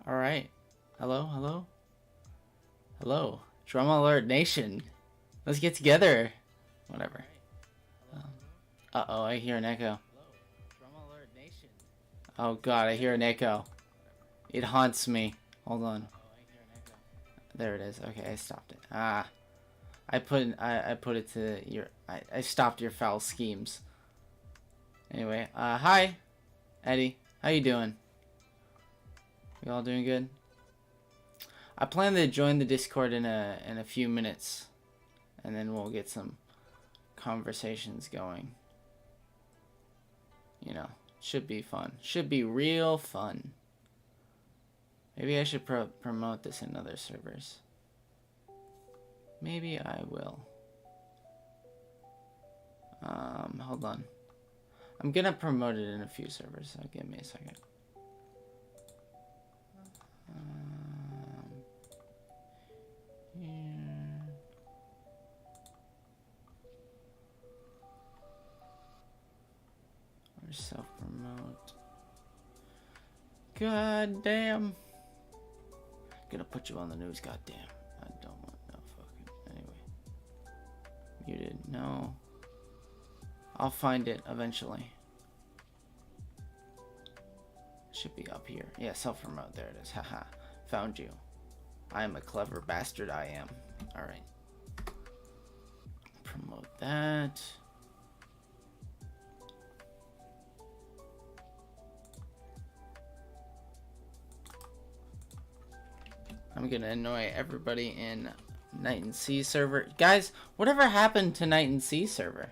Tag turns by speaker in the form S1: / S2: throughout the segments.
S1: All right. Hello, hello, hello. Drum Alert Nation. Let's get together. Whatever. Uh-oh, I hear an echo. Oh god, I hear an echo. It haunts me. Hold on. There it is. Okay, I stopped it. Ah. I put it to your I stopped your foul schemes. Anyway, hi, Eddie. How you doing? We all doing good? I plan to join the Discord in a few minutes, and then we'll get some conversations going. You know, should be fun. Should be real fun. Maybe I should promote this in other servers. Maybe I will. Hold on. I'm gonna promote it in a few servers, so give me a second. Here. Or self-promote. God damn. Gonna put you on the news, goddamn. I don't want no fucking anyway. Muted, no. I'll find it eventually. Should be up here. Yeah, self-promote, there it is. Haha. Found you. I am a clever bastard, I am. Alright. Promote that. I'm gonna annoy everybody in Night and Sea server. Guys, whatever happened to Night and Sea server?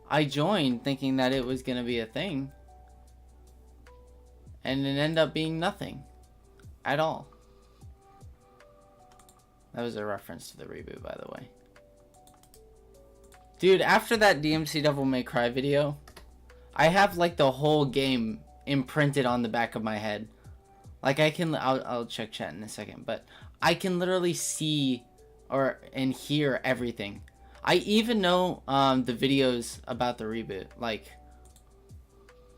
S1: I joined thinking that it was gonna be a thing. And it ended up being nothing. At all. That was a reference to the reboot, by the way. Dude, after that DMC Devil May Cry video, I have like the whole game imprinted on the back of my head. Like I'll check chat in a second, but I can literally see and hear everything. I even know the videos about the reboot, like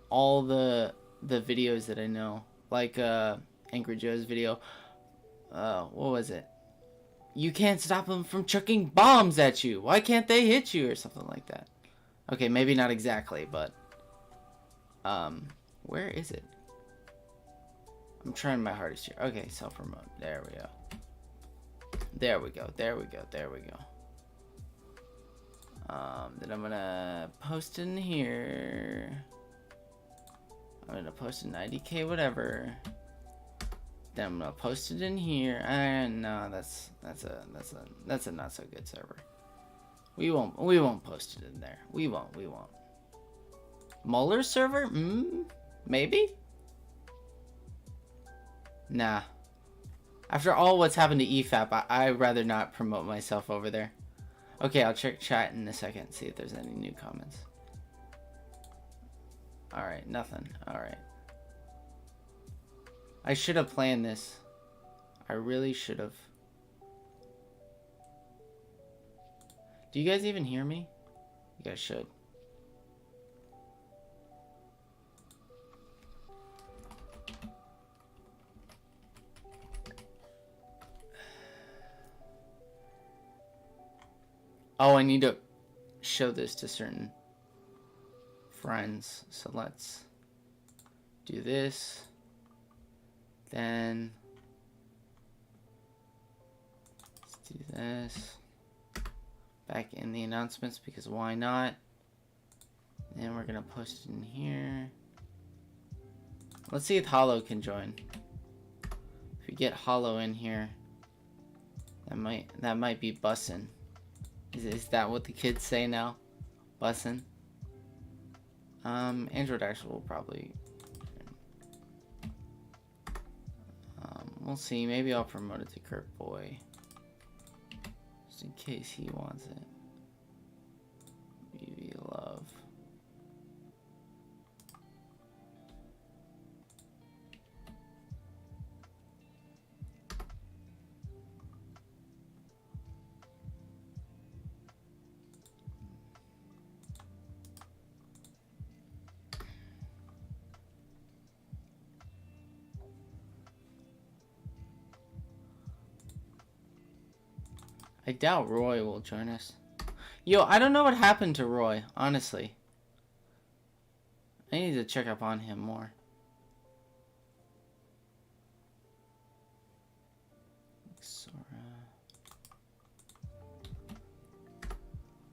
S1: all the videos that I know, like Angry Joe's video. What was it? You can't stop them from chucking bombs at you. Why can't they hit you or something like that? Okay, maybe not exactly, but where is it? I'm trying my hardest here. Okay, self-promote. There we go. There we go. There we go. There we go. Then I'm gonna post in here. I'm gonna post in 90K whatever. Then I'm gonna post it in here. And no, that's a not so good server. We won't post it in there. We won't. Muller server? Maybe? Nah. After all what's happened to EFAP, I'd rather not promote myself over there. Okay, I'll check chat in a second, see if there's any new comments. Alright, nothing. Alright. I should have planned this. I really should have. Do you guys even hear me? You guys should. Oh, I need to show this to certain friends. So let's do this. Then let's do this. Back in the announcements because why not? Then we're gonna post it in here. Let's see if Hollow can join. If we get Hollow in here, that might be bussin'. Is that what the kids say now? Bussin'? Android Actual will probably... we'll see. Maybe I'll promote it to Kirk Boy. Just in case he wants it. BB Love. I doubt Roy will join us. Yo, I don't know what happened to Roy, honestly. I need to check up on him more.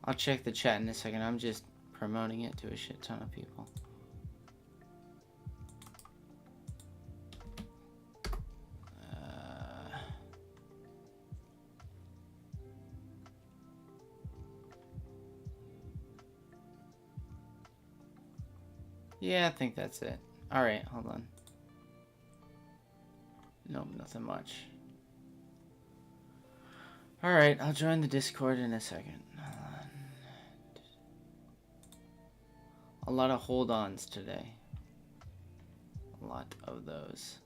S1: I'll check the chat in a second. I'm just promoting it to a shit ton of people. Yeah, I think that's it. Alright, hold on. Nope, nothing much. Alright, I'll join the Discord in a second. A lot of hold-ons today. A lot of those.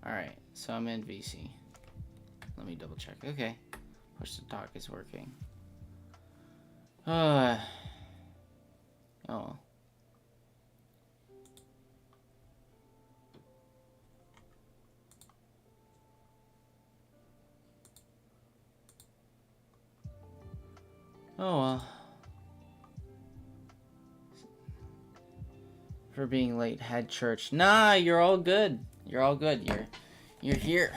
S1: Alright, so I'm in VC. Let me double check. Okay. Push to talk is working. Oh. Oh well. For being late, had church. Nah, you're all good. You're all good. You're here.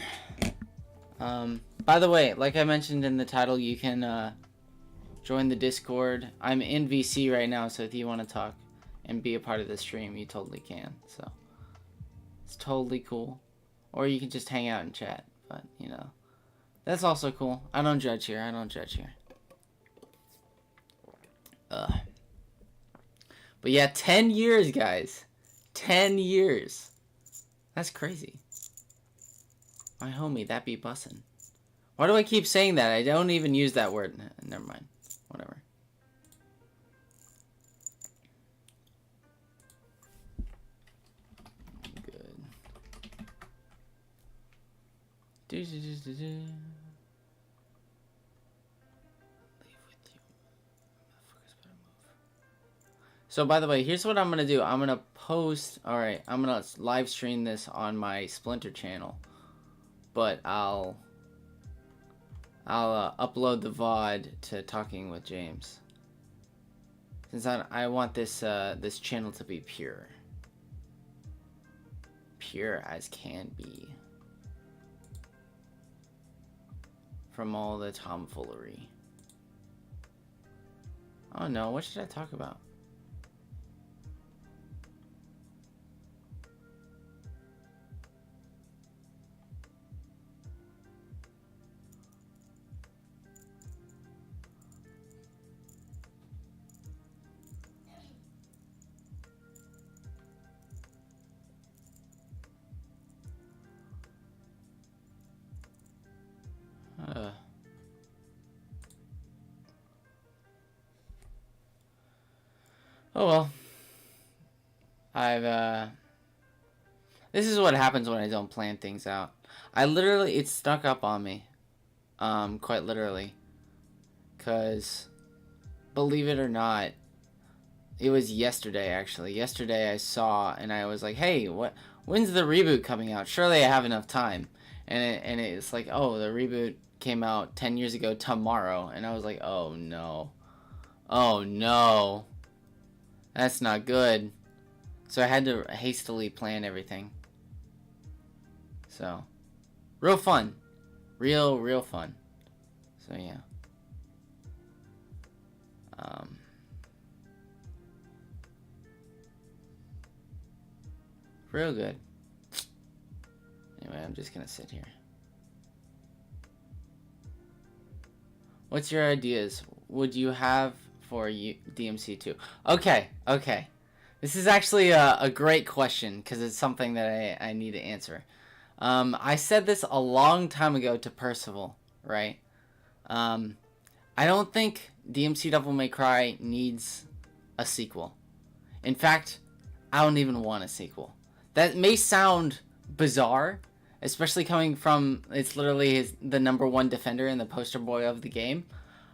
S1: By the way, like I mentioned in the title, you can join the Discord. I'm in VC right now, so if you want to talk and be a part of the stream, you totally can. So it's totally cool. Or you can just hang out and chat. But you know, that's also cool. I don't judge here. I don't judge here. But yeah, 10 years, guys. 10 years. That's crazy. My homie, that be bussin'. Why do I keep saying that? I don't even use that word. Never mind. Whatever. Good. So by the way, here's what I'm gonna do. I'm gonna post. All right, I'm gonna live stream this on my Splinter channel, but I'll upload the VOD to Talking with James, since I want this this channel to be pure as can be, from all the tomfoolery. Oh no, what should I talk about? Oh well. This is what happens when I don't plan things out. It snuck up on me. Quite literally. 'Cause, believe it or not, it was yesterday actually. Yesterday I saw and I was like, hey, when's the reboot coming out? Surely I have enough time. And it's like, oh, the reboot came out 10 years ago tomorrow. And I was like, oh no. Oh no. That's not good. So I had to hastily plan everything. So, real fun. Real fun. So yeah. Real good. Anyway, I'm just gonna sit here. What's your ideas? Would you have for DMC 2? Okay. This is actually a great question because it's something that I need to answer. I said this a long time ago to Percival, right? I don't think DMC Devil May Cry needs a sequel. In fact, I don't even want a sequel. That may sound bizarre, especially coming from, it's literally the #1 defender and the poster boy of the game.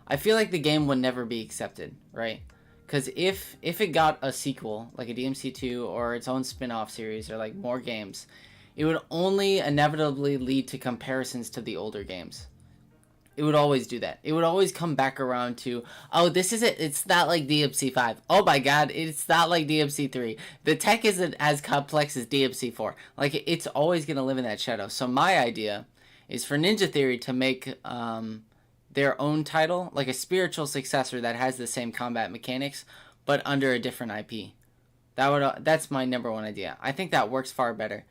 S1: I feel like the game would never be accepted, right? Because if it got a sequel, like a DMC 2 or its own spin-off series or like more games, it would only inevitably lead to comparisons to the older games. It would always do that. It would always come back around to, oh, this is it. It's not like DMC 5. Oh my god, it's not like DMC 3. The tech isn't as complex as DMC 4. Like, it's always going to live in that shadow. So my idea is for Ninja Theory to make their own title, like a spiritual successor that has the same combat mechanics, but under a different IP. That's my number one idea. I think that works far better.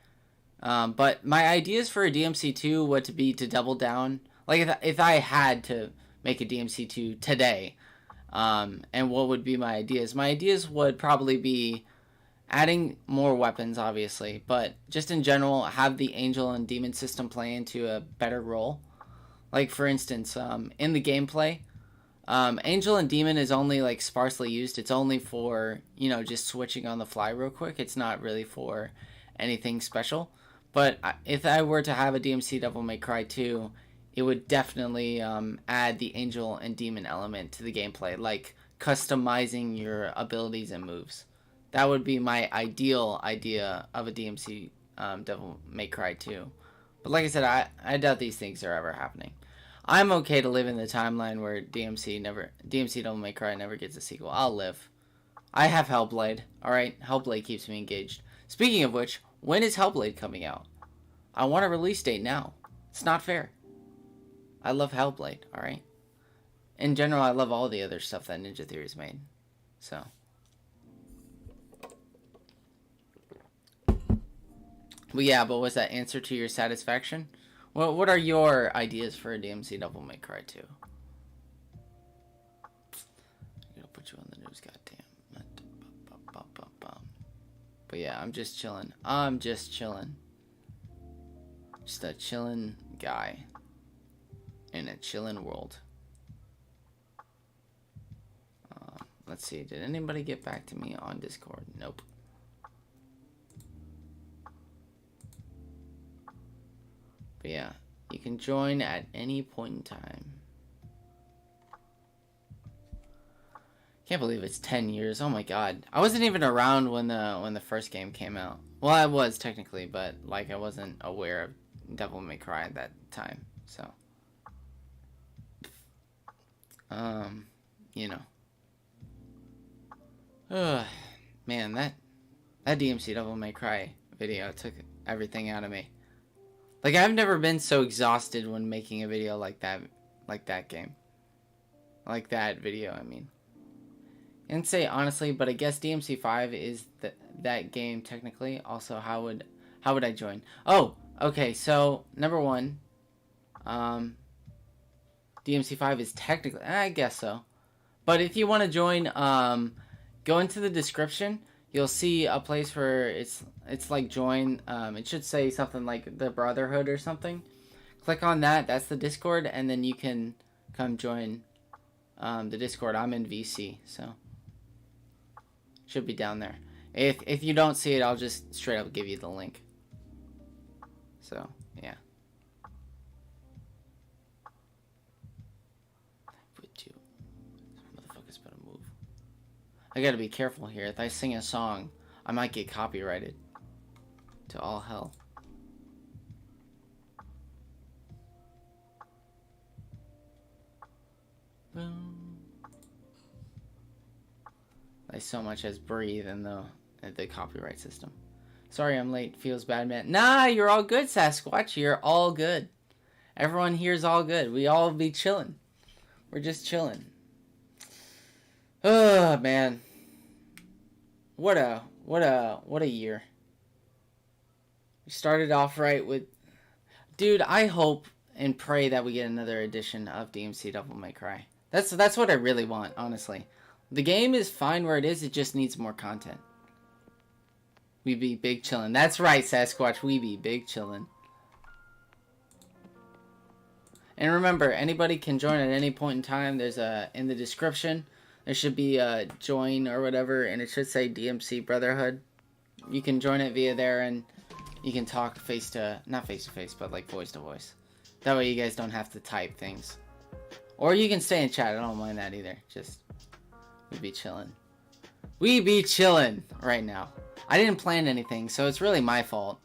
S1: But my ideas for a DMC 2 would be to double down. Like, if I had to make a DMC 2 today, and what would be my ideas? My ideas would probably be adding more weapons, obviously, but just in general, have the angel and demon system play into a better role. Like, for instance, in the gameplay, angel and demon is only, like, sparsely used. It's only for, you know, just switching on the fly real quick. It's not really for anything special. But if I were to have a DMC Devil May Cry 2, it would definitely add the angel and demon element to the gameplay, like customizing your abilities and moves. That would be my ideal idea of a DMC Devil May Cry 2. But like I said, I doubt these things are ever happening. I'm okay to live in the timeline where DMC Devil May Cry never gets a sequel. I'll live. I have Hellblade. Alright, Hellblade keeps me engaged. Speaking of which, when is Hellblade coming out? I want a release date now. It's not fair. I love Hellblade, alright? In general, I love all the other stuff that Ninja Theory's made. So. But yeah, but was that answer to your satisfaction? Well, what are your ideas for a DMC Devil May Cry 2? I'm gonna put you on the news, goddamn. But yeah, I'm just chilling. Just a chilling guy. In a chilling world. Let's see. Did anybody get back to me on Discord? Nope. But yeah, you can join at any point in time. Can't believe it's 10 years. Oh my god. I wasn't even around when the first game came out. Well, I was technically, but like I wasn't aware of Devil May Cry at that time. So. You know. Man, that DMC Devil May Cry video took everything out of me. Like, I've never been so exhausted when making a video like that game. Like that video, I mean. And say honestly, but I guess DMC 5 is that game technically. Also, how would I join? Oh, okay, so number one, DMC 5 is technically, I guess so. But if you want to join, go into the description. You'll see a place where it's like join. It should say something like the Brotherhood or something. Click on that. That's the Discord, and then you can come join the Discord. I'm in VC, so should be down there. If you don't see it, I'll just straight up give you the link. So yeah. I gotta be careful here. If I sing a song, I might get copyrighted. To all hell. Boom. I so much as breathe in the copyright system. Sorry I'm late. Feels bad, man. Nah, you're all good, Sasquatch. You're all good. Everyone here's all good. We all be chilling. We're just chilling. Oh man, what a year. We started off right with, dude. I hope and pray that we get another edition of DMC Devil May Cry. That's what I really want, honestly. The game is fine where it is. It just needs more content. We be big chillin'. That's right, Sasquatch. We be big chillin'. And remember, anybody can join at any point in time. There's in the description. There should be a join or whatever, and it should say DMC Brotherhood. You can join it via there, and you can talk not face to face, but like voice to voice. That way you guys don't have to type things. Or you can stay in chat. I don't mind that either. Just, we'd be chilling. We be chilling right now. I didn't plan anything, so it's really my fault.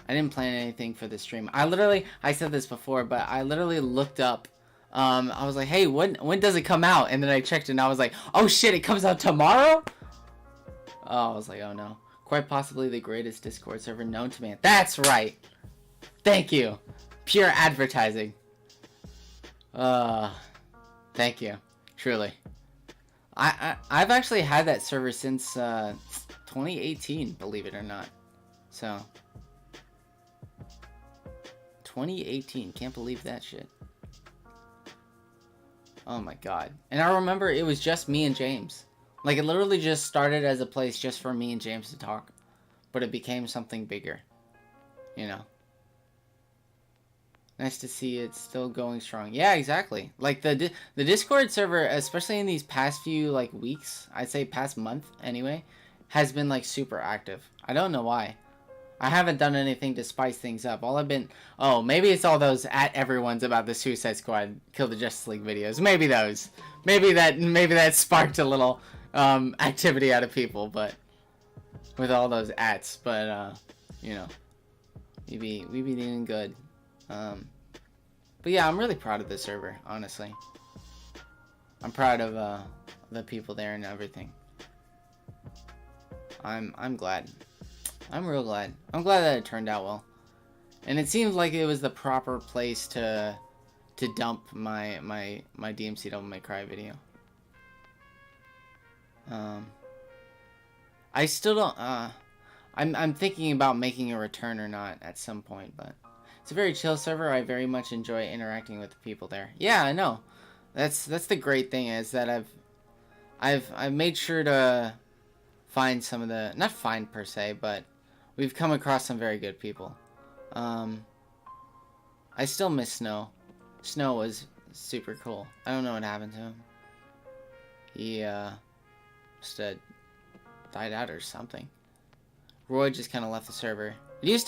S1: I didn't plan anything for the stream. I said this before, but I literally looked up. I was like, hey, when does it come out? And then I checked and I was like, oh shit, it comes out tomorrow? Oh, I was like, oh no. Quite possibly the greatest Discord server known to man. That's right. Thank you. Pure advertising. Thank you. Truly. I've actually had that server since 2018, believe it or not. So 2018, can't believe that shit. Oh my god. And I remember it was just me and James. Like, it literally just started as a place just for me and James to talk. But it became something bigger. You know. Nice to see it's still going strong. Yeah, exactly. Like, the Discord server, especially in these past few, like, weeks, I'd say past month, anyway, has been, like, super active. I don't know why. I haven't done anything to spice things up. All I've been... Oh, maybe it's all those at everyone's about the Suicide Squad Kill the Justice League videos. Maybe those. Maybe that sparked a little, activity out of people, but... With all those ats, but, you know. We be doing good. But yeah, I'm really proud of this server, honestly. I'm proud of the people there and everything. I'm glad. I'm real glad. I'm glad that it turned out well. And it seems like it was the proper place to dump my DMC Devil May Cry video. I still don't I'm thinking about making a return or not at some point, but it's a very chill server. I very much enjoy interacting with the people there. Yeah, I know. That's the great thing, is that I've made sure to find some of the, not find per se, but we've come across some very good people. I still miss Snow. Snow was super cool. I don't know what happened to him. He just died out or something. Roy just kind of left the server. It used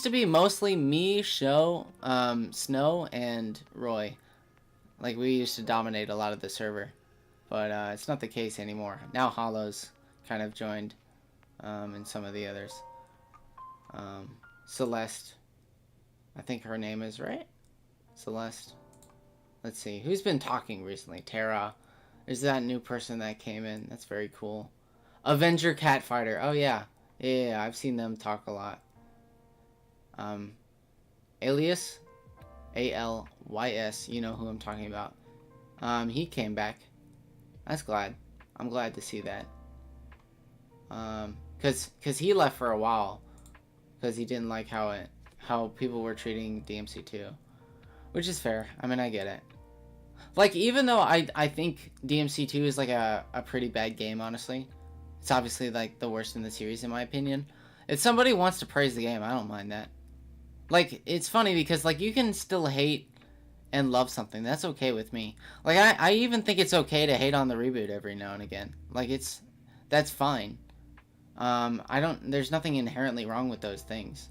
S1: to be mostly me, Snow, and Roy. Like, we used to dominate a lot of the server. But it's not the case anymore. Now Hollow's kind of joined, and some of the others. Celeste. I think her name is right? Celeste. Let's see. Who's been talking recently? Tara. There's that new person that came in. That's very cool. Avenger Catfighter. Oh, yeah. Yeah, I've seen them talk a lot. Alias, ALYS, you know who I'm talking about. He came back. That's glad. I'm glad to see that. Cause he left for a while, cause he didn't like how people were treating DMC2, which is fair. I mean, I get it. Like, even though I think DMC2 is like a pretty bad game, honestly. It's obviously, like, the worst in the series, in my opinion. If somebody wants to praise the game, I don't mind that. Like, it's funny because, like, you can still hate and love something. That's okay with me. Like, I even think it's okay to hate on the reboot every now and again. Like, that's fine. There's nothing inherently wrong with those things.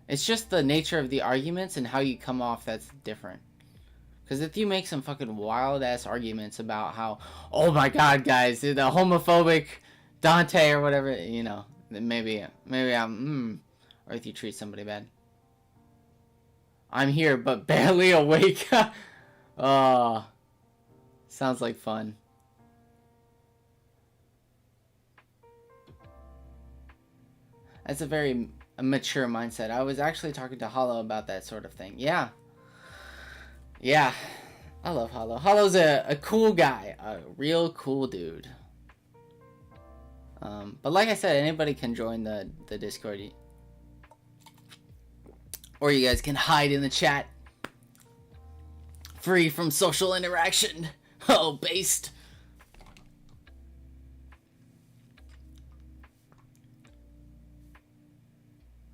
S1: It's just the nature of the arguments and how you come off that's different. Because if you make some fucking wild-ass arguments about how, oh my god, guys, the homophobic Dante or whatever, you know, maybe I'm, or if you treat somebody bad. I'm here, but barely awake. Oh, sounds like fun. That's a very mature mindset. I was actually talking to Hollow about that sort of thing. Yeah. Yeah. I love Hollow. Hollow's a cool guy. A real cool dude. But like I said, anybody can join the Discord. Or you guys can hide in the chat. Free from social interaction. Oh, based.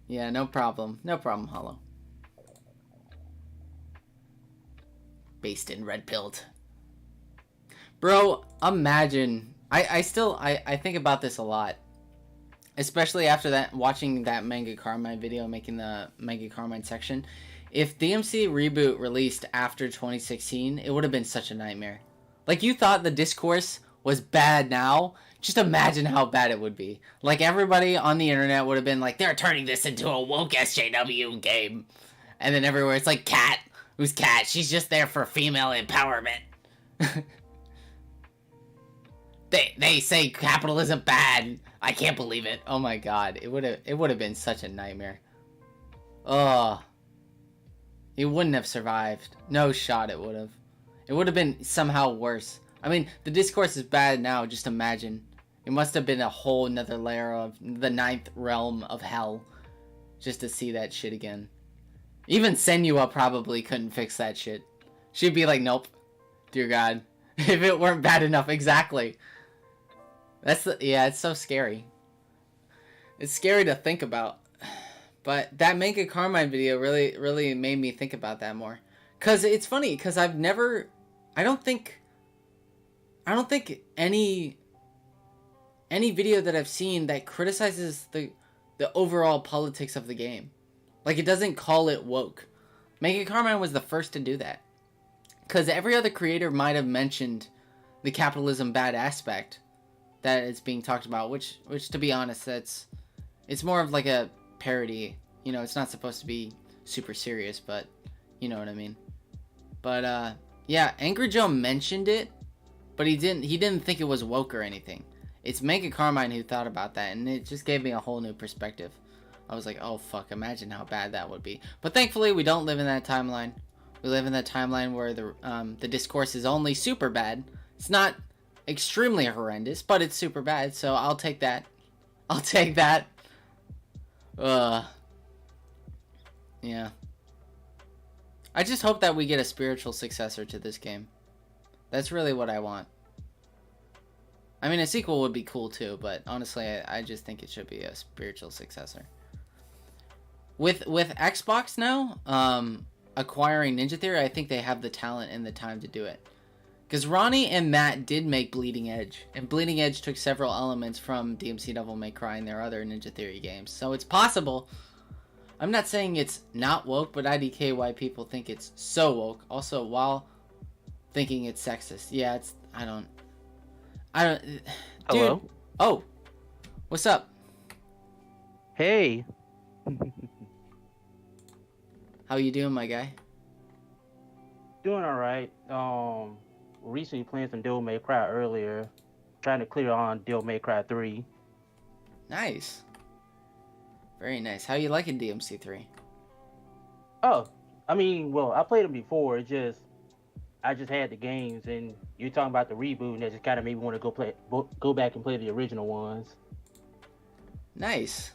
S1: Yeah, no problem. No problem, Hollow. Based in red pilled. Bro, imagine. I think about this a lot. Especially after that, watching that Manga Carmine video, making the Manga Carmine section. If DMC Reboot released after 2016, it would have been such a nightmare. Like, you thought the discourse was bad now, just imagine how bad it would be. Like, everybody on the internet would have been like, they're turning this into a woke SJW game. And then everywhere, it's like, Kat. Who's Kat? She's just there for female empowerment. They say capitalism bad. I can't believe it. Oh my god. It would have been such a nightmare. Ugh. He wouldn't have survived. No shot it would have. It would have been somehow worse. I mean, the discourse is bad now, just imagine. It must have been a whole nother layer of the ninth realm of hell. Just to see that shit again. Even Senua probably couldn't fix that shit. She'd be like, nope. Dear God. If it weren't bad enough, exactly. Yeah, it's so scary. It's scary to think about. But that Mega Carmine video really made me think about that more. Cause it's funny, cause I don't think any video that I've seen that criticizes the overall politics of the game. Like, it doesn't call it woke. Mega Carmine was the first to do that. Cause every other creator might have mentioned the capitalism bad aspect that is being talked about, which to be honest, it's more of like a parody. You know, it's not supposed to be super serious, but you know what I mean. But yeah, Angry Joe mentioned it, but he didn't think it was woke or anything. It's Mega Carmine who thought about that, and it just gave me a whole new perspective. I was like, oh fuck, imagine how bad that would be. But thankfully, we don't live in that timeline. We live in that timeline where the discourse is only super bad. It's not extremely horrendous, but it's super bad, so I'll take that. I'll take that. Yeah. I just hope that we get a spiritual successor to this game. That's really what I want. I mean, a sequel would be cool too, but honestly, I just think it should be a spiritual successor. With Xbox now, acquiring Ninja Theory, I think they have the talent and the time to do it. Because Ronnie and Matt did make Bleeding Edge, and Bleeding Edge took several elements from DMC Devil May Cry and their other Ninja Theory games, so it's possible. I'm not saying it's not woke, but IDK why people think it's so woke. Also, while thinking it's sexist. Yeah, it's... I don't... Dude.
S2: Hello?
S1: Oh. What's up?
S2: Hey.
S1: How you doing, my guy?
S2: Doing alright. Recently playing some Devil May Cry earlier. Trying to clear on Devil May Cry 3.
S1: Nice. Very nice. How you liking DMC 3?
S2: Oh, I mean, well, I played them before. I just had the games, and you're talking about the reboot, and that just kind of made me want to go back and play the original ones.
S1: Nice.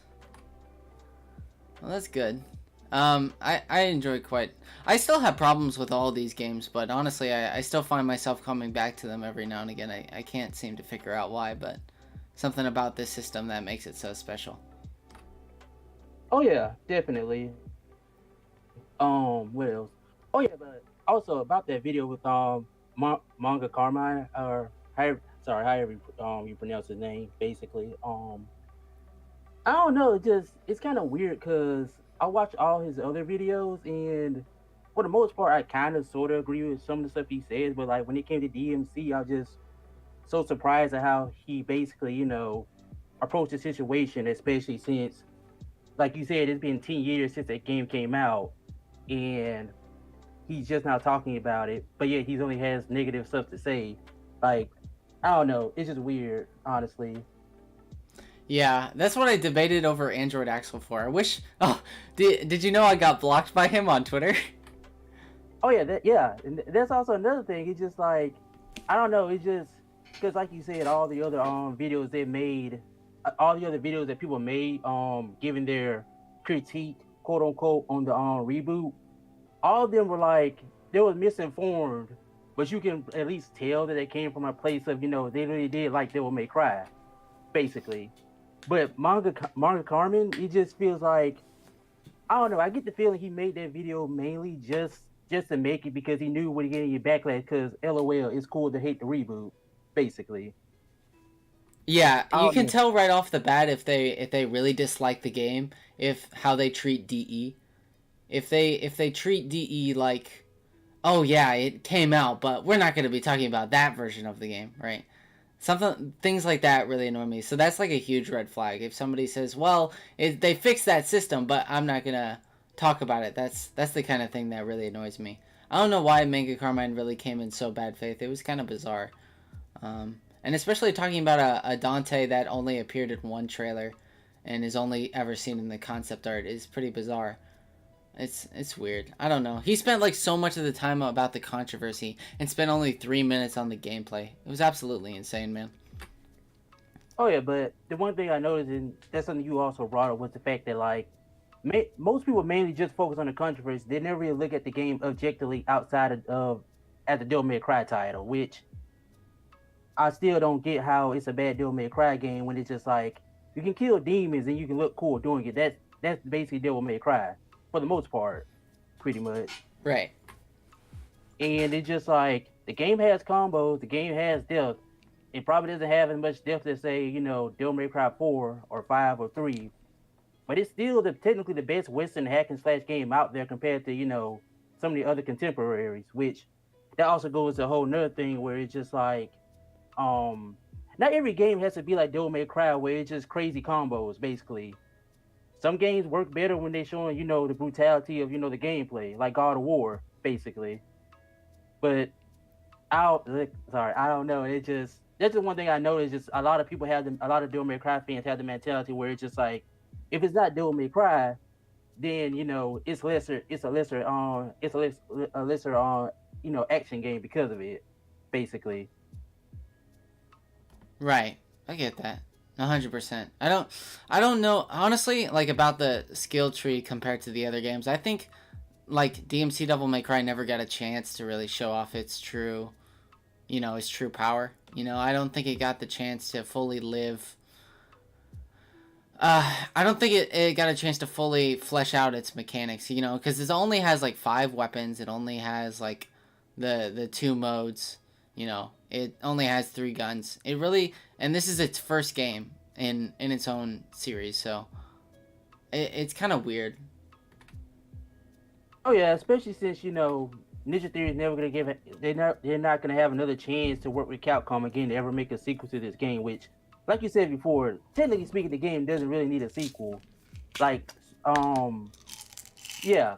S1: Well, that's good. I enjoy quite... I still have problems with all these games, but honestly, I still find myself coming back to them every now and again. I can't seem to figure out why, but something about this system that makes it so special.
S2: Oh yeah, definitely. What else? Oh yeah, but also about that video with Manga Carmine, or however you pronounce his name, basically. I don't know, it's kind of weird because I watch all his other videos, and for the most part, I kind of sort of agree with some of the stuff he says, but like when it came to DMC, I was just so surprised at how he basically, you know, approached the situation, especially since, like you said, it's been 10 years since that game came out, and he's just now talking about it, but yet he only has negative stuff to say. Like, I don't know, it's just weird, honestly.
S1: Yeah, that's what I debated over Android Axel for. I wish... Oh, did you know I got blocked by him on Twitter?
S2: Oh yeah, and that's also another thing. It's just like, I don't know, it's just, because like you said, all the other videos they made, all the other videos that people made, giving their critique, quote unquote, on the reboot, all of them were like, they were misinformed, but you can at least tell that they came from a place of, you know, they really did like Devil May Cry, basically. But Manga Carmen, it just feels like, I don't know, I get the feeling he made that video mainly just to make it because he knew what he getting your backlash, because LOL, it's cool to hate the reboot, basically.
S1: Yeah, you can tell right off the bat if they really dislike the game, how they treat DE. If they treat DE like, oh yeah, it came out, but we're not going to be talking about that version of the game, right? things like that really annoy me. So that's like a huge red flag. If somebody says, well, they fixed that system, but I'm not gonna talk about it, that's the kind of thing that really annoys me. I don't know why Manga Carmine really came in so bad faith. It was kind of bizarre. And especially talking about a Dante that only appeared in one trailer and is only ever seen in the concept art is pretty bizarre. It's weird. I don't know. He spent like so much of the time about the controversy and spent only 3 minutes on the gameplay. It was absolutely insane, man.
S2: Oh yeah, but the one thing I noticed, and that's something you also brought up, was the fact that like most people mainly just focus on the controversy. They never really look at the game objectively outside of as a Devil May Cry title, which I still don't get how it's a bad Devil May Cry game when it's just like you can kill demons and you can look cool doing it. That's basically Devil May Cry for the most part, pretty much.
S1: Right.
S2: And it's just like the game has combos, the game has depth. It probably doesn't have as much depth as say, Devil May Cry 4 or 5 or 3. But it's still technically the best Western hack and slash game out there compared to, some of the other contemporaries, which that also goes to a whole nother thing where it's just like, not every game has to be like Devil May Cry where it's just crazy combos, basically. Some games work better when they're showing, the brutality of, the gameplay, like God of War, basically. But I don't know. That's just one thing I noticed. Just a lot of people a lot of Devil May Cry fans have the mentality where it's just like, if it's not Devil May Cry, then it's a lesser action game because of it, basically.
S1: Right. I get that. 100%. I don't know honestly like about the skill tree compared to the other games. I think like DMC Devil May Cry never got a chance to really show off its true power. I don't think it got the chance to fully live. I don't think it got a chance to fully flesh out its mechanics, because it only has like 5 weapons. It only has like the 2 modes, it only has 3 guns. And this is its first game in its own series, so it's kind of weird.
S2: Oh yeah, especially since Ninja Theory is never gonna give it. They're not gonna have another chance to work with Capcom again to ever make a sequel to this game. Which, like you said before, technically speaking, the game doesn't really need a sequel. Like, yeah,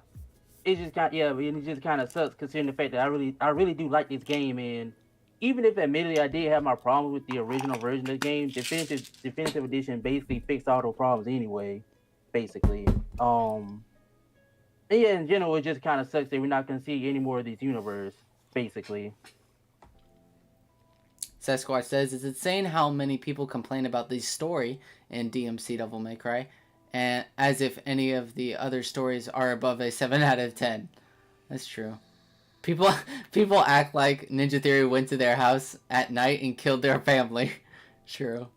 S2: it just kind of sucks considering the fact that I really do like this game, and even if admittedly I did have my problems with the original version of the game, definitive edition basically fixed all those problems anyway, basically. And yeah, in general, it just kind of sucks that we're not going to see any more of these universe, basically.
S1: Sasquatch says, it's insane how many people complain about the story in DMC Devil May Cry, and as if any of the other stories are above a 7 out of 10. That's true. People act like Ninja Theory went to their house at night and killed their family. True.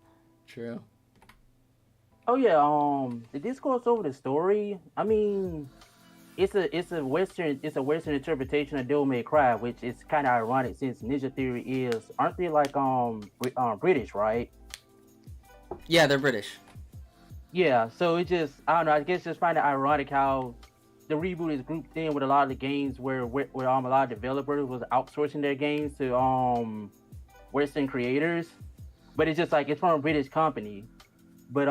S2: Oh yeah, the discourse over the story, I mean, it's a Western interpretation of Devil May Cry, which is kind of ironic since Ninja Theory aren't they like British, right?
S1: Yeah, they're British.
S2: Yeah, so it just I don't know. I guess just find it ironic how the reboot is grouped in with a lot of the games where a lot of developers was outsourcing their games to Western creators, but it's just like it's from a British company. But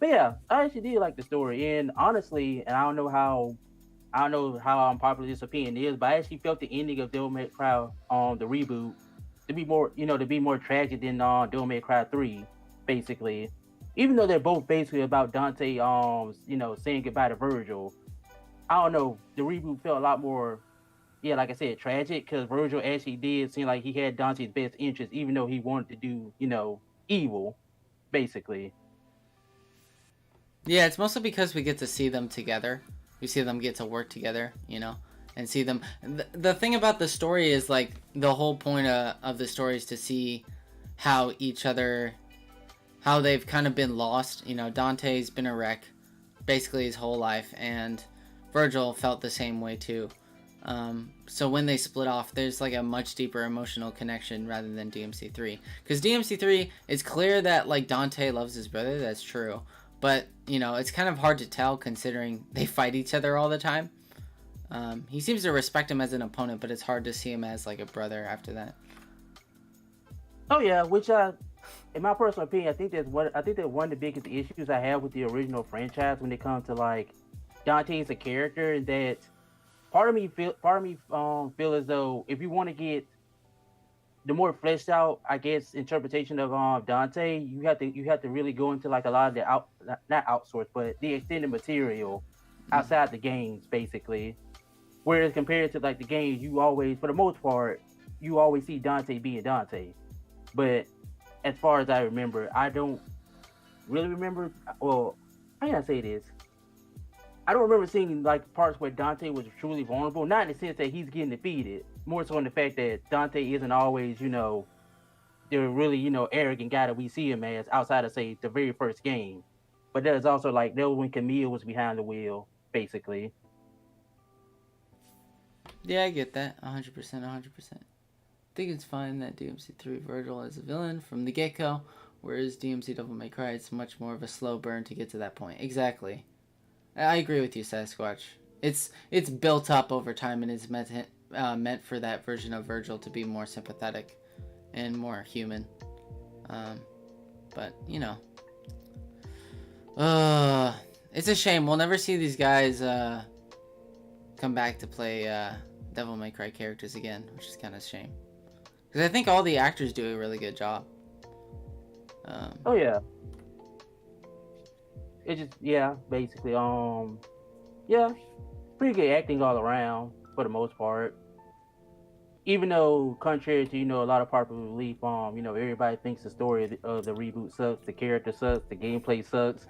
S2: yeah, I actually did like the story, and honestly, and I don't know how unpopular this opinion is, but I actually felt the ending of Devil May Cry the reboot to be more tragic than Devil May Cry 3, basically. Even though they're both basically about Dante saying goodbye to Virgil, I don't know, the reboot felt a lot more, yeah, like I said, tragic, because Virgil actually did seem like he had Dante's best interest, even though he wanted to do evil, basically.
S1: Yeah, it's mostly because we get to see them together. We see them get to work together, and see them. The thing about the story is like the whole point of the story is to see how how they've kind of been lost. Dante's been a wreck basically his whole life, and Virgil felt the same way too. So when they split off, there's like a much deeper emotional connection rather than DMC3. Because DMC3, it's clear that like Dante loves his brother, that's true. But, it's kind of hard to tell considering they fight each other all the time. He seems to respect him as an opponent, but it's hard to see him as like a brother after that.
S2: Oh yeah, in my personal opinion, I think that one of the biggest issues I have with the original franchise when it comes to like Dante as a character is that part of me feel as though if you want to get the more fleshed out, I guess, interpretation of Dante, you have to really go into like a lot of the not outsource, but the extended material outside the games, basically. Whereas compared to like the games, you always, for the most part, you always see Dante being Dante. But as far as I remember, I don't really remember. Well, how can I say this? I don't remember seeing like parts where Dante was truly vulnerable. Not in the sense that he's getting defeated, more so in the fact that Dante isn't always, the really, arrogant guy that we see him as outside of say the very first game. But there's also like that was when Camille was behind the wheel, basically.
S1: Yeah, I get that. 100%, 100%. I think it's fine that DMC3 Virgil is a villain from the get-go, whereas DMC Devil May Cry, it's much more of a slow burn to get to that point. Exactly. I agree with you, Sasquatch. It's built up over time and is meant for that version of Virgil to be more sympathetic and more human. But, it's a shame. We'll never see these guys come back to play Devil May Cry characters again, which is kind of a shame. Because I think all the actors do a really good job.
S2: Oh yeah. It's just basically yeah, pretty good acting all around for the most part. Even though, contrary to a lot of popular belief, everybody thinks the story of the reboot sucks, the character sucks, the gameplay sucks.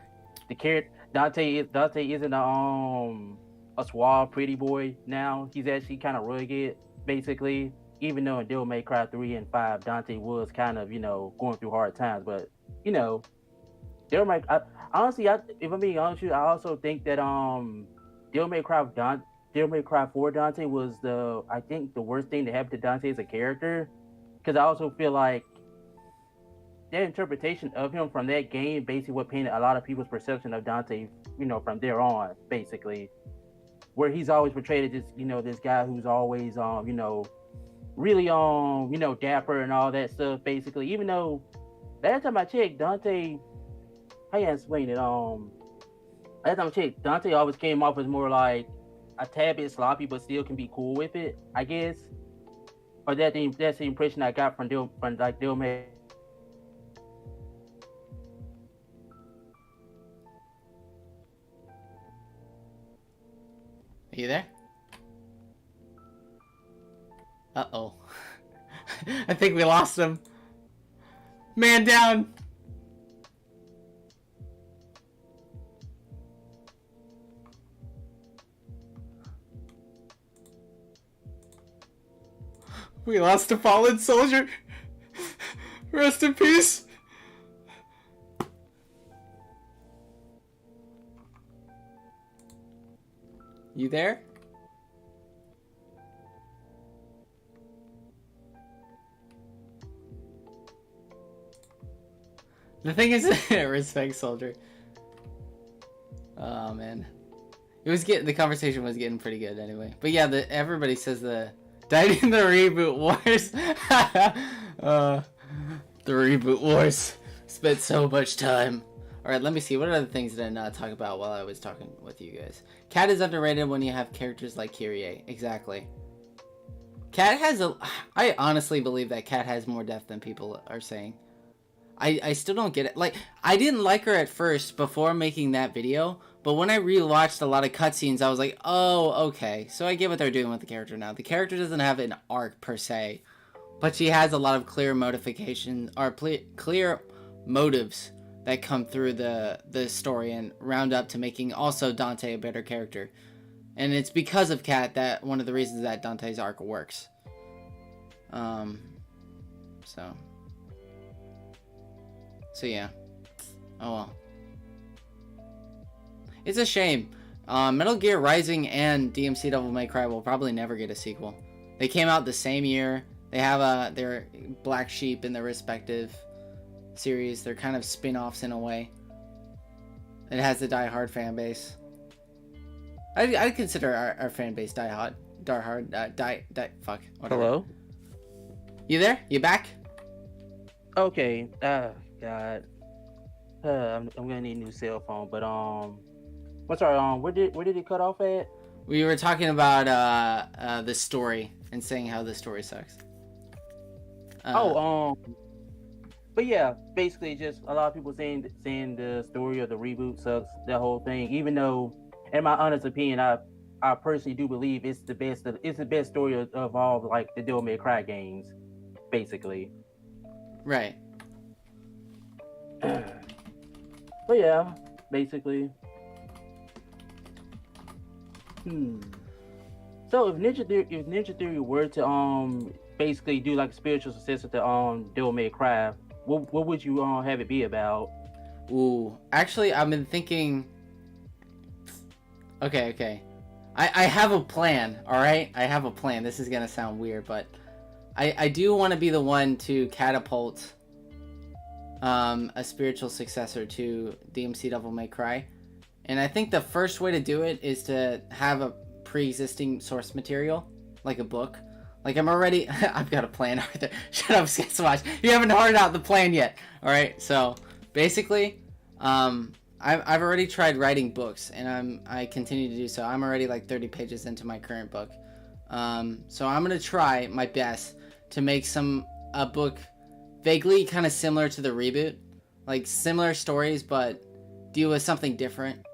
S2: The character Dante isn't a suave pretty boy now. He's actually kind of rugged, basically. Even though in Devil May Cry 3 and 5, Dante was kind of going through hard times, but Devil May honestly, if I'm being honest with you, I also think that Devil May Cry 4 Dante was I think the worst thing to happen to Dante as a character, because I also feel like that interpretation of him from that game basically what painted a lot of people's perception of Dante, from there on, basically, where he's always portrayed as this guy who's always really dapper and all that stuff, basically. Even though last time I checked, Dante, how you explain it? Last time I checked, Dante always came off as more like a tad bit sloppy, but still can be cool with it, I guess. Or that's the impression I got from Devil May.
S1: Are you there? Uh-oh. I think we lost him. Man down! We lost a fallen soldier. Rest in peace. You there? The thing is, respect, soldier. Oh man, the conversation was getting pretty good anyway. But yeah, everybody says died in the reboot wars. The reboot wars. Spent so much time. Alright, let me see. What other things did I not talk about while I was talking with you guys? Cat is underrated when you have characters like Kyrie. Exactly. Cat has I honestly believe that Cat has more depth than people are saying. I still don't get it. Like, I didn't like her at first before making that video, but when I rewatched a lot of cutscenes, I was like, oh, okay. So I get what they're doing with the character now. The character doesn't have an arc per se, but she has a lot of clear motivations, or clear motives that come through the story and round up to making also Dante a better character. And it's because of Cat that one of the reasons that Dante's arc works. So yeah. Oh well. It's a shame. Metal Gear Rising and DMC Devil May Cry will probably never get a sequel. They came out the same year. They have their black sheep in their respective series. They're kind of spin-offs in a way. It has the die-hard fan base. I'd consider our fan base die-hard. Fuck. Whatever.
S3: Hello?
S1: You there? You back?
S2: Okay. God. I'm gonna need a new cell phone. But I'm sorry. Where did it cut off at?
S1: We were talking about the story and saying how the story sucks.
S2: Oh,
S1: Uh,
S2: but yeah, basically just a lot of people saying the story of the reboot sucks. The whole thing, even though, in my honest opinion, I personally do believe it's the best. It's the best story of all like the Devil May Cry games, basically.
S1: right.
S2: But yeah, basically. Hmm. So if Ninja Theory were to basically do like a spiritual successor to Devil May Cry, what would you have it be about?
S1: Ooh, actually, I've been thinking. Okay. I have a plan. All right, I have a plan. This is gonna sound weird, but I do want to be the one to catapult a spiritual successor to DMC Devil May Cry, and I think the first way to do it is to have a pre-existing source material, like a book. Like I'm already, I've got a plan, Arthur. Shut up, Sketchwatch. You haven't heard out the plan yet. All right, so basically, I've already tried writing books, and I continue to do so. I'm already like 30 pages into my current book, so I'm gonna try my best to make a book vaguely kind of similar to the reboot, like similar stories, but deal with something different.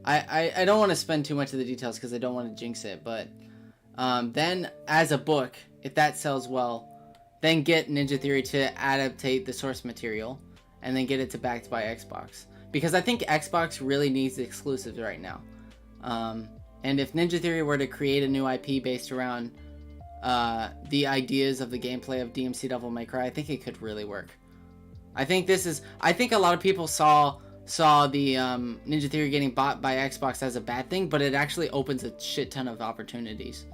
S1: I don't want to spend too much of the details because I don't want to jinx it, but then as a book, if that sells well, then get Ninja Theory to adaptate the source material and then get it to backed by Xbox, because I think Xbox really needs exclusives right now. And if Ninja Theory were to create a new IP based around the ideas of the gameplay of DMC Devil May Cry, I think it could really work. I think a lot of people saw the Ninja Theory getting bought by Xbox as a bad thing, but it actually opens a shit ton of opportunities.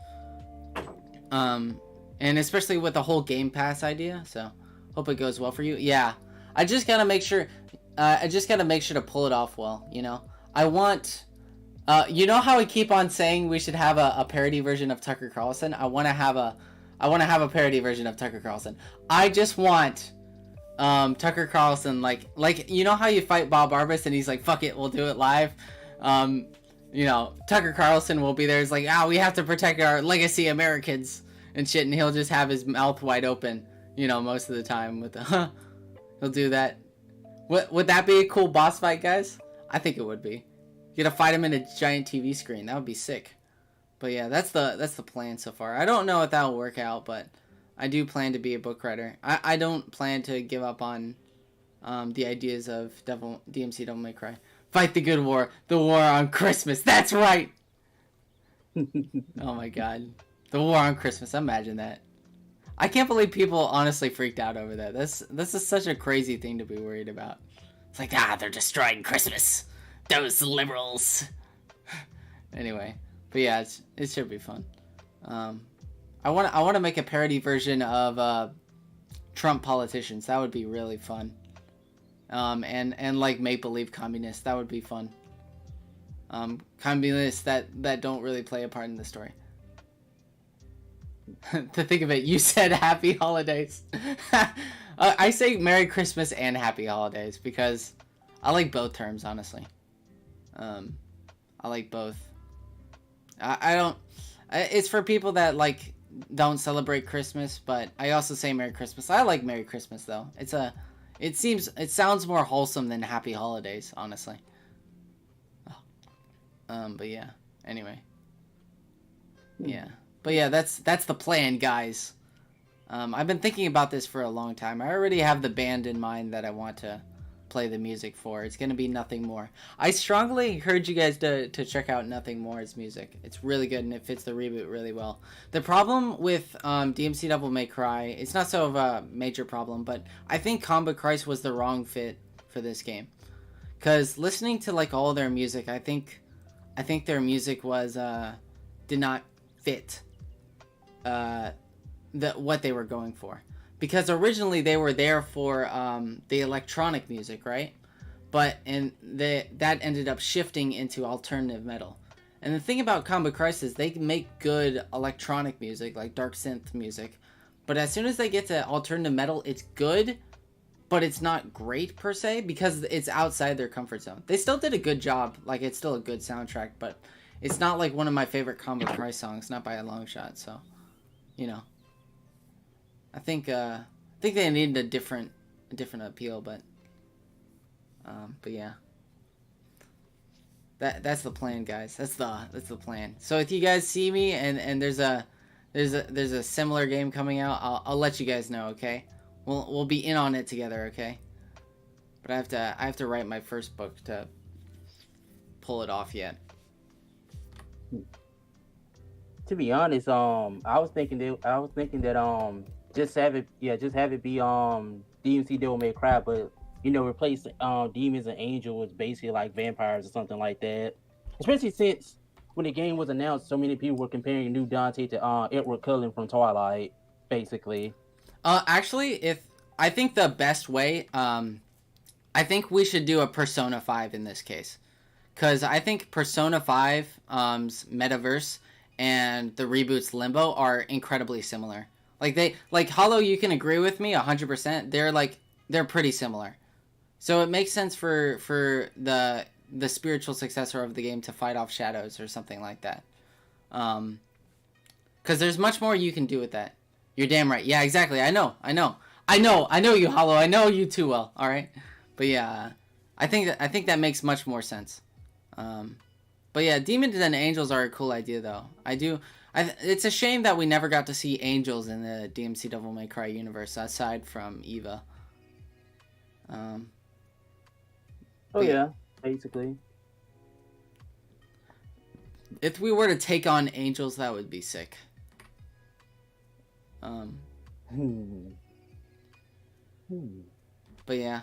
S1: And especially with the whole Game Pass idea, so hope it goes well for you. Yeah, I just gotta make sure to pull it off well, you know? I want, you know how we keep on saying we should have a parody version of Tucker Carlson? I want to have a parody version of Tucker Carlson. I just want Tucker Carlson, like you know how you fight Bob Arbus and he's like, fuck it, we'll do it live. You know, Tucker Carlson will be there. He's like, we have to protect our legacy Americans and shit, and he'll just have his mouth wide open, you know, most of the time with the he'll do that. Would that be a cool boss fight, guys? I think it would be. You gotta fight him in a giant TV screen. That would be sick. But yeah, that's the plan so far. I don't know if that'll work out, but I do plan to be a book writer. I don't plan to give up on the ideas of DMC Devil May Cry. Fight the good war, the war on Christmas. That's right. Oh my god, the war on Christmas. Imagine that. I can't believe people honestly freaked out over that. This is such a crazy thing to be worried about. It's like, they're destroying Christmas. Those liberals. Anyway, but yeah, it should be fun. I want to make a parody version of Trump politicians. That would be really fun. And like make believe communists. That would be fun. Communists that don't really play a part in the story. To think of it, you said happy holidays. I say Merry Christmas and Happy Holidays because I like both terms, honestly. I like both. I don't. It's for people that like don't celebrate Christmas, but I also say Merry Christmas. I like Merry Christmas though. It sounds more wholesome than Happy Holidays, honestly. But yeah. Anyway. Yeah. But yeah, that's the plan, guys. I've been thinking about this for a long time. I already have the band in mind that I want to play the music for. It's going to be Nothing More. I strongly encourage you guys to check out Nothing More's music. It's really good and it fits the reboot really well. The problem with DMC Devil May Cry, it's not so of a major problem, but I think Combat Christ was the wrong fit for this game. Because listening to like all their music, I think their music was did not fit what they were going for, because originally they were there for the electronic music, right? But that ended up shifting into alternative metal. And the thing about Combat Christ is they make good electronic music, like dark synth music, but as soon as they get to alternative metal, it's good, but it's not great per se because it's outside their comfort zone. They still did a good job. Like, it's still a good soundtrack, but it's not like one of my favorite Combo Cry songs, not by a long shot. So, you know, I think they needed a different appeal, but yeah, that's the plan, guys. That's the plan. So if you guys see me and there's a similar game coming out, I'll let you guys know. Okay, we'll be in on it together. Okay, but I have to write my first book to pull it off yet.
S2: To be honest, I was thinking that just have it be DmC Devil May Cry, but replace demons and angels with basically like vampires or something like that. Especially since when the game was announced, so many people were comparing New Dante to Edward Cullen from Twilight, basically.
S1: Actually, I think the best way, I think we should do a Persona 5 in this case. Because I think Persona 5's metaverse and the reboot's Limbo are incredibly similar. Like Hollow, you can agree with me 100%. They're pretty similar. So it makes sense for the spiritual successor of the game to fight off shadows or something like that. Because there's much more you can do with that. You're damn right. Yeah, exactly. I know you, Hollow. I know you too well. All right, but yeah, I think that makes much more sense. But yeah, demons and angels are a cool idea, though. It's a shame that we never got to see angels in the DmC Devil May Cry universe aside from Eva.
S2: Yeah, basically.
S1: If we were to take on angels, that would be sick. But yeah,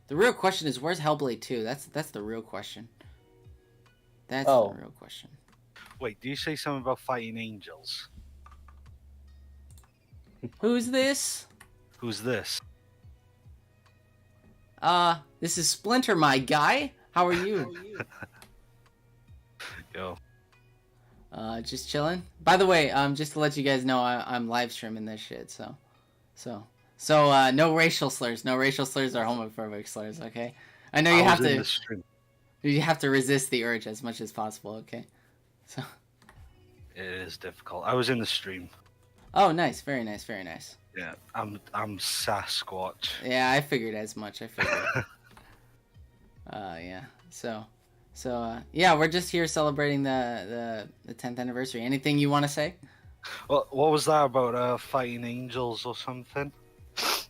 S1: the real question is, where's Hellblade 2? That's the real question. That's the real question.
S3: Wait, do you say something about fighting angels?
S1: Who's this?
S3: Who's this?
S1: This is Splinter, my guy. How are you?
S3: Yo.
S1: Just chilling. By the way, just to let you guys know, I'm live streaming this shit, so no racial slurs. No racial slurs or homophobic slurs, okay? I know you have to resist the urge as much as possible, okay? So
S3: it is difficult. I was in the stream.
S1: Oh, nice. Very nice. Very nice.
S3: Yeah, I'm Sasquatch.
S1: Yeah, I figured as much. Yeah. So yeah, we're just here celebrating the 10th anniversary. Anything you want to say?
S3: Well, what was that about fighting angels or something?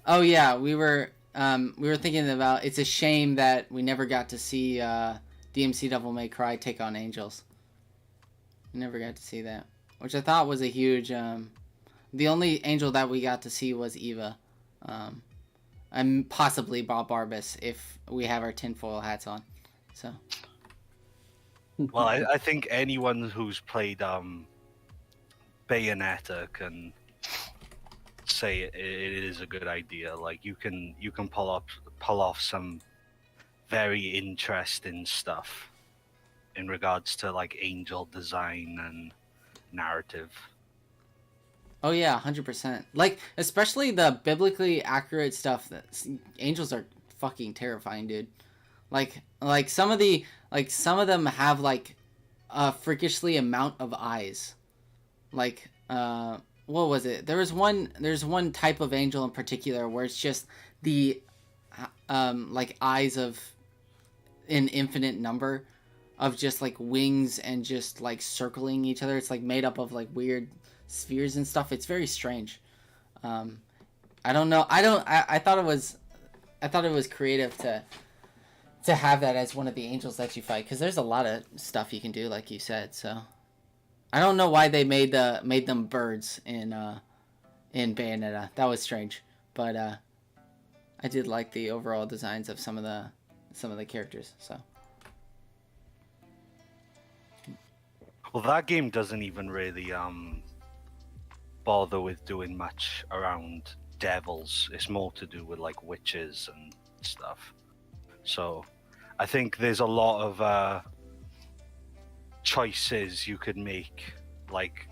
S1: Oh yeah, we were thinking about, it's a shame that we never got to see DmC Devil May Cry take on angels. We never got to see that, which I thought was a huge. The only angel that we got to see was Eva, and possibly Bob Barbas if we have our tinfoil hats on. So.
S3: Well, I think anyone who's played Bayonetta can say it is a good idea. Like you can pull off some very interesting stuff in regards to like angel design and narrative.
S1: Oh yeah, 100%. Like, especially the biblically accurate stuff. That angels are fucking terrifying, dude. Like some of them have like a freakishly amount of eyes. Like, what was it? There's one type of angel in particular where it's just the like eyes of an infinite number of just like wings and just like circling each other. It's like made up of like weird spheres and stuff. It's very strange. I don't know. I thought it was creative to have that as one of the angels that you fight, because there's a lot of stuff you can do, like you said. So I don't know why they made them birds in Bayonetta. That was strange, but I did like the overall designs of some of the characters. So.
S3: Well, that game doesn't even really bother with doing much around devils. It's more to do with like witches and stuff. So I think there's a lot of choices you could make, like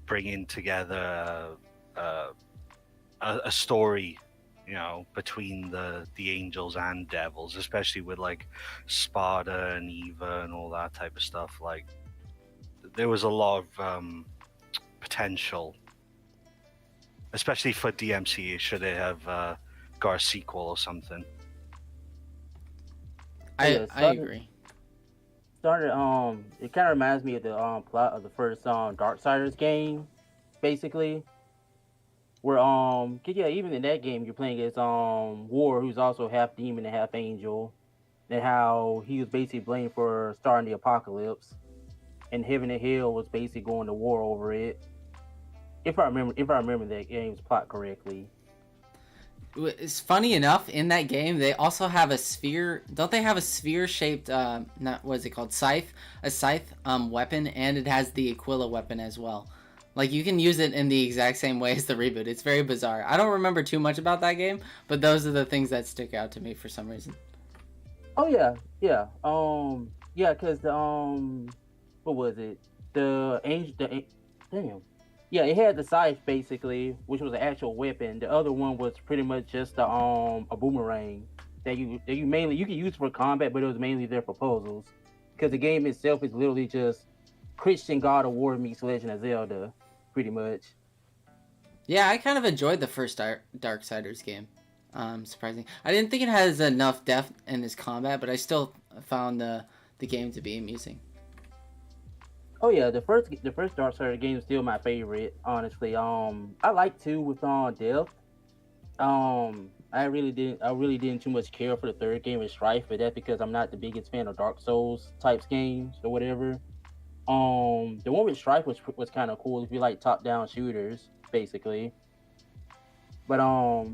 S3: bringing together a story you know, between the angels and devils, especially with like Sparta and Eva and all that type of stuff. Like, there was a lot of potential, especially for DMC. Should they have got a sequel or something?
S1: I
S2: Started
S1: agree.
S2: it kind of reminds me of the plot of the first Darksiders game, basically. Where 'cause yeah, even in that game you're playing as War, who's also half demon and half angel, and how he was basically blamed for starting the apocalypse, and heaven and hell was basically going to war over it. If I remember that game's plot correctly.
S1: It's funny enough, in that game they also have a sphere. Don't they have a sphere shaped not what is it called, scythe, a scythe weapon, and it has the Aquila weapon as well. Like, you can use it in the exact same way as the reboot. It's very bizarre. I don't remember too much about that game, but those are the things that stick out to me for some reason.
S2: Oh yeah. Yeah, because the what was it? Damn. Yeah, it had the scythe basically, which was an actual weapon. The other one was pretty much just a boomerang that you mainly you can use for combat, but it was mainly there for puzzles. Because the game itself is literally just Christian God of War meets Legend of Zelda, pretty much.
S1: Yeah, I kind of enjoyed the first Darksiders game. Surprising. I didn't think it has enough depth in its combat, but I still found the game to be amusing.
S2: Oh yeah, the first Darksiders game is still my favorite, honestly. I like two with depth. I really didn't too much care for the third game with Strife, but that's because I'm not the biggest fan of Dark Souls types games or whatever. The one with Strife was kind of cool if you like top down shooters, basically. But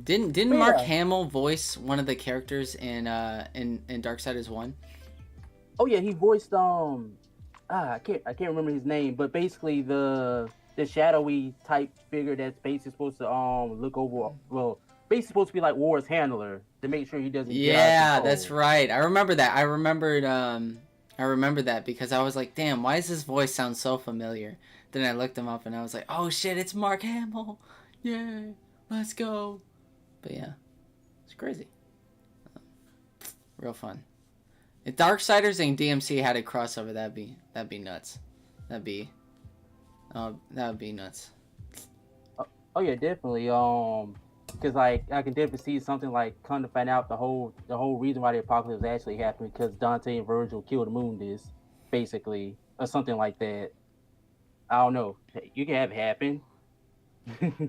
S1: didn't
S2: but
S1: Mark
S2: yeah.
S1: Hamill voice one of the characters in Darksiders 1?
S2: Oh yeah, he voiced I can't remember his name, but basically the shadowy type figure that's basically supposed to look over, well, basically supposed to be like War's handler to make sure he doesn't get out of
S1: Yeah,
S2: control.
S1: that's right. I remember that. I remember that because I was like, damn, why does this voice sound so familiar? Then I looked him up and I was like, oh shit, it's Mark Hamill. Yay, let's go. But yeah, it's crazy. Real fun. If Darksiders and DMC had a crossover, that'd be nuts. That would be nuts.
S2: Oh yeah, definitely. Because like I can definitely see something like come to find out the whole reason why the apocalypse actually happened because Dante and Virgil killed Mundus, basically, or something like that. I don't know. You can have it happen.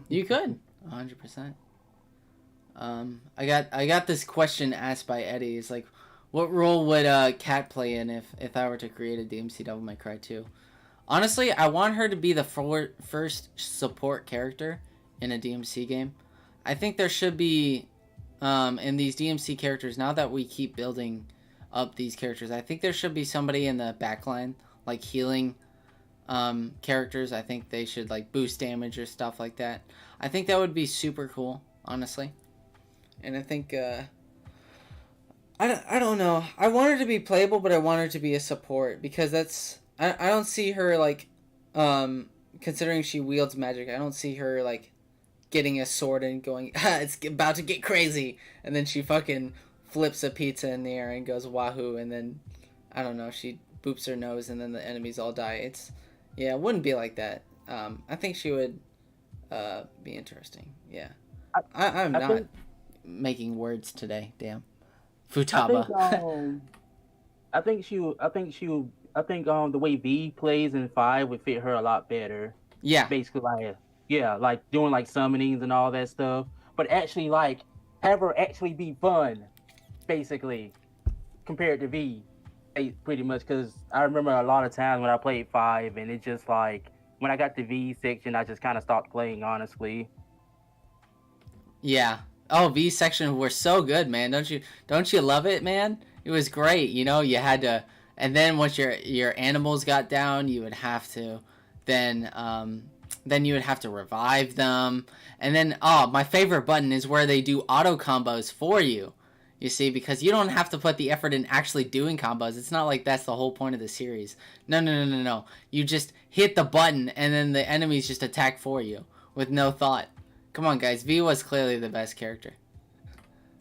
S1: You could, 100%. I got this question asked by Eddie. It's like, what role would Kat play in if I were to create a DMC Devil May Cry 2? Honestly, I want her to be the first support character in a DMC game. I think there should be, in these DMC characters, now that we keep building up these characters, I think there should be somebody in the backline, like healing characters. I think they should like boost damage or stuff like that. I think that would be super cool, honestly. And I think, I don't know. I want her to be playable, but I want her to be a support because I don't see her like, considering she wields magic, I don't see her like getting a sword and going, it's about to get crazy, and then she fucking flips a pizza in the air and goes wahoo, and then I don't know, she boops her nose and then the enemies all die. It wouldn't be like that. I think she would be interesting. Yeah, I'm
S2: I
S1: not
S2: think
S1: making words today. Damn,
S2: I think
S1: Futaba.
S2: I think the way V plays in 5 would fit her a lot better.
S1: Yeah,
S2: Basically like yeah, like doing like summonings and all that stuff. But actually like have her actually be fun, basically, compared to V. Pretty much because I remember a lot of times when I played 5 and it just like when I got the V section I just kinda stopped playing honestly.
S1: yeah. Oh, V section were so good, man. Don't you love it, man? It was great. You know, you had to, and then once your animals got down, you would have to, then you would have to revive them, and then my favorite button is where they do auto combos for you. You see, because you don't have to put the effort in actually doing combos. It's not like that's the whole point of the series. No. You just hit the button, and then the enemies just attack for you with no thought. Come on, guys. V was clearly the best character.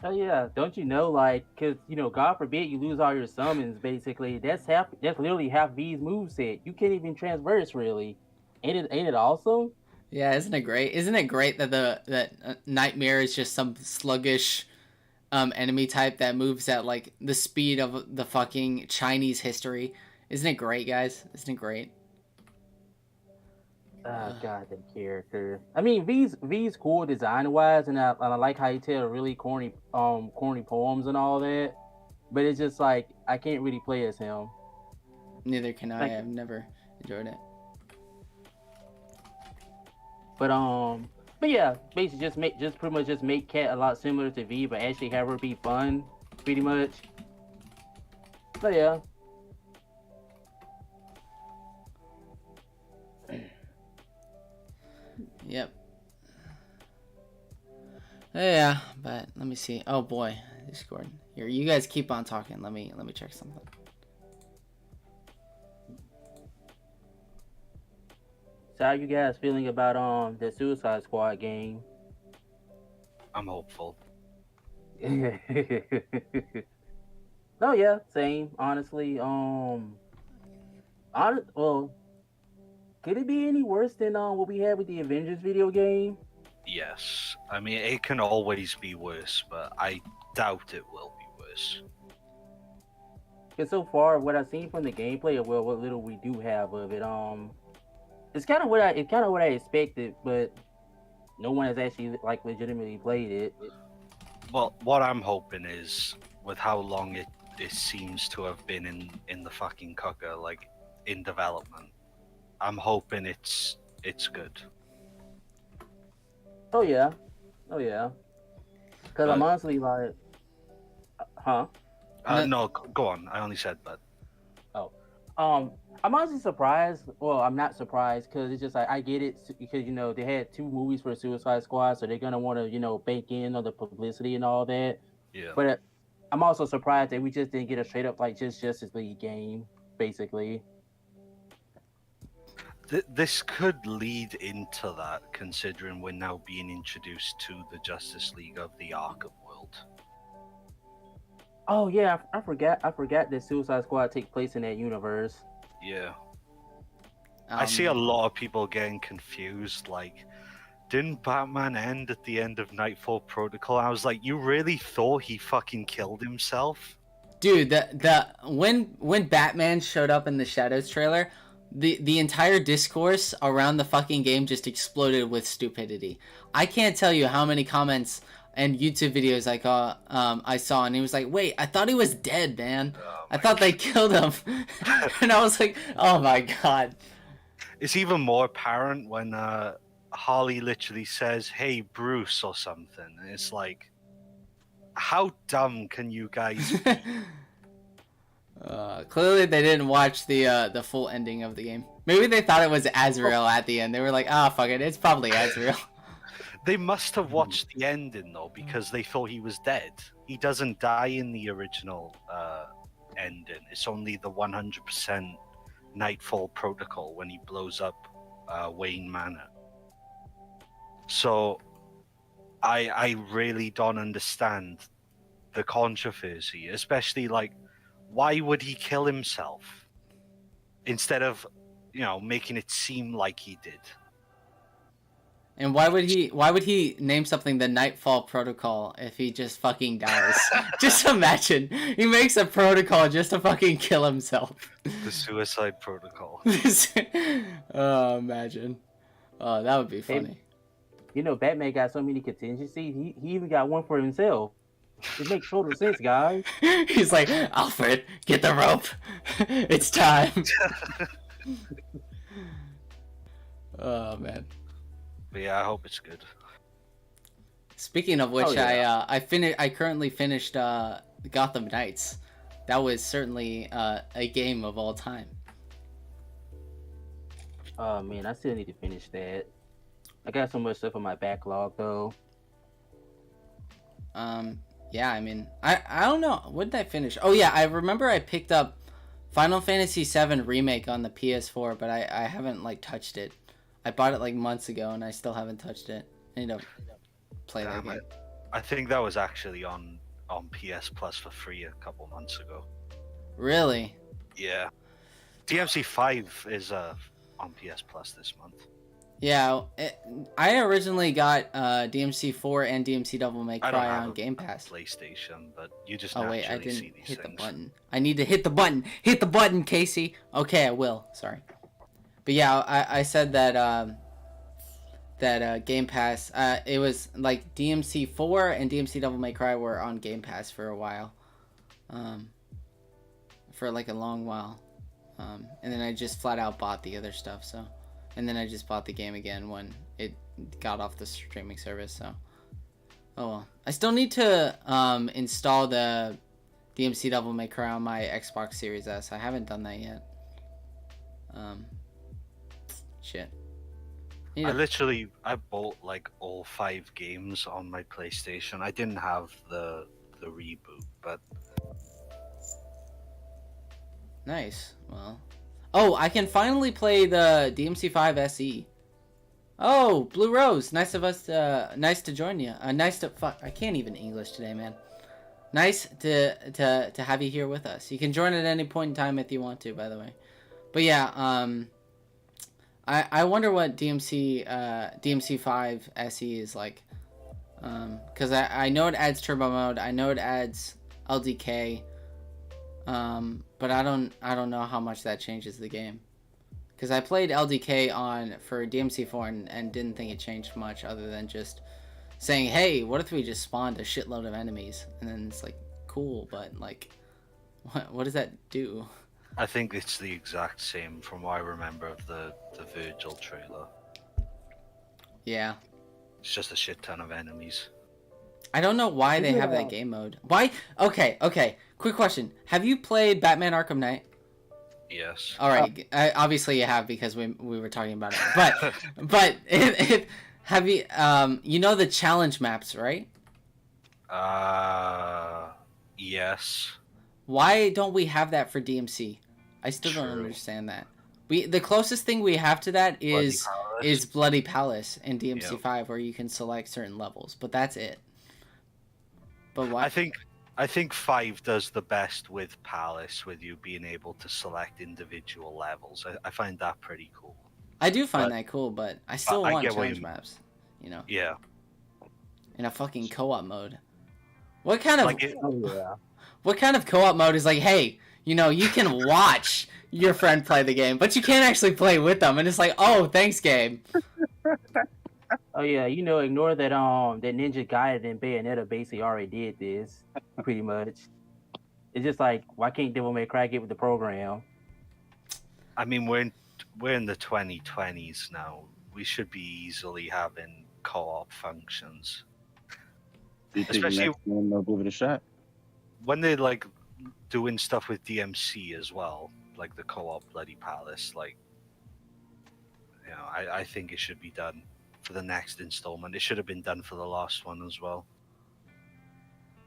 S2: Oh yeah, don't you know? Like, cause God forbid you lose all your summons. Basically, that's literally half V's moveset. You can't even transverse really. Ain't it awesome?
S1: Yeah, isn't it great? Isn't it great that Nightmare is just some sluggish enemy type that moves at like the speed of the fucking Chinese history? Isn't it great, guys? Isn't it great?
S2: Ah, God, that character. I mean, V's cool design wise, and I like how he tell really corny poems and all that. But it's just like I can't really play as him.
S1: Neither can I.
S2: Like,
S1: I've never enjoyed it.
S2: but but yeah, basically just pretty much just make Cat a lot similar to V, but actually have her be fun, pretty much. But yeah,
S1: Yep. Yeah, but let me see. Oh boy, Discord. Here, you guys keep on talking. Let me check something.
S2: so how you guys feeling about the Suicide Squad game?
S3: I'm hopeful.
S2: Oh yeah, same. Honestly, well, could it be any worse than what we had with the Avengers video game?
S3: Yes. I mean, it can always be worse, but I doubt it will be worse.
S2: Because so far, what I've seen from the gameplay, or well, what little we do have of it, it's kind of what I expected, but no one has actually like legitimately played it.
S3: Well, what I'm hoping is, with how long it seems to have been in the fucking cooker, like in development, I'm hoping it's good.
S2: Oh yeah, oh yeah. Because I'm
S3: But-
S2: honestly like, huh?
S3: No, go on. I only said but.
S2: I'm honestly surprised. Well, I'm not surprised because it's just like I get it because they had 2 movies for Suicide Squad, so they're gonna want to bank in on the publicity and all that.
S3: Yeah.
S2: But I'm also surprised that we just didn't get a straight up like just Justice League game, basically.
S3: This could lead into that, considering we're now being introduced to the Justice League of the Arkham world.
S2: Oh yeah, I forgot that Suicide Squad takes place in that universe.
S3: Yeah. I see a lot of people getting confused, like, didn't Batman end at the end of Nightfall Protocol? I was like, you really thought he fucking killed himself?
S1: Dude, when Batman showed up in the Shadows trailer, the entire discourse around the fucking game just exploded with stupidity. I can't tell you how many comments and YouTube videos I saw, and he was like, "Wait, I thought he was dead, man. I thought they killed him," and I was like, "Oh my god."
S3: It's even more apparent when Harley literally says, "Hey, Bruce," or something. And it's like, how dumb can you guys be?
S1: Clearly, they didn't watch the full ending of the game. Maybe they thought it was Azrael at the end. They were like, "Ah, fuck it, it's probably Azrael."
S3: They must have watched the ending though, because they thought he was dead. He doesn't die in the original ending. It's only the 100% Nightfall Protocol when he blows up Wayne Manor. So I really don't understand the controversy, especially like, why would he kill himself instead of making it seem like he did?
S1: And why would he name something the Nightfall Protocol if he just fucking dies? Just imagine. He makes a protocol just to fucking kill himself.
S3: The Suicide Protocol.
S1: Oh, imagine. Oh, that would be funny.
S2: Batman got so many contingencies. He even got one for himself. It makes total sense, guys.
S1: He's like, "Alfred, get the rope. It's time." Oh man.
S3: But yeah, I hope it's good.
S1: Speaking of which,
S2: Oh, yeah.
S1: I currently finished Gotham Knights. That was certainly a game of all time.
S2: Oh man, I still need to finish that. I got so much stuff on my backlog though.
S1: Yeah, I mean, I don't know. What did I finish? Oh yeah, I remember I picked up Final Fantasy VII Remake on the PS4, but I haven't like touched it. I bought it like months ago and I still haven't touched it. I need to play that game.
S3: I think that was actually on PS Plus for free a couple months ago.
S1: Really?
S3: Yeah. DMC 5 is on PS Plus this month.
S1: Yeah, I originally got DMC 4 and DMC Devil May
S3: I don't
S1: Cry
S3: have
S1: on
S3: a
S1: Game Pass.
S3: PlayStation, but you just
S1: Oh
S3: naturally
S1: wait, I didn't
S3: see these
S1: hit
S3: things.
S1: the button. I need to hit the button. Hit the button, Casey. Okay, I will. Sorry. But yeah, I said that Game Pass. It was like DMC 4 and DMC Devil May Cry were on Game Pass for a while, for like a long while, and then I just flat out bought the other stuff. So, and then I just bought the game again when it got off the streaming service. So, oh well. I still need to install the DMC Devil May Cry on my Xbox Series S. I haven't done that yet. Shit.
S3: I bought like all 5 games on my PlayStation. I didn't have the reboot, but
S1: Nice. Well. Oh, I can finally play the DMC5 SE. Oh, Blue Rose. Nice to join you. I can't even English today, man. Nice to have you here with us. You can join at any point in time if you want to, by the way. But yeah, I wonder what DMC5 SE is like. Because I know it adds turbo mode. I know it adds LDK. But I don't know how much that changes the game. Because I played LDK for DMC4 and didn't think it changed much other than just saying, hey, what if we just spawned a shitload of enemies? And then it's like, cool, but like, what does that do?
S3: I think it's the exact same from what I remember of the Virgil trailer.
S1: Yeah.
S3: It's just a shit ton of enemies.
S1: I don't know why they have that game mode. Why? Okay. Quick question. Have you played Batman Arkham Knight?
S3: Yes.
S1: All right. Obviously you have because we were talking about it. But have you you know the challenge maps, right?
S3: Yes.
S1: Why don't we have that for DMC? I still don't understand that. The closest thing we have to that is Bloody Palace in DMC5 where you can select certain levels, but that's it. But why?
S3: I think 5 does the best with Palace, with you being able to select individual levels. I find that pretty cool.
S1: I do find that cool, but I still want challenge maps. You know?
S3: Yeah.
S1: In a fucking co-op mode. What kind of what kind of co-op mode is like, hey, you know, you can watch your friend play the game, but you can't actually play with them, and it's like, oh, thanks, game.
S2: Oh yeah, you know, ignore that that Ninja Gaiden and Bayonetta basically already did this, pretty much. It's just like, why can't Devil May Cry get with the program?
S3: I mean, we're in the 2020s now. We should be easily having co-op functions.
S4: Especially when they'll give it a shot.
S3: When they're like doing stuff with DMC as well, like the co-op Bloody Palace, like, you know, I think it should be done for the next installment. It should have been done for the last one as well.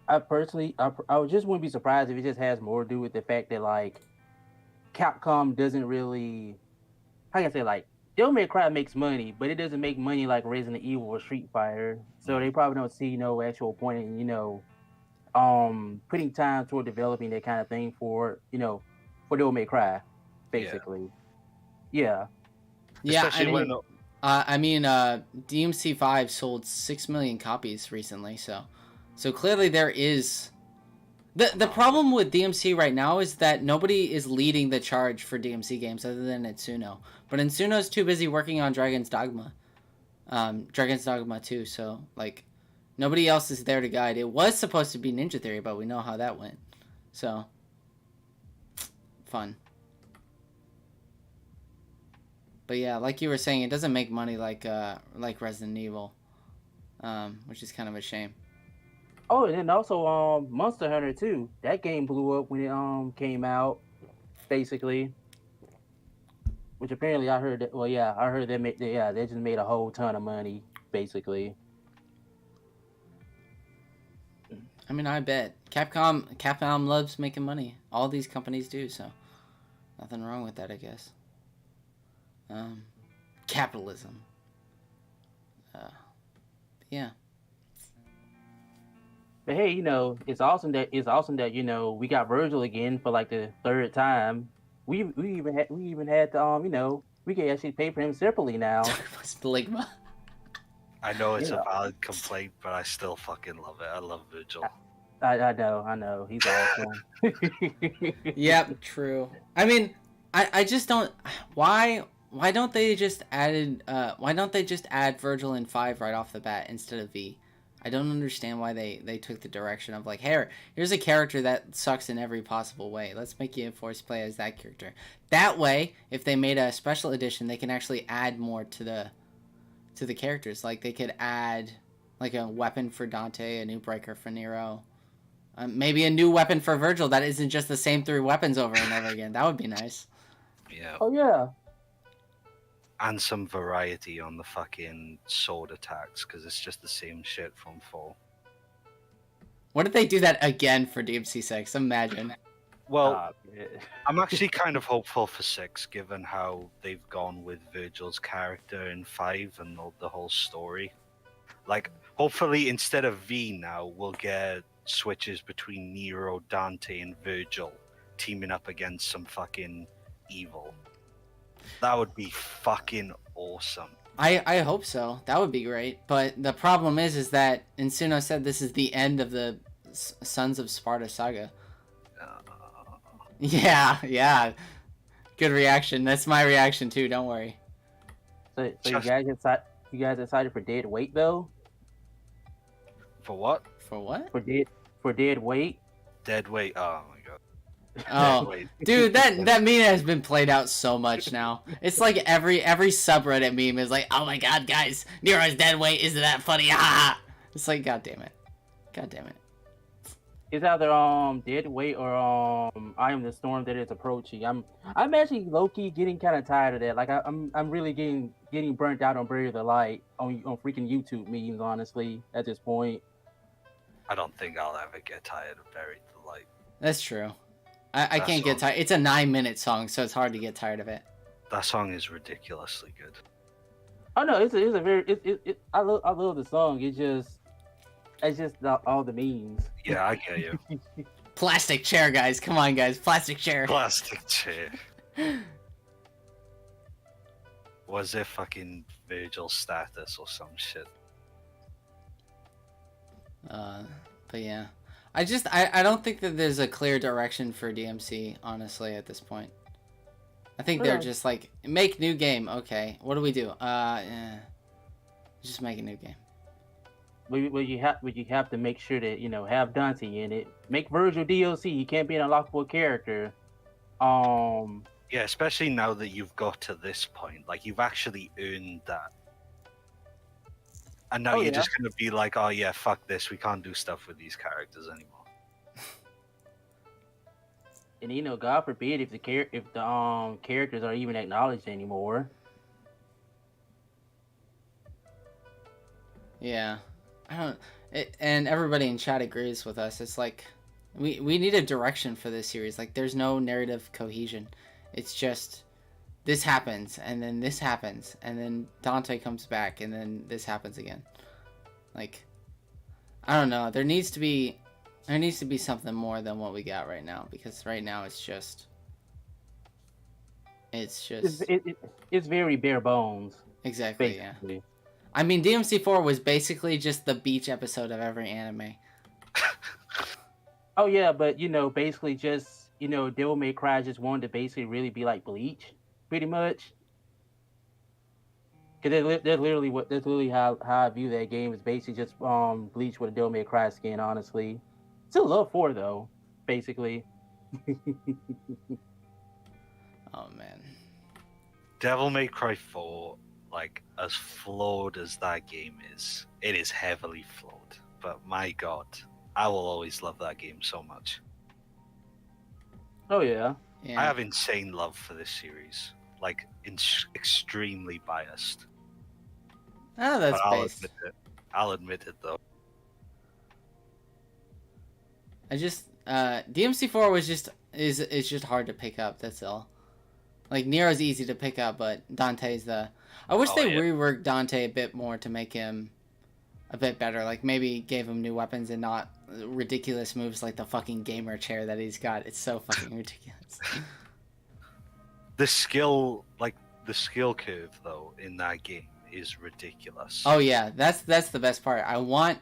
S2: I personally, I just wouldn't be surprised if it just has more to do with the fact that like Capcom doesn't really, how can I say, like Devil May Cry makes money, but it doesn't make money like Resident Evil or Street Fighter. So they probably don't see no actual point in, you know, putting time toward developing that kind of thing for, you know, for Devil May Cry, basically. Yeah.
S1: I mean, DMC5 sold 6 million copies recently, so clearly there is. The problem with DMC right now is that nobody is leading the charge for DMC games other than Itsuno. But Itsuno's too busy working on Dragon's Dogma 2, so, like, nobody else is there to guide. It was supposed to be Ninja Theory, but we know how that went. So, fun. But yeah, like you were saying, it doesn't make money like Resident Evil, which is kind of a shame.
S2: Oh, and then also Monster Hunter 2. That game blew up when it came out, basically. Which apparently I heard that. Well, yeah, I heard they just made a whole ton of money, basically.
S1: I mean, I bet Capcom loves making money. All these companies do, so nothing wrong with that, I guess. Capitalism. Yeah.
S2: But hey, it's awesome that we got Virgil again for like the third time. We even had to we can actually pay for him separately now.
S1: Stigma.
S3: I know it's a
S2: Yeah.
S3: valid complaint, but I still fucking love it. I love Virgil.
S2: I know, he's awesome.
S1: Yep, true. I mean, I just don't. Why don't they just why don't they just add Virgil in 5 right off the bat instead of V? I don't understand why they took the direction of like, hey, here's a character that sucks in every possible way. Let's make you force play as that character. That way, if they made a special edition, they can actually add more to the characters. Like they could add like a weapon for Dante, a new breaker for Nero, maybe a new weapon for Virgil that isn't just the same 3 weapons over and over again. That would be nice.
S3: Yeah.
S2: Oh yeah.
S3: And some variety on the fucking sword attacks, because it's just the same shit from 4.
S1: What if they do that again for DMC 6? Imagine.
S3: Well,
S2: Yeah.
S3: I'm actually kind of hopeful for 6, given how they've gone with Virgil's character in 5 and the whole story. Like, hopefully, instead of V now, we'll get switches between Nero, Dante, and Virgil teaming up against some fucking evil. That would be fucking awesome.
S1: I hope so. That would be great. But the problem is that Insuno said this is the end of the Sons of Sparta saga. Yeah. Good reaction. That's my reaction too. Don't worry.
S2: So
S3: Just-
S2: you guys decided for dead weight though?
S3: For what?
S1: For what?
S2: For dead weight?
S3: Dead weight. Oh my god.
S1: Oh,
S3: Wait.
S1: dude, that meme has been played out so much now. It's like every subreddit meme is like, oh my god, guys, Nero's dead weight. Isn't that funny? Ah! It's like, god damn it.
S2: It's either dead weight or I am the storm that is approaching. I'm actually low key getting kind of tired of that. Like I'm really getting burnt out on Bury the Light on freaking YouTube memes. Honestly, at this point.
S3: I don't think I'll ever get tired of Buried the Light.
S1: That's true. I
S3: That
S1: can't get
S3: song-
S1: tired. It's a 9-minute song, so it's hard to get tired of it.
S3: That song is ridiculously good.
S2: Oh no, it's a very I love the song. It's just all the memes.
S3: Yeah, I get you.
S1: Plastic chair, guys. Come on, guys. Plastic chair.
S3: Plastic chair. Was it fucking Virgil status or some shit?
S1: But yeah. I don't think that there's a clear direction for DMC, honestly, at this point. I think they're
S2: Yeah.
S1: just like, make new game. Okay, what do we do? Yeah. Just make a new game.
S2: Well, you have to make sure that have Dante in it. Make Virgil DLC. He can't be an unlockable character.
S3: Yeah, especially now that you've got to this point. Like, you've actually earned that. And now
S2: Oh,
S3: you're
S2: yeah.
S3: just going to be like, oh yeah, fuck this. We can't do stuff with these characters anymore.
S2: And God forbid if the characters are even acknowledged anymore.
S1: Yeah. And everybody in chat agrees with us. It's like, we need a direction for this series. Like, there's no narrative cohesion. It's just, this happens, and then this happens, and then Dante comes back, and then this happens again. Like, I don't know. There needs to be something more than what we got right now, because right now it's just
S2: It's very bare bones.
S1: exactly, yeah.
S2: Basically.
S1: I mean, DMC4 was basically just the beach episode of every anime.
S2: Oh yeah, but basically just Devil May Cry just wanted to basically really be like Bleach, pretty much. Cause that's literally how I view that game. Is basically just Bleach with a Devil May Cry skin. Honestly, still love 4 though. Basically.
S1: Oh man.
S3: Devil May Cry 4, like, as flawed as that game is, it is heavily flawed. But my god, I will always love that game so much.
S2: Oh yeah.
S1: Yeah.
S3: I have insane love for this series. Like, extremely biased.
S1: Oh, that's
S3: But
S1: based.
S3: I'll admit it though.
S1: I just DMC4 was just is just hard to pick up. That's all. Like, Nero's easy to pick up, but Dante's the. I wish
S3: Oh,
S1: they
S3: yeah.
S1: reworked Dante a bit more to make him a bit better. Like maybe gave him new weapons and not ridiculous moves like the fucking gamer chair that he's got. It's so fucking ridiculous.
S3: The skill curve though in that game is ridiculous.
S1: Oh yeah, that's the best part. I want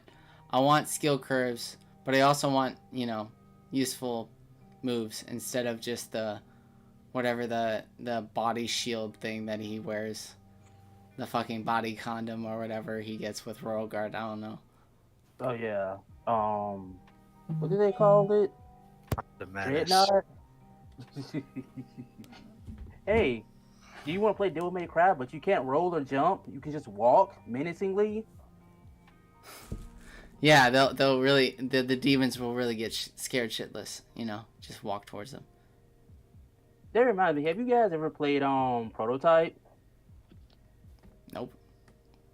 S1: skill curves, but I also want, you know, useful moves instead of just the whatever the body shield thing that he wears. The fucking body condom or whatever he gets with Royal Guard. I don't know.
S2: Oh yeah. What do they call it?
S3: The menace.
S2: Dreadnought? Hey, do you want to play Devil May Cry, but you can't roll or jump? You can just walk menacingly?
S1: Yeah, they'll really the demons will really get scared shitless. You know, just walk towards them.
S2: That reminds me. Have you guys ever played Prototype?
S1: Nope.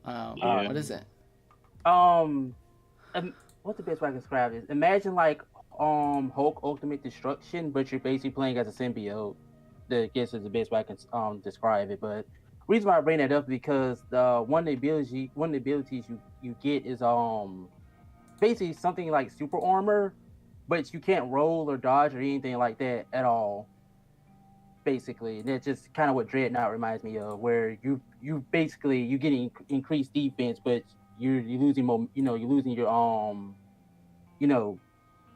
S4: Yeah.
S1: What is it?
S2: What's the best way I can describe it? Imagine like Hulk Ultimate Destruction, but you're basically playing as a symbiote. I guess is the best way I can describe it. But reason why I bring that up is because one of the abilities you get is basically something like super armor, but you can't roll or dodge or anything like that at all. Basically, that's just kind of what Dreadnought reminds me of, where you basically you getting increased defense, but you're losing you're losing your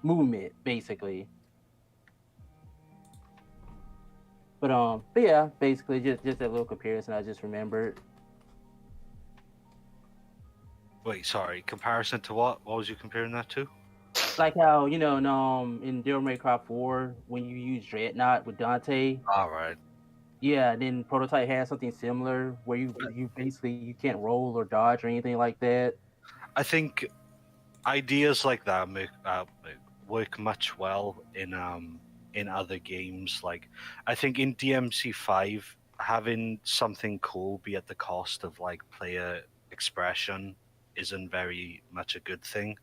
S2: movement basically. But yeah, basically just that little comparison I just remembered.
S3: Wait, sorry. Comparison to what? What was you comparing that to?
S2: Like how in Devil May Cry 4 when you use Dreadnought with Dante.
S3: All right.
S2: Yeah, then Prototype has something similar where you basically you can't roll or dodge or anything like that.
S3: I think ideas like that work much well in other games. Like, I think in DMC 5, having something cool be at the cost of like player expression isn't very much a good thing.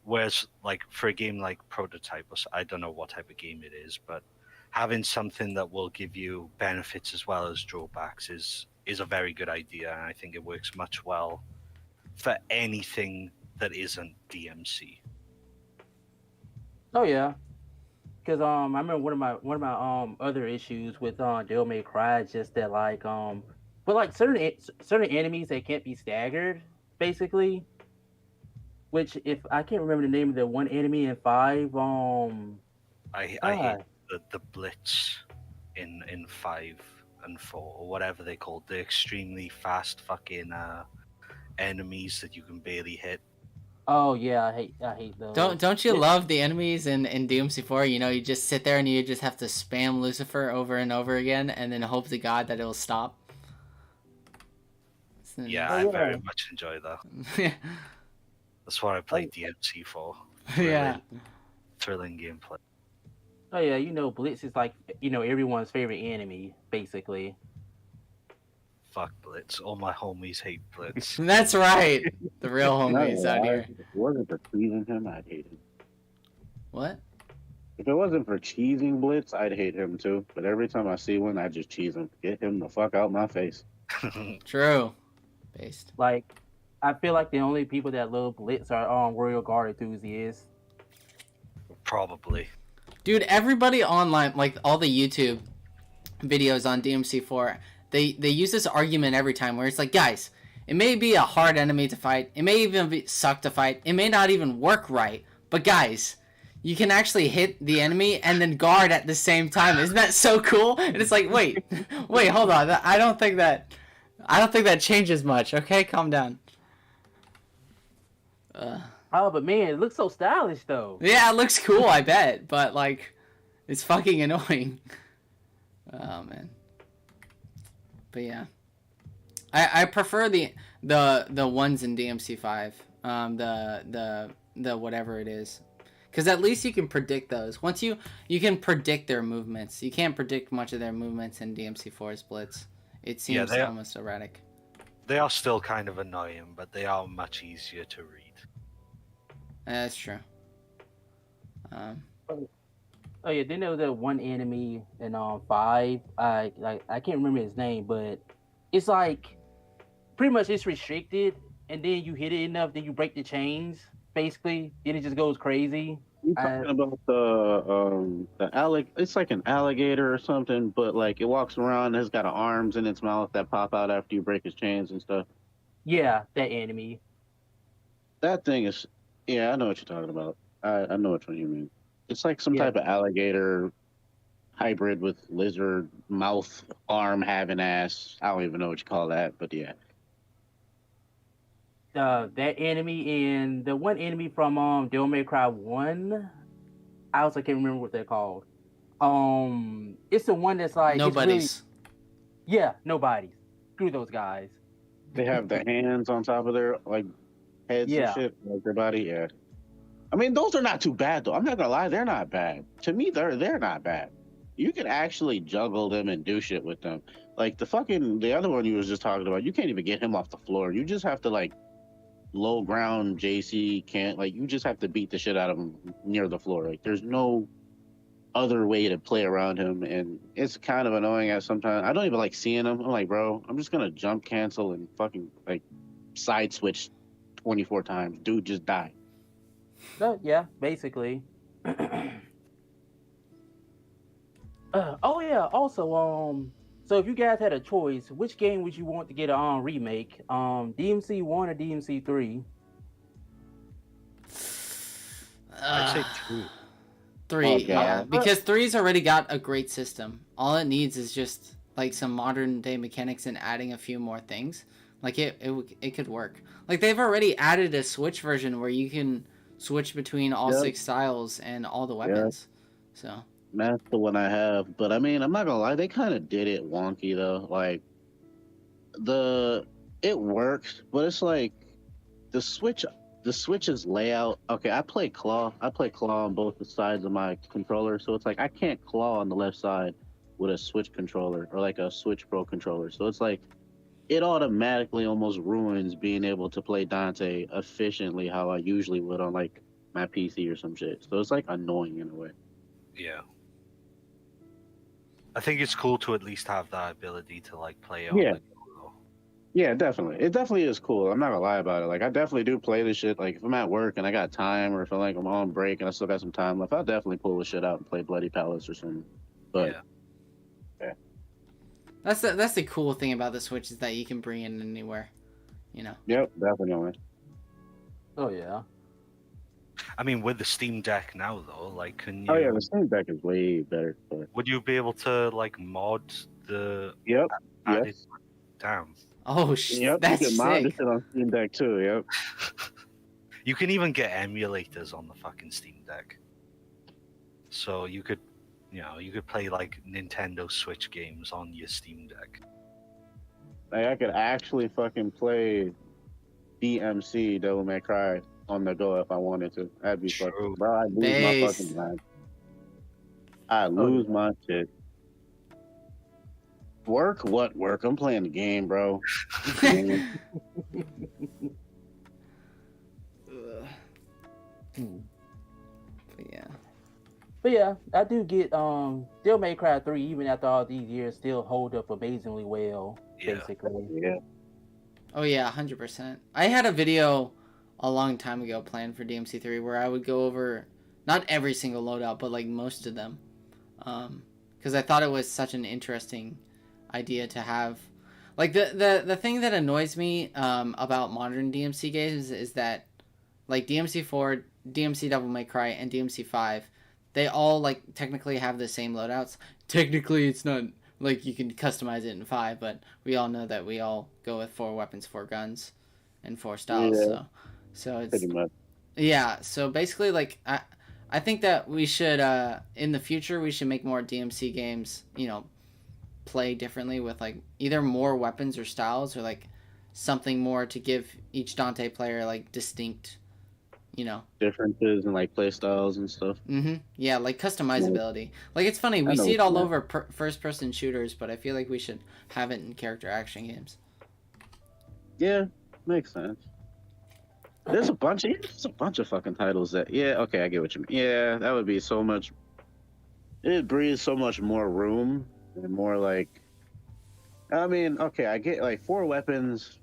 S3: Whereas, like for a game like Prototype, I don't know what type of game it is, but having something that will give you benefits as well as drawbacks is a very good idea, and I think it works much well for anything that isn't DMC.
S2: Oh yeah, because I remember one of my other issues with Devil May Cry is just that but like certain enemies they can't be staggered basically. Which if I can't remember the name of the one enemy in 5,
S3: I hate the blitz in 5 and 4 or whatever they called the extremely fast fucking enemies that you can barely hit.
S2: Oh yeah, I hate those.
S1: Don't you love the enemies in DMC4? You know, you just sit there and you just have to spam Lucifer over and over again, and then hope to God that it'll stop.
S3: Yeah, I very much enjoy that. That's what I played DMC for.
S1: Yeah.
S3: Thrilling gameplay.
S2: Oh yeah, Blitz is like everyone's favorite enemy basically.
S3: Fuck Blitz. All my homies hate Blitz.
S1: That's right. The real homies out here.
S4: If it wasn't for cheesing him, I'd hate him.
S1: What?
S4: If it wasn't for cheesing Blitz, I'd hate him too. But every time I see one, I just cheese him. Get him the fuck out my face.
S1: True. Based.
S2: Like, I feel like the only people that love Blitz are Royal Guard enthusiasts.
S3: Probably.
S1: Dude, everybody online, like all the YouTube videos on DMC4, they use this argument every time where it's like, guys, it may be a hard enemy to fight. It may even suck to fight. It may not even work right. But guys, you can actually hit the enemy and then guard at the same time. Isn't that so cool? And it's like, wait, hold on. I don't think that changes much. Okay, calm down.
S2: Oh, but man, it looks so stylish though.
S1: Yeah, it looks cool, I bet, but like, it's fucking annoying. Oh man. But yeah, I prefer the ones in DMC5. The whatever it is, because at least you can predict those. Once you can predict their movements. You can't predict much of their movements in DMC4's Blitz. It seems almost erratic.
S3: They are still kind of annoying, but they are much easier to read.
S1: That's true.
S2: Oh yeah, then there was that one enemy in 5. I can't remember his name, but it's like pretty much it's restricted, and then you hit it enough, then you break the chains. Basically, then it just goes crazy.
S4: You talking about it's like an alligator or something, but like it walks around, it's got arms in its mouth that pop out after you break its chains and stuff.
S2: Yeah, that enemy.
S4: That thing is, yeah, I know what you're talking about. I know which one you mean. It's like some
S2: Yeah.
S4: type of alligator hybrid with lizard mouth, arm having ass. I don't even know what you call that, but yeah.
S2: That enemy and the one enemy from Devil May Cry 1. I also can't remember what they're called. It's the one that's like
S1: Nobody's.
S2: Yeah, nobody's. Screw those guys.
S4: They have the hands on top of their like heads
S2: Yeah.
S4: and shit, like their body. Yeah. I mean, those are not too bad though. I'm not gonna lie, they're not bad. To me, they're not bad. You can actually juggle them and do shit with them. Like the other one you was just talking about, you can't even get him off the floor. You just have to like low ground JC can't like you just have to beat the shit out of him near the floor. Like there's no other way to play around him, and it's kind of annoying as sometimes I don't even like seeing him. I'm like, bro, I'm just gonna jump cancel and fucking like side switch 24 times. Dude, just die.
S2: Yeah, basically. Oh yeah. Also, so if you guys had a choice, which game would you want to get a remake? DMC 1 or DMC 3?
S3: I'd say 2.
S1: 3,
S4: Okay.
S1: yeah, because 3's already got a great system. All it needs is just like some modern day mechanics and adding a few more things. Like it could work. Like they've already added a Switch version where you can switch between all 6 styles and all the weapons. So
S4: That's the one I have. But I mean, I'm not gonna lie, they kind of did it wonky though. Like it works, but it's like the Switch's layout. Okay, I play claw on both sides of my controller, so it's like I can't claw on the left side with a Switch controller or like a Switch Pro controller. So it's like it automatically almost ruins being able to play Dante efficiently how I usually would on like my PC or some shit. So it's like annoying in a way.
S3: Yeah. I think it's cool to at least have that ability to like play on
S4: Yeah.
S3: the go.
S4: Yeah, definitely. It definitely is cool. I'm not gonna lie about it. Like I definitely do play this shit. Like if I'm at work and I got time, or if I'm on break and I still got some time left, I'll definitely pull this shit out and play Bloody Palace or something. But
S3: Yeah.
S1: that's the cool thing about the Switch is that you can bring it anywhere. You know.
S4: Yep, definitely.
S2: Oh yeah.
S3: I mean, with the Steam Deck now though, like, can you?
S4: Oh yeah, the Steam Deck is way better. But...
S3: Would you be able to like mod the?
S4: Yep.
S3: add
S4: Yes.
S3: it- Damn.
S1: Oh,
S4: Yep.
S1: that's
S4: you can mod this
S1: sick.
S4: shit on Steam Deck too. Yep.
S3: You can even get emulators on the fucking Steam Deck. So you could play like Nintendo Switch games on your Steam Deck.
S4: Like I could actually fucking play DmC Devil May Cry on the go if I wanted to. That'd be fucking,
S3: True.
S4: bro. I'd lose
S1: Base.
S4: my fucking mind. I'd lose my shit. Work? What work? I'm playing the game, bro.
S1: Ugh. But yeah.
S2: But yeah, I do get Devil May Cry 3 even after all these years still hold up amazingly well.
S3: Yeah.
S2: Basically.
S4: Yeah.
S1: Oh yeah, 100%. I had a video a long time ago planned for DMC3 where I would go over not every single loadout, but like most of them, because I thought it was such an interesting idea to have. Like the thing that annoys me about modern DMC games is that like DMC4, DMC Devil May Cry, and DMC5, they all like technically have the same loadouts. Technically, it's not. Like, you can customize it in 5, but we all know that we all go with 4 weapons, 4 guns, and 4 styles.
S4: Yeah.
S1: So it's
S4: Pretty much.
S1: yeah. So basically, like I think that we should in the future we should make more DMC games. You know, play differently with like either more weapons or styles or like something more to give each Dante player like distinct. You know,
S4: Differences in like play styles and stuff.
S1: yeah, like customizability. Like it's funny, we
S4: know
S1: see it
S4: what
S1: all
S4: you
S1: over first-person shooters, but I feel like we should have it in character action games.
S4: Yeah, makes sense. There's a bunch of fucking titles that okay, I get what you mean. Yeah, that would be so much. It breathes so much more room and more like. I mean, okay, I get like 4 weapons.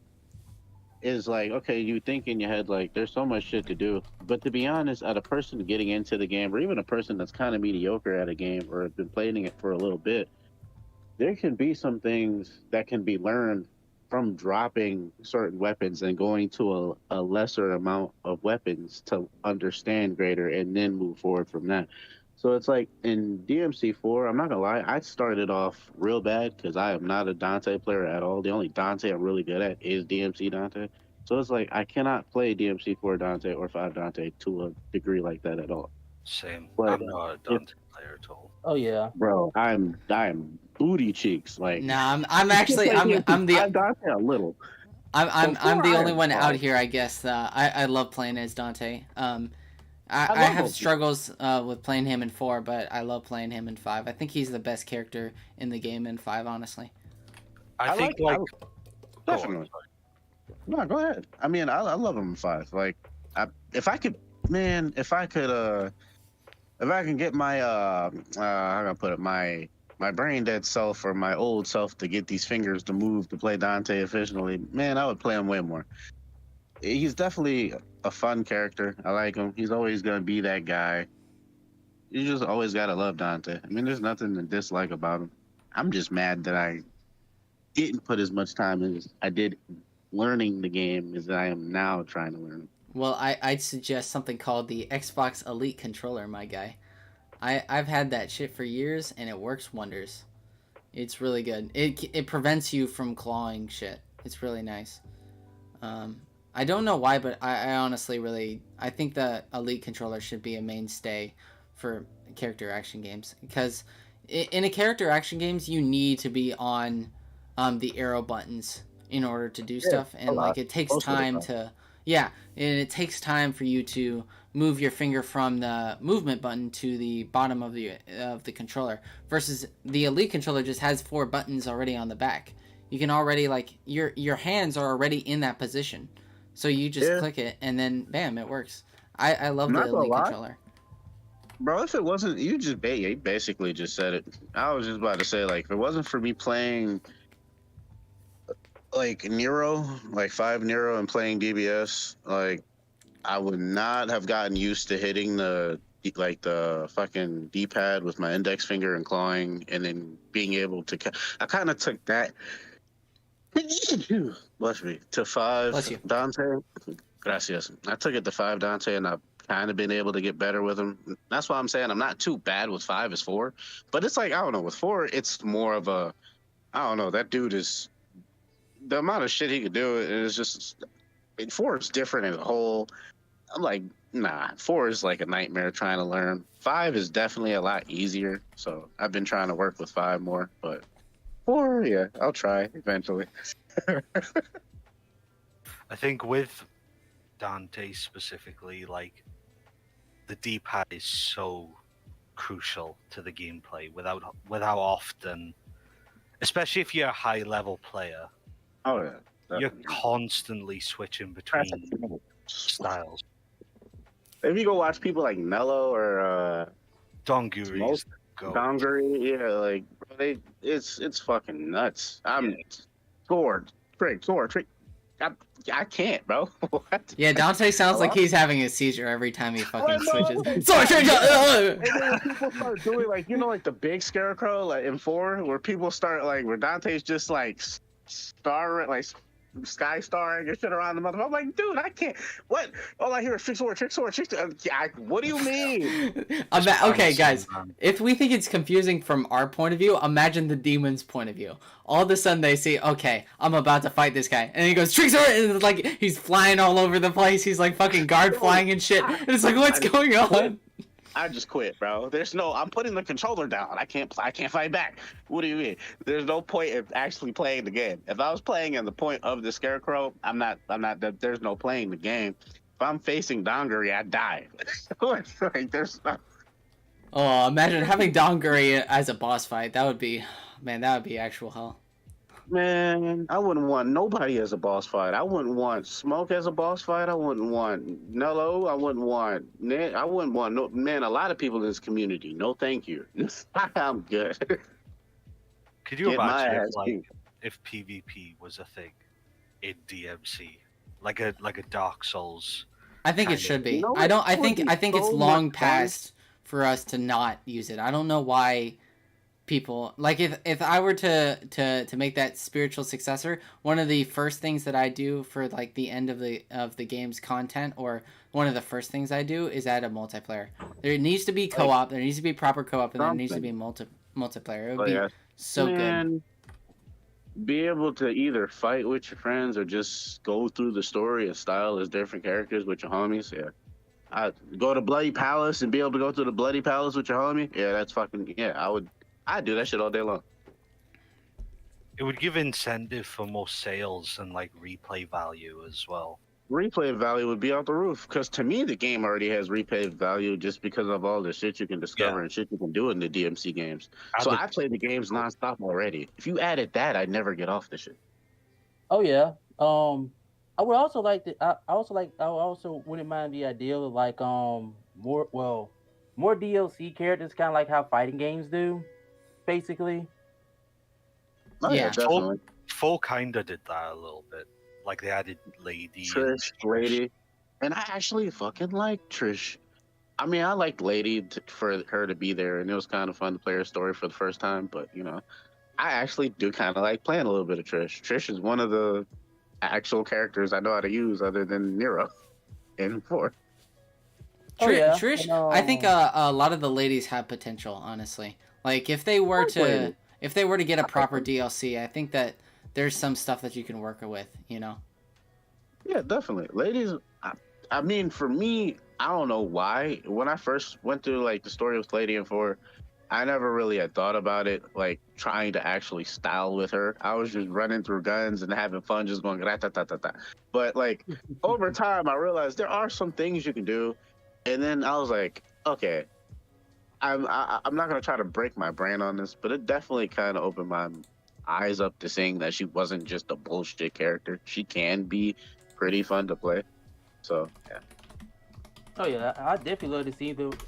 S4: is like, okay, you think in your head like there's so much shit to do, but to be honest, at a person getting into the game, or even a person that's kind of mediocre at a game or have been playing it for a little bit, there can be some things that can be learned from dropping certain weapons and going to a lesser amount of weapons to understand greater and then move forward from that. So it's like in DMC4, I'm not gonna lie, I started off real bad because I am not a Dante player at all. The only Dante I'm really good at is DMC Dante. So it's like I cannot play DMC4 Dante or 5 Dante to a degree like that at all.
S3: Same.
S4: But
S3: I'm not a
S4: if,
S3: Dante player at all.
S2: Oh yeah.
S4: bro, I'm booty cheeks. Like
S1: No, I'm
S4: you can
S1: actually
S4: play
S1: I'm the
S4: DMC5 Dante a little.
S1: I'm
S4: Before
S1: the
S4: I
S1: only
S4: am
S1: one out
S4: fine.
S1: here, I guess. I love playing as Dante.
S4: I
S1: I
S4: love
S1: have
S4: him.
S1: struggles with playing him in 4, but I love playing him in 5. I think he's the best character in the game in 5, honestly.
S3: I think
S4: like
S3: go on,
S4: definitely.
S3: sorry.
S4: No, go ahead. I mean, I love him in 5. Like, if I could, man, if I can get my how can I put it, my brain dead self or my old self to get these fingers to move to play Dante efficiently, man, I would play him way more. He's definitely a fun character. I like him. He's always gonna be that guy. You just always gotta love Dante. I mean, there's nothing to dislike about him. I'm just mad that I didn't put as much time as I did learning the game as I am now trying to learn.
S1: Well, I'd suggest something called the Xbox Elite controller, my guy. I've had that shit for years, and it works wonders. It's really good. It prevents you from clawing shit. It's really nice. I don't know why, but I honestly really I think the Elite controller should be a mainstay for character action games, because in a character action games you need to be on the arrow buttons in order to do stuff,
S4: a
S1: and
S4: lot.
S1: like it takes
S4: Most of the
S1: time
S4: time.
S1: to yeah, and it takes time for you to move your finger from the movement button to the bottom of the controller, versus the Elite controller just has 4 buttons already on the back. You can already like your hands are already in that position. So you just
S4: Yeah.
S1: click it and then bam, it works. I love
S4: I'm
S1: the
S4: not gonna
S1: Elite
S4: lie.
S1: controller.
S4: Bro, if it wasn't, you basically just said it. I was just about to say, like, if it wasn't for me playing, like, Nero, like 5 Nero and playing DBS, like, I would not have gotten used to hitting the fucking D-pad with my index finger and clawing, and then being able to. I kind of took that. Bless me. To 5
S1: Bless you.
S4: Dante. Gracias. I took it to 5 Dante, and I've kind of been able to get better with him. That's why I'm saying I'm not too bad with 5 as 4. But it's like, I don't know, with 4, it's more of a, I don't know, that dude is, the amount of shit he could do is just, 4 is different as a whole. I'm like, nah, 4 is like a nightmare trying to learn. 5 is definitely a lot easier. So I've been trying to work with 5 more, but 4, yeah, I'll try eventually.
S3: I think with Dante specifically, like the D-pad is so crucial to the gameplay. With how often, especially if you're a high-level player,
S4: Oh yeah.
S3: you're
S4: definitely.
S3: constantly switching between styles.
S4: If you go watch people like Mello or
S3: Donguri's go.
S4: Dongari, yeah, like bro, it's fucking nuts. I'm sword, trick. I can't, bro. What?
S1: Yeah, Dante sounds like
S4: Hello?
S1: he's having a seizure every time he fucking
S4: Well, no,
S1: switches.
S4: like-
S1: Sorry,
S4: And then when people start doing like, like the big scarecrow like in 4, where people start like where Dante's just like sky starring and shit around the mother. I'm like, dude, I can't. What? All I hear is trick sword. What do you mean?
S1: Okay, guys. If we think it's confusing from our point of view, imagine the demon's point of view. All of a sudden they see, okay, I'm about to fight this guy. And he goes, trick sword! And it's like, he's flying all over the place. He's like fucking guard flying and shit. And it's like, what's going on?
S4: I just quit, bro. I'm putting the controller down. I can't fight back. What do you mean? There's no point in actually playing the game. If I was playing in the point of the scarecrow, there's no playing the game. If I'm facing Dongari, I die. Like, there's no...
S1: Oh, imagine having Donguri as a boss fight. That would be actual hell.
S4: Man, I wouldn't want nobody as a boss fight. I wouldn't want Smoke as a boss fight. I wouldn't want Nello. I wouldn't want Ned. I wouldn't want no man. A lot of people in this community. No, thank you. I'm good.
S3: Could you
S4: Get my
S3: imagine
S4: ass beat.
S3: if PvP was a thing in DMC? like a Dark Souls.
S1: I think it
S3: Kind of.
S1: should be.
S4: You know
S1: I don't.
S4: what would be
S1: I think it's
S4: so
S1: long
S4: much fun?
S1: past for us to not use it. I don't know why people like if I were to make that spiritual successor, one of the first things that I do for like the end of the game's content, or one of the first things I do, is add a multiplayer. There needs to be co-op. There needs to be proper co-op, and there needs to be multiplayer. It would
S4: Oh,
S1: be
S4: yeah.
S1: so good.
S4: Man, be able to either fight with your friends or just go through the story and style as different characters with your homies. Yeah. I go to Bloody Palace and be able to go through the Bloody Palace with your homie. Yeah, that's fucking yeah. I'd do that shit all day long.
S3: It would give incentive for more sales and like replay value as well.
S4: Replay value would be out the roof because to me the game already has replay value just because of all the shit you can discover and shit you can do in the DMC games. So I play the games nonstop already. If you added that, I'd never get off the shit.
S2: Oh yeah. I would also like to. I also wouldn't mind the idea of like more DLC characters, kind of like how fighting games do, basically.
S4: Oh,
S1: Yeah.
S4: definitely.
S3: 4 kinda did that a little bit. Like they added Lady.
S4: Trish, Lady, and I actually fucking like Trish. I mean, I liked Lady for her to be there, and it was kind of fun to play her story for the first time. But you know, I actually do kind of like playing a little bit of Trish. Trish is one of the actual characters I know how to use, other than Nero in 4.
S2: Oh, yeah.
S1: Trish,
S2: And,
S1: I think a lot of the ladies have potential. Honestly, like if they were to get a proper DLC, I think that there's some stuff that you can work with. You know.
S4: Yeah, definitely. Ladies, I mean, for me, I don't know why. When I first went through like the story with Lady in 4, I never really had thought about it, like trying to actually style with her. I was just running through guns and having fun, just going da da da da da. But like over time, I realized there are some things you can do, and then I was like, okay, I'm not gonna try to break my brain on this, but it definitely kind of opened my eyes up to seeing that she wasn't just a bullshit character. She can be pretty fun to play. So yeah.
S2: Oh yeah, I definitely love to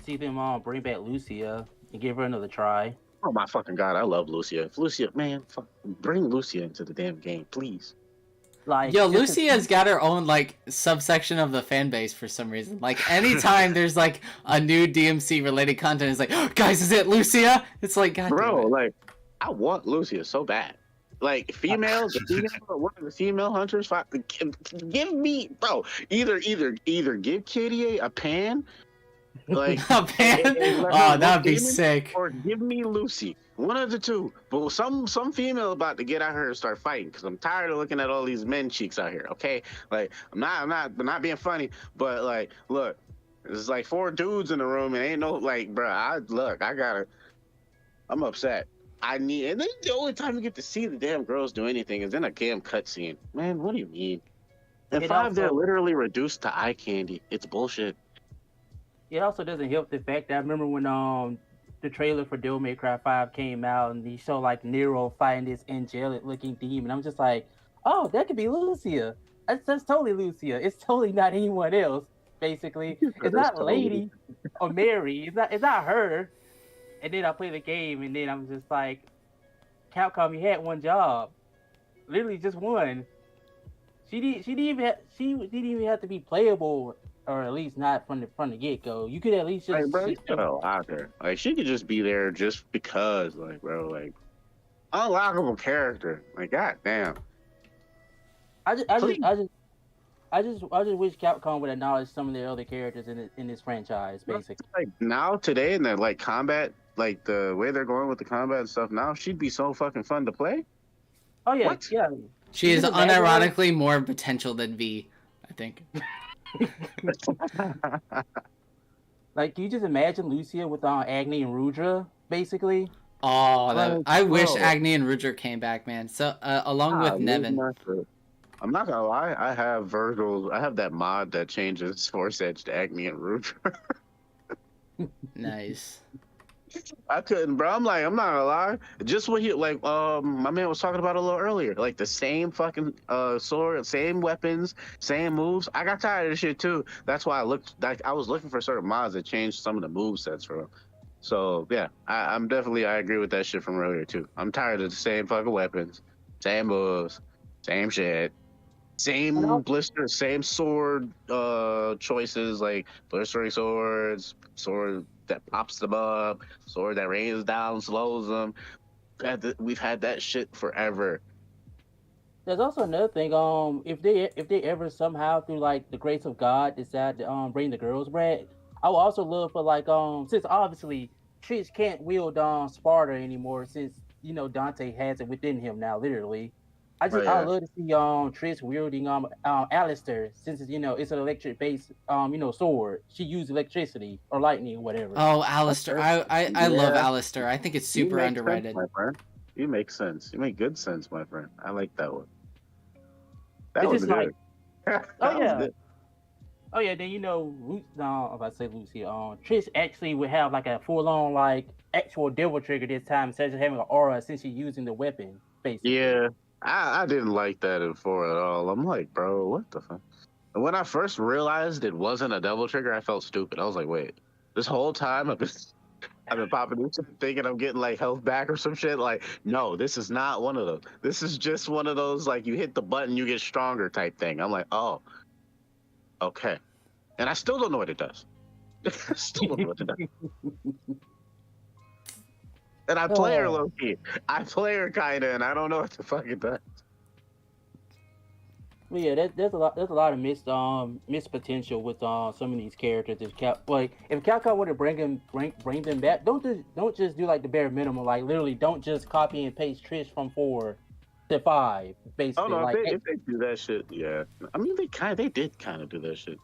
S2: see them bring back Lucia and give her another try.
S4: Oh my fucking god, I love Lucia. If Lucia, man, bring Lucia into the damn game, please.
S2: Like,
S1: Yo, Lucia's got her own like subsection of the fan base for some reason. Like anytime there's like a new DMC related content, it's like, oh, guys, is it Lucia? It's like, god
S4: Bro,
S1: damn it.
S4: like I want Lucia so bad. Like females, one of the female hunters, give me, bro. Either give Kitty a pan, like
S1: Oh, man.
S4: and let her
S1: Oh,
S4: look
S1: that'd be
S4: demon,
S1: sick.
S4: or give me Lucy. One of the two. But some female about to get out here and start fighting because I'm tired of looking at all these men cheeks out here. Okay, like I'm not being funny, but like, look, there's like 4 dudes in the room and ain't no like, bro. I'm upset. And then the only time you get to see the damn girls do anything is in a damn cutscene. Man, what do you mean? In 5, they're literally reduced to eye candy. It's bullshit.
S2: It also doesn't help the fact that I remember when the trailer for Devil May Cry 5 came out and they show like Nero fighting this angelic looking demon. I'm just like, oh, that could be Lucia. That's totally Lucia. It's totally not anyone else. Basically, it's not Lady or Mary. It's not her. And then I play the game, and then I'm just like, Capcom, you had one job, literally just one. She didn't even have to be playable, or at least not from the get go. You could at least just.
S4: Like, bro, you know, out there. Like she could just be there just because, like, bro, like unlockable character. Like, goddamn.
S2: I just wish Capcom would acknowledge some of their other characters in this franchise, basically.
S4: Like now, today, in the like combat, like the way they're going with the combat and stuff. Now, she'd be so fucking fun to play.
S2: Oh yeah,
S4: What?
S2: yeah.
S1: She is unironically more potential than V, I think.
S2: Like, can you just imagine Lucia with Agni and Rudra, basically?
S1: Oh, I wish Agni and Rudra came back, man. So along with Nevin.
S4: I'm not gonna lie, I have Virgil. I have that mod that changes Force Edge to Agni and Rudra.
S1: Nice.
S4: I couldn't, bro. I'm not gonna lie. Just what he like, my man was talking about a little earlier. Like the same fucking sword, same weapons, same moves. I got tired of this shit too. That's why I was looking for certain mods that changed some of the move sets for him. So yeah, I agree with that shit from earlier too. I'm tired of the same fucking weapons, same moves, same shit. Same blister, same sword choices, like blistering swords, sword that pops them up, sword that rains down, slows them. We've had that shit forever.
S2: There's also another thing. If they ever somehow through like the grace of God decide to bring the girls back, I would also love for like since obviously Trish can't wield Sparta anymore since Dante has it within him now literally.
S4: Oh
S2: I
S4: yeah,
S2: love to see Trish wielding Alistair since it's an electric based sword. She used electricity or lightning or whatever.
S1: Oh, Alistair.
S4: okay.
S1: I love
S4: Yeah,
S1: Alistair. I think it's
S4: you
S1: super
S4: make sense,
S1: underrated.
S4: my friend. You make sense. You make good sense, my friend. I like that one. That
S2: It's
S4: was
S2: just like
S4: good.
S2: oh
S4: That was
S2: yeah.
S4: good.
S2: Oh yeah, then if I say Lucy, Trish actually would have like a full on like actual devil trigger this time instead of having an aura since she's using the weapon basically.
S4: Yeah, I didn't like that in 4 at all. I'm like, bro, what the fuck? And when I first realized it wasn't a double trigger, I felt stupid. I was like, wait, this whole time I've been popping into thinking I'm getting like health back or some shit. Like, no, this is not one of those. This is just one of those like you hit the button, you get stronger type thing. I'm like, oh, okay. And I still don't know what it does. I still don't know what it does. And I play her
S2: Oh,
S4: low key. I play her kinda, and I don't know what the fuck it does.
S2: but yeah, there's a lot of missed potential with some of these characters. Like if Capcom were to bring them back, don't just do like the bare minimum. Like literally, don't just copy and paste Trish from 4 to 5.
S4: Oh
S2: Basically,
S4: no,
S2: like
S4: if they do that shit, yeah. I mean, they did kind of do that shit.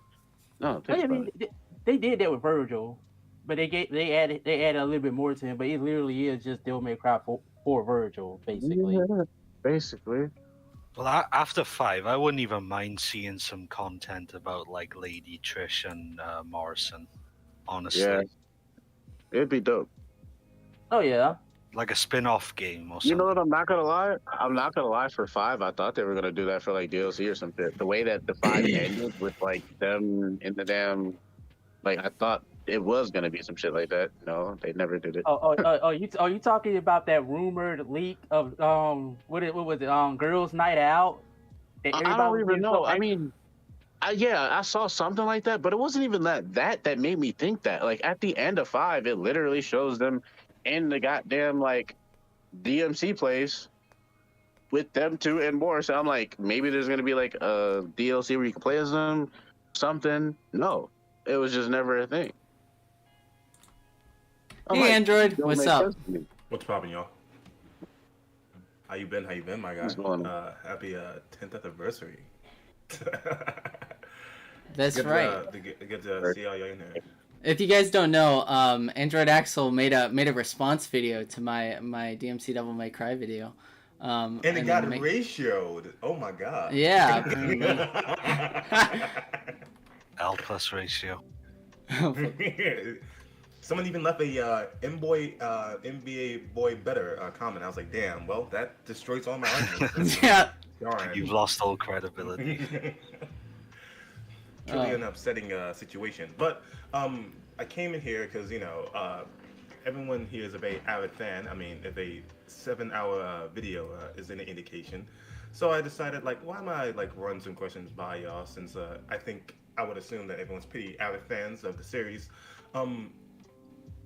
S4: No, think
S2: I
S4: about
S2: mean,
S4: it.
S2: they did that with Virgil, but they added a little bit more to him. But it literally is just Devil May Cry for Virgil, basically.
S4: Yeah, basically.
S3: Well, after 5, I wouldn't even mind seeing some content about like Lady Trish and Morrison. Honestly,
S4: Yeah, it'd be dope.
S2: Oh yeah,
S3: like a spin-off game or
S4: You know
S3: something.
S4: what? I'm not gonna lie. I'm not gonna lie. For 5, I thought they were gonna do that for like DLC or some shit. The way that the 5 ended with like them in the damn, like I thought it was gonna be some shit like that. No, they never did it.
S2: you talking about that rumored leak of what was it Girls Night Out that
S4: I
S2: everybody
S4: don't
S2: was
S4: even
S2: getting so
S4: know. I
S2: angry?
S4: mean, I saw something like that, but it wasn't even that made me think that. Like at the end of 5, it literally shows them in the goddamn like DMC place with them two and more. So I'm like, maybe there's gonna be like a DLC where you can play as them, something. No, it was just never a thing. I'm
S1: Hey,
S4: like,
S1: Android.
S4: don't
S1: What's
S4: make
S1: up?
S4: sense to me.
S5: What's poppin', y'all? How you been? How you been, my guy?
S4: What's going on?
S5: Happy 10th anniversary.
S1: That's
S5: good,
S1: right.
S5: good to see all y'all in here.
S1: If you guys don't know, Android Axel made a response video to my DMC Devil May Cry video.
S5: And it got ratioed. Oh my god.
S1: Yeah, apparently.
S3: L plus ratio.
S5: Someone even left a NBA boy better comment. I was like, damn. Well, that destroys all my arguments.
S1: Yeah.
S5: Darn.
S3: You've lost all credibility.
S5: Truly an upsetting situation. But I came in here because everyone here is a very avid fan. I mean, if a 7-hour video is any indication, so I decided why don't I run some questions by y'all since I think I would assume that everyone's pretty avid fans of the series.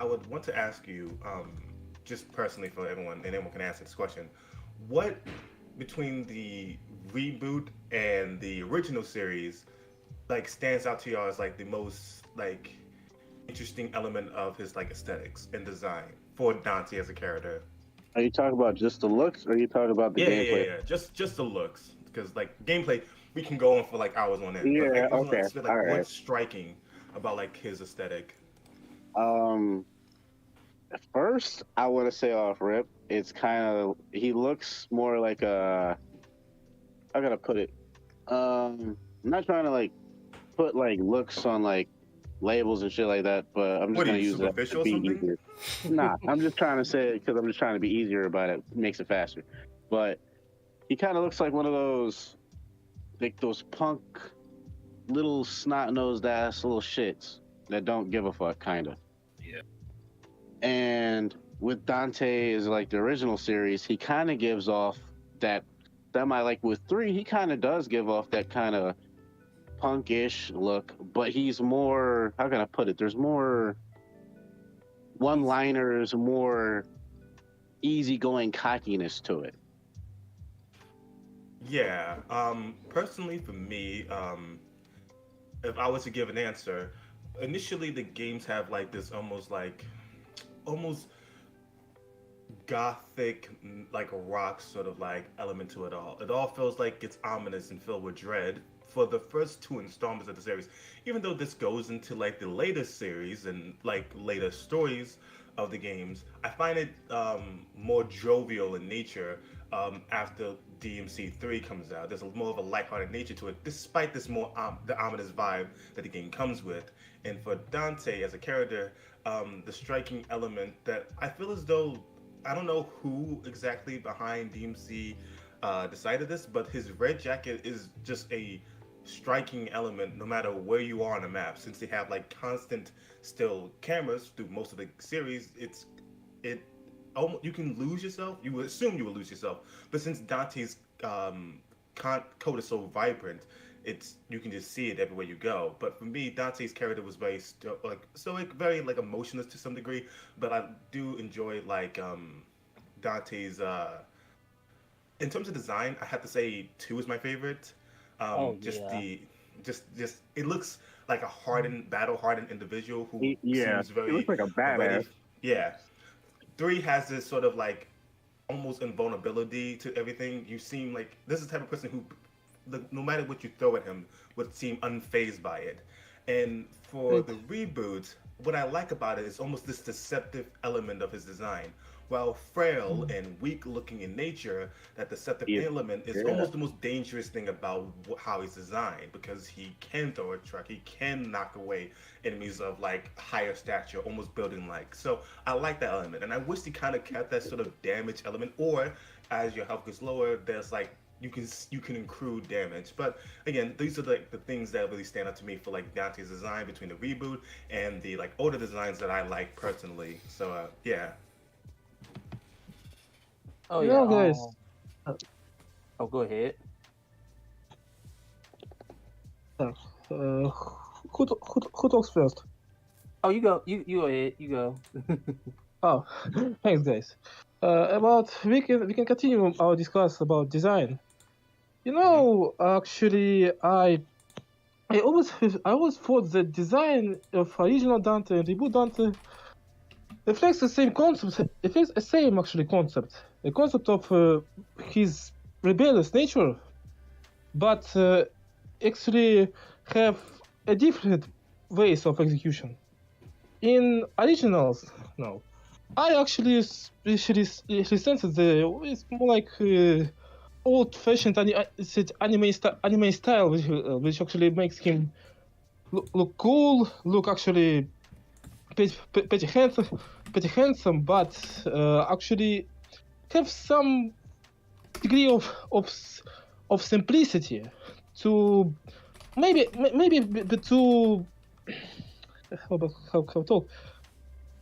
S5: I would want to ask you, just personally for everyone, and everyone can answer this question: what between the reboot and the original series stands out to y'all as the most interesting element of his aesthetics and design for Dante as a character?
S4: Are you talking about just the looks, or are you talking about the gameplay?
S5: Yeah. Just the looks, because gameplay we can go on for hours on end.
S4: Yeah,
S5: but,
S4: okay. All right.
S5: What's striking about his aesthetic?
S4: First, I want to say off rip, it's kind of he looks more like a. I gotta put it. I'm not trying to put looks on labels and shit like that, but I'm just gonna use that to be easier. Nah, I'm just trying to say it because I'm just trying to be easier about it. Makes it faster. But he kind of looks like one of those, those punk, little snot-nosed ass little shits that don't give a fuck, kind of.
S3: Yeah.
S4: And with Dante is the original series, he kind of gives off that semi like with 3, he kind of does give off that kind of punkish look, but he's more, how can I put it? There's more one-liners, more easygoing cockiness to it.
S5: Yeah. Personally, for me, if I was to give an answer, initially the games have like this almost gothic, like rock sort of like element to it all. It all feels like it's ominous and filled with dread for the first 2 installments of the series. Even though this goes into like the later series and like later stories of the games, I find it more jovial in nature after DMC 3 comes out. There's more of a lighthearted nature to it, despite this more the ominous vibe that the game comes with. And for Dante as a character, the striking element that I feel as though I don't know who exactly behind DMC decided this, but his red jacket is just a striking element no matter where you are on the map. Since they have like constant still cameras through most of the series, it almost, you can lose yourself. You would assume you will lose yourself, but since Dante's code is so vibrant, you can just see it everywhere you go. But for me, Dante's character was very stoic, very like emotionless to some degree. But I do enjoy like Dante's. In terms of design, I have to say 2 is my favorite.
S2: Oh
S5: Just
S2: yeah.
S5: just it looks like a battle hardened individual who
S4: Yeah,
S5: seems
S4: he looks
S5: very
S4: like a
S5: ready.
S4: badass.
S5: Yeah. 3 has this sort of like almost invulnerability to everything. You seem like this is the type of person who, no matter what you throw at him, would seem unfazed by it. And for the reboot, what I like about it is almost this deceptive element of his design. While frail and weak looking in nature, that deceptive
S4: Yeah.
S5: element is almost the most dangerous thing about how he's designed, because he can throw a truck, he can knock away enemies of like higher stature, almost building like. So I like that element, and I wish he kind of kept that sort of damage element, or as your health gets lower, there's like you can accrue damage. But again, these are the things that really stand out to me for like Dante's design between the reboot and the like older designs that I like personally. So yeah.
S2: Oh
S6: You
S2: yeah.
S6: know, guys,
S2: Oh, go ahead.
S6: uh, who talks first?
S2: Oh, you go. You go ahead. You go.
S6: Oh, thanks, guys. About we can continue our discuss about design. You know, actually, I always thought the design of original Dante and reboot Dante reflects the same concept. It reflects the same actually concept, the concept of his rebellious nature, but actually have a different ways of execution. In originals, no, I actually especially sense that it's more like old-fashioned anime style, which actually makes him look cool, look actually pretty handsome, but actually have some degree of simplicity to maybe to how talk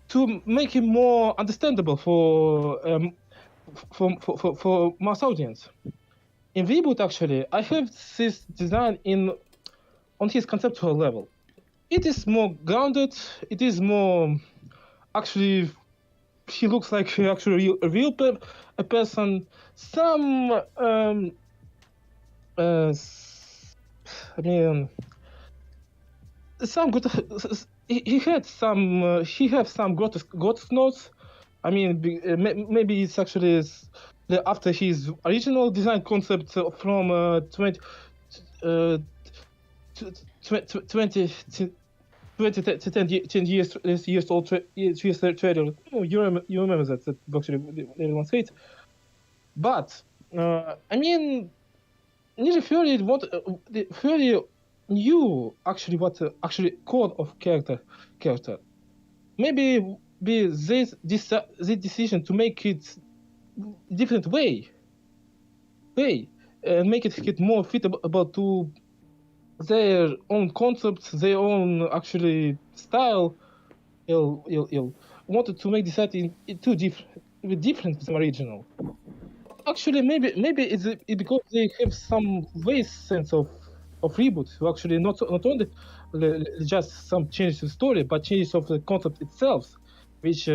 S6: to make him more understandable for mass audience. In Reboot, actually, I have this design on his conceptual level. It is more grounded. It is more actually. He looks like actually a real person. Some I mean, some good. He had some. He have some grotesque notes. I mean, maybe it's actually after his original design concept from 20 10 years old trailer. Oh, you remember that actually everyone said. But I mean, nearly Fury knew actually what actually core of character. Maybe be this decision to make it different way, and make it more fitable to their own concepts, their own actually style. Wanted to make this set in two different from original. Actually, maybe it's because they have some ways sense of reboot. So actually, not only just some changes to the story, but changes of the concept itself, which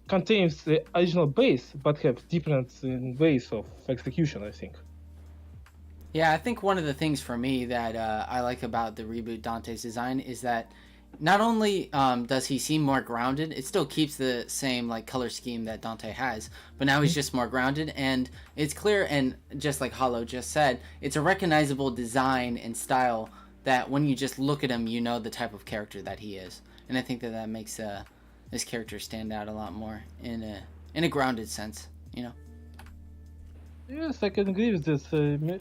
S6: contains the original base, but have different ways of execution, I think.
S1: Yeah, I think one of the things for me that I like about the reboot Dante's design is that not only does he seem more grounded, it still keeps the same like color scheme that Dante has, but now he's just more grounded, and it's clear, and just like Hollow just said, it's a recognizable design and style that when you just look at him, you know the type of character that he is, and I think that makes this character stand out a lot more in a grounded sense, you know.
S6: Yes, I can agree with this. Maybe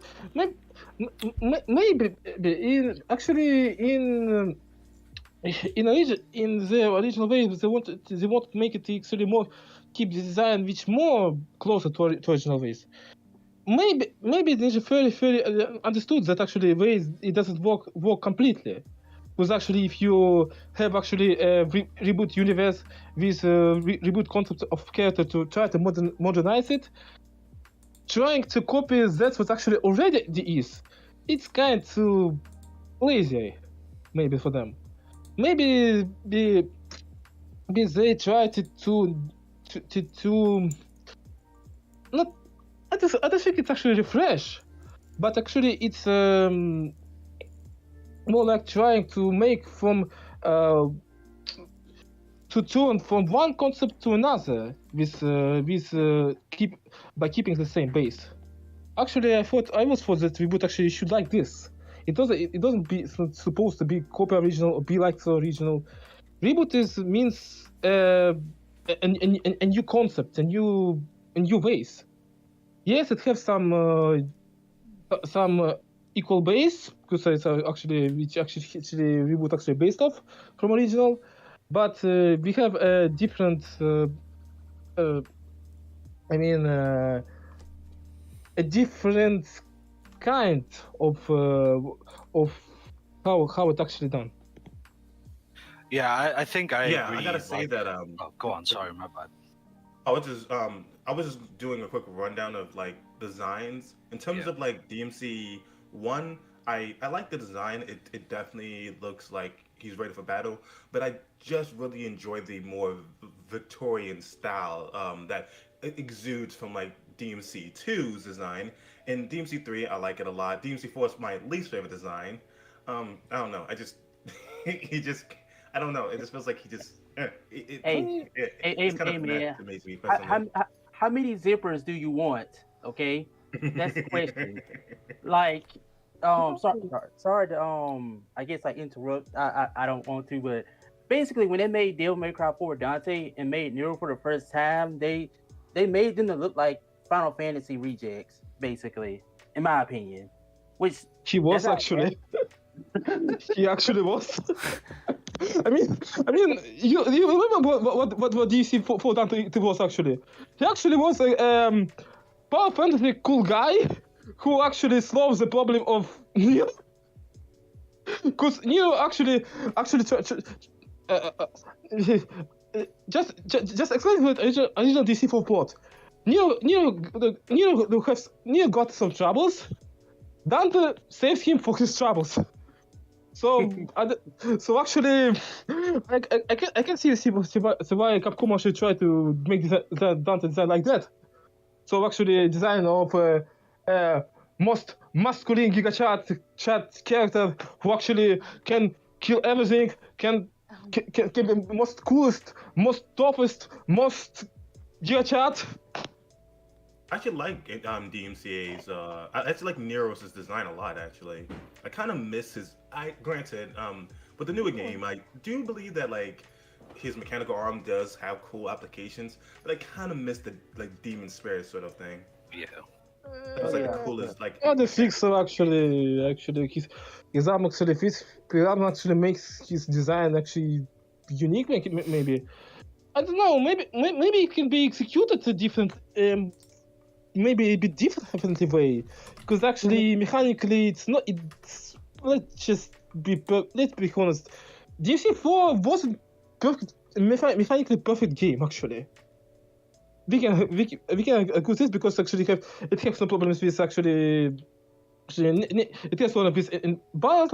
S6: in the original way they want to make it actually more keep the design which more closer to original ways. Maybe Ninja very understood that actually ways it doesn't work completely. Because actually, if you have actually a reboot universe with reboot concept of character to try to modernize it, trying to copy that's what actually already is, it's kind of lazy, maybe for them. Maybe they try to not. I don't think it's actually refresh, but actually it's more like trying to make from to turn from one concept to another keeping the same base. Actually, I thought that reboot actually should like this. It doesn't be supposed to be copy original or be like the original. Reboot means a new concept, a new ways. Yes, it has some equal base because it's actually reboot actually based off from original, but we have a different. A different kind of how it's actually done.
S3: Yeah, I think I agree.
S5: I gotta say that.
S3: Oh, go on. Sorry, my bad.
S5: I was just doing a quick rundown of like designs in terms of like DMC 1. I like the design. It definitely looks like he's ready for battle, but I just really enjoy the more Victorian style that exudes from like DMC 2's design. In DMC 3, I like it a lot. DMC 4 is my least favorite design. I don't know. I just he just I don't know. It just feels like he just. It's kind of
S2: man.
S5: to me
S2: How many zippers do you want? Okay, that's the question. Like, sorry to I guess I interrupt. I don't want to, but basically when they made Devil May Cry 4 Dante and made Nero for the first time, they made them to look like Final Fantasy rejects, basically, in my opinion. Which
S6: he was actually. He actually was. I mean, you remember what DC for Dante was actually? He actually was a Final Fantasy cool guy who actually solves the problem of Neo. Because Neo actually just explain what original DC for plot. Neo got some troubles. Dante saves him for his troubles. So actually, I can see why Capcom actually try to make that Dante design like that. So actually, design of most masculine Giga Chat character who actually can kill everything, can be most coolest, most toughest, most Giga Chat.
S5: I actually like DMCA's. I actually like Nero's design a lot. Actually, I kind of miss his. Granted, with the newer game, I do believe that like his mechanical arm does have cool applications, but I kind of miss the like demon spirit sort of thing.
S3: Yeah.
S5: It was like the coolest. Like
S6: the fixer actually his arm actually fits. His arm actually makes his design actually unique. Maybe I don't know. Maybe it can be executed a different. Maybe a bit different way, because actually mechanically it's not. Let's be honest. DC 4 wasn't perfect, mechanically perfect game actually. we can accuse this because actually it has some problems with actually it has problems with in balance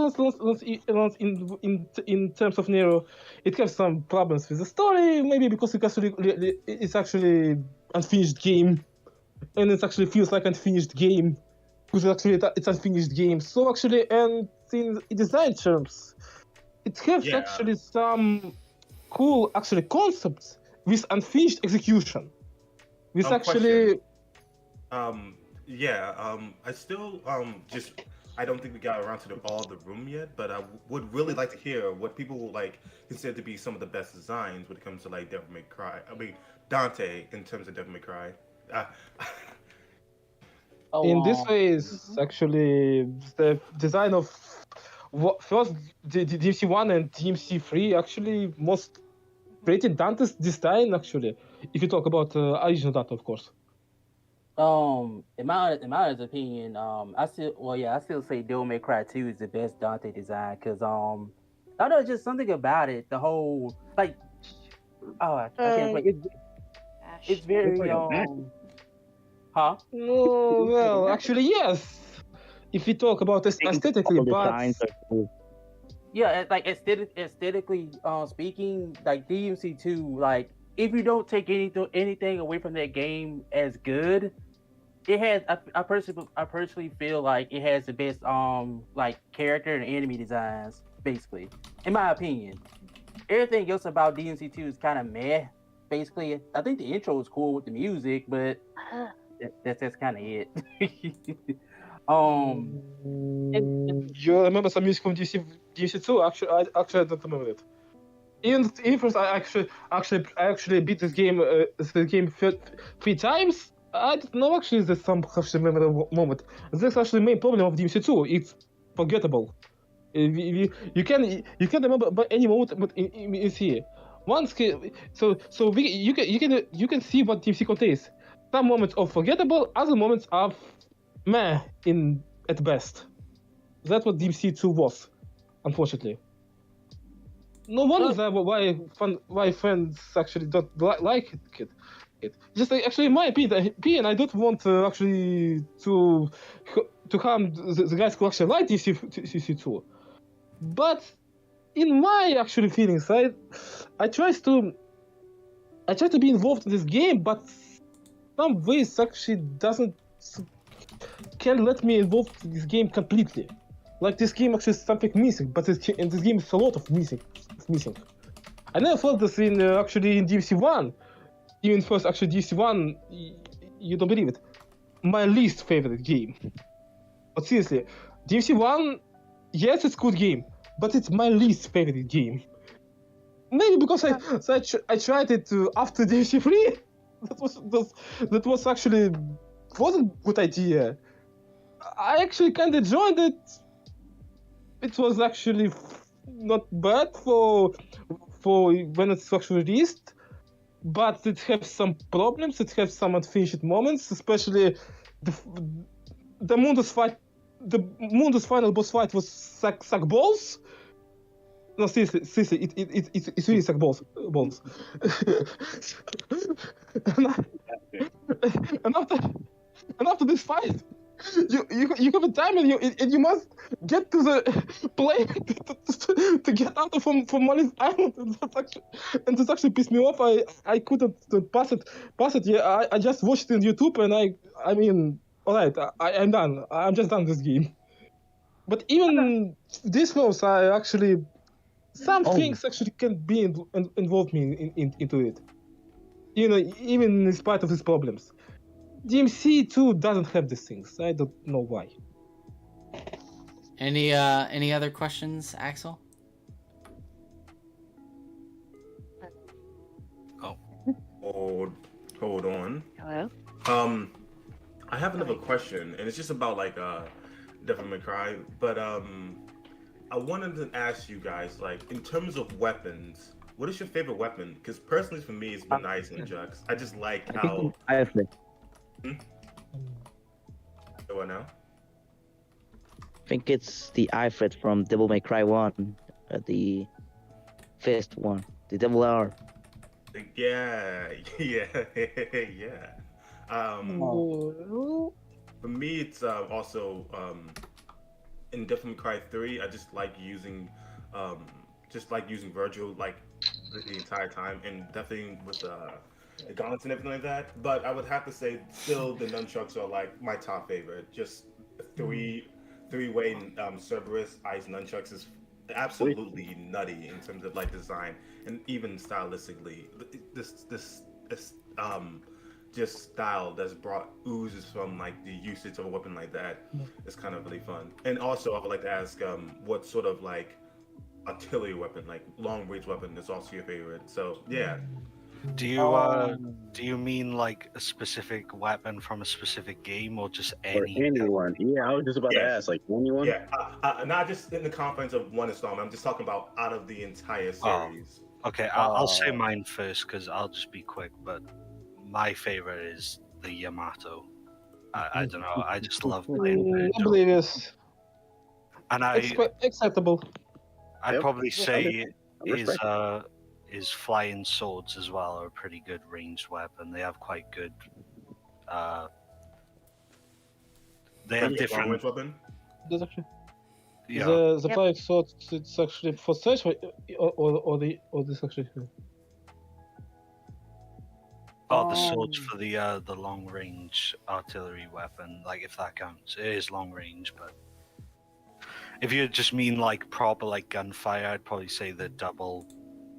S6: in terms of Nero. It has some problems with the story, maybe because it's actually unfinished game, and it actually feels like unfinished game because actually it's unfinished game. So actually, and in design terms, it has
S5: Yeah.
S6: actually some cool actually concepts with unfinished execution. With actually.
S5: I still I don't think we got around to all the room yet, but I would really like to hear what people will like consider to be some of the best designs when it comes to like Devil May Cry. I mean Dante in terms of Devil May Cry.
S6: In this phase, actually, the design of first the DMC1 and DMC3 actually most rated Dante's design actually. If you talk about original Dante, of course.
S2: In my honest opinion, I still say Devil May Cry 2 is the best Dante design because I don't know, just something about it. The whole like, I can't play. It's very huh?
S6: No, well, actually, yes. If we talk about aesthetically, but
S2: yeah, like aesthetically speaking, like DMC2, like if you don't take anything away from that game as good, it has. I personally feel like it has the best like character and enemy designs, basically, in my opinion. Everything else about DMC2 is kind of meh. Basically, I think the intro is cool with the music, but that's kind of it.
S6: You remember some music from DC2? Actually, I don't remember it. Even first, I actually beat this game three times. I don't know actually there's some actually memorable moment. That's actually the main problem of DMC2. It's forgettable. You can remember but any moment, but it's here. Once you can see what DMC contains. Some moments are forgettable, other moments are meh at best. That's what DMC2 was, unfortunately. No wonder why fans actually don't like it. Just actually, in my opinion, I don't want actually to harm the guys who actually like DMC2. But in my actually feelings, I try to be involved in this game, but some ways actually can't let me involved in this game completely. Like this game actually is something missing, but in this game is a lot of missing. I never felt this in DMC1. Even first actually DMC1, you don't believe it. My least favorite game. But seriously, DMC1, yes, it's a good game, but it's my least favorite game. Maybe because I tried it after DMC3. That was actually wasn't a good idea. I actually kind of enjoyed it. It was actually not bad for when it's actually released, but it has some problems. It has some unfinished moments, especially the Mundus fight. The Mundus final boss fight was suck balls. No, seriously, it's really suck balls. and after this fight, you have a time and you must get to the plane to get out from Molly's Island, and this actually pissed me off. I couldn't pass it. Yeah, I just watched it on YouTube, and I mean, all right, I'm done. I'm just done this game. But even this close, I actually some things actually can be involved me into it. You know, even in spite of these problems. DMC2 doesn't have these things. I don't know why.
S1: Any other questions, Axel?
S5: Hold on.
S7: Hello?
S5: I have another question, and it's just about like Devil May Cry, but I wanted to ask you guys, like, in terms of weapons, what is your favorite weapon? Because personally, for me, it's been Knives and Jux. I just like how. What now?
S7: I think it's the Ifrit from Devil May Cry 1, the first one, the Devil R.
S5: Yeah, yeah, yeah. For me, it's also in Devil May Cry 3. I um, just like using Virgil like the entire time, and definitely with the gauntlets and everything like that. But I would have to say, still the nunchucks are like my top favorite. Just three-way Cerberus Ice nunchucks is absolutely nutty in terms of like design and even stylistically. This just style that's brought oozes from like the usage of a weapon like that is kind of really fun. And also, I would like to ask, what sort of like artillery weapon, like long range weapon, is also your favorite? So yeah.
S3: Do you mean like a specific weapon from a specific game, or just
S4: Or
S3: any?
S4: anyone. Yeah, I was just about to
S5: Yes.
S4: ask, like anyone.
S5: Yeah, not just in the confines of one installment. I'm just talking about out of the entire series.
S3: Okay, I'll say mine first because I'll just be quick. But my favorite is the Yamato. I don't know. I just love playing Virgil.
S6: Oblivious.
S3: And
S6: Acceptable.
S3: I'd
S4: Yep.
S3: probably say
S4: Respect.
S3: is flying swords as well are a pretty good ranged weapon. They have quite good. They have
S5: Long
S3: different.
S5: range weapon.
S6: That's actually
S3: Yeah.
S6: the flying sword. It's actually for search or this actually.
S3: Oh, the swords for the long range artillery weapon. Like if that counts, it is long range. But if you just mean like proper like gunfire, I'd probably say the double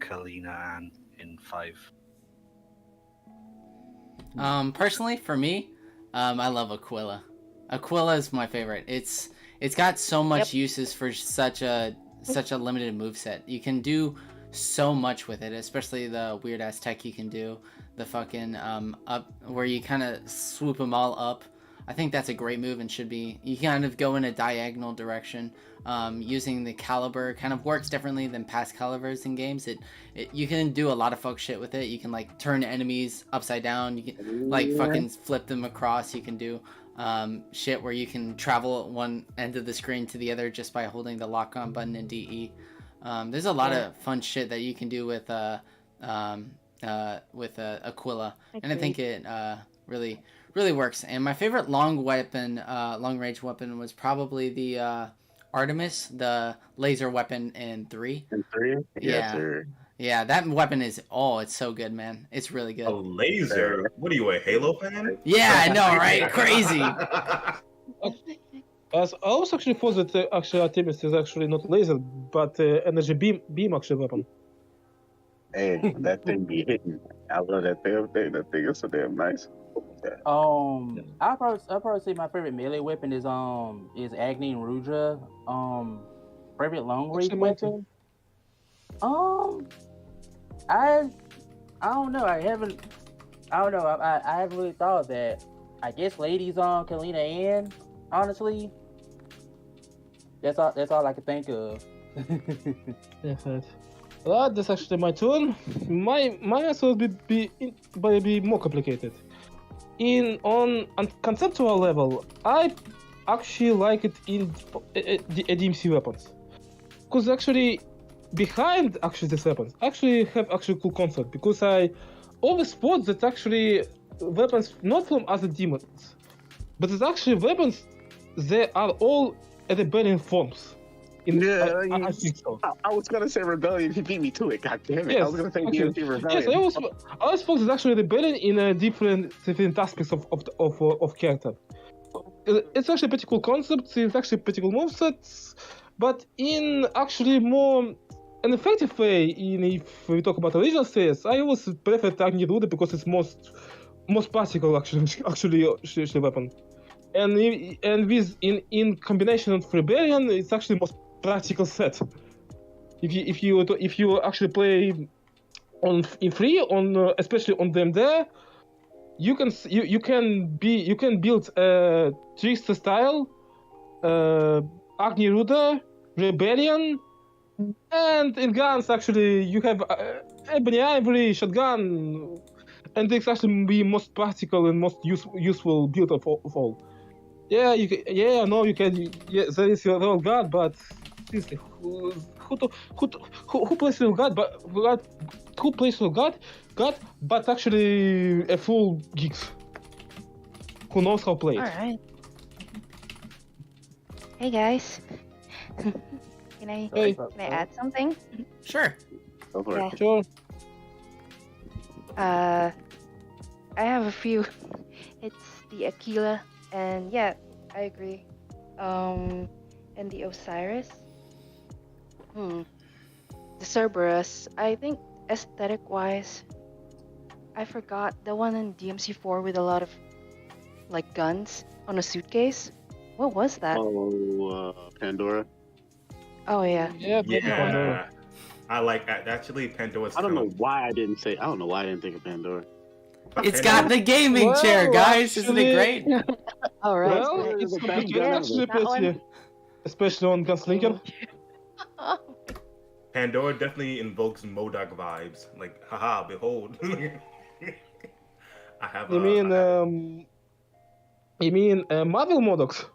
S3: Kalina and in 5.
S1: Personally, for me, I love Aquila. Aquila is my favorite. It's got so much uses for such a limited moveset. You can do so much with it, especially the weird ass tech you can do. The fucking up where you kind of swoop them all up. I think that's a great move and should be. You kind of go in a diagonal direction. Using the caliber kind of works differently than past calibers in games. You can do a lot of fuck shit with it. You can like turn enemies upside down. You can like fucking flip them across. You can do shit where you can travel one end of the screen to the other just by holding the lock on button in DE. There's a lot of fun shit that you can do with Aquila, and I think it really works. And my favorite long range weapon was probably the Artemis, the laser weapon in 3.
S4: In 3?
S1: Yeah.
S4: Sir.
S1: Yeah, that weapon is it's so good, man. It's really good.
S5: A laser? What are you, a Halo fan?
S1: Yeah, I know, right? Crazy.
S6: As I was actually thought that actually Artemis is actually not laser, but energy beam actually weapon.
S4: Hey, that thing be hitting. I love that damn thing. That thing is so damn nice.
S2: I'll probably say my favorite melee weapon is Agni and Rudra. Favorite long range
S6: Actually, mine
S2: weapon. I don't know. I don't know. I haven't really thought of that. I guess ladies on Kalina Ann. Honestly, that's all I can think of.
S6: Yes. Well, that's actually my turn. My answer would be more complicated. On conceptual level, I actually like it in the DmC weapons, because actually behind these weapons actually have cool concept, because I always thought that actually weapons not from other demons, but it's actually weapons. They are all rebellion forms. I think so.
S4: I was gonna say rebellion. He beat me to it. God damn it!
S6: Yes,
S4: I was gonna say
S6: actually.
S4: DmC rebellion.
S6: Yes, I always thought it's actually rebellion in different aspects of character. It's actually a pretty cool concept. It's actually pretty cool movesets, but in actually more an effective way. If we talk about original series, I always prefer Agni Ruda because it's most practical actually weapon. And with in combination with rebellion, it's actually most practical set. If you actually play in free especially on them there, you can build a trickster style, Agni Ruda, rebellion, and in guns actually you have ebony ivory shotgun, and it's actually the most practical and most useful build of all. Yeah, you can. Yeah, no, you can. Yeah, that is your own god, but seriously, who plays with God, who plays with God, but actually a full geeks who knows how to play it.
S8: All right. Hey guys. Can I
S6: Hey.
S8: add something?
S1: Sure.
S4: Go for it.
S8: Yeah.
S6: Sure.
S8: I have a few. It's the Aquila, and yeah, I agree. And the Osiris. The Cerberus. I think aesthetic-wise, I forgot the one in DMC4 with a lot of like guns on a suitcase. What was that?
S4: Pandora.
S8: Oh yeah.
S6: Yeah.
S5: Yeah, I like that. Actually, Pandora's.
S4: I don't know
S5: Throne.
S4: why I didn't think of Pandora.
S1: It's got the gaming chair, guys. Isn't it great?
S8: All right.
S6: Well,
S4: Right.
S6: it's
S4: The best
S6: complicated
S4: gun
S6: actually,
S8: ever. That one.
S6: especially, especially on Gunslinger.
S5: Pandora definitely invokes MODOK vibes. Like, haha, behold. I have.
S6: You mean Marvel Modocs?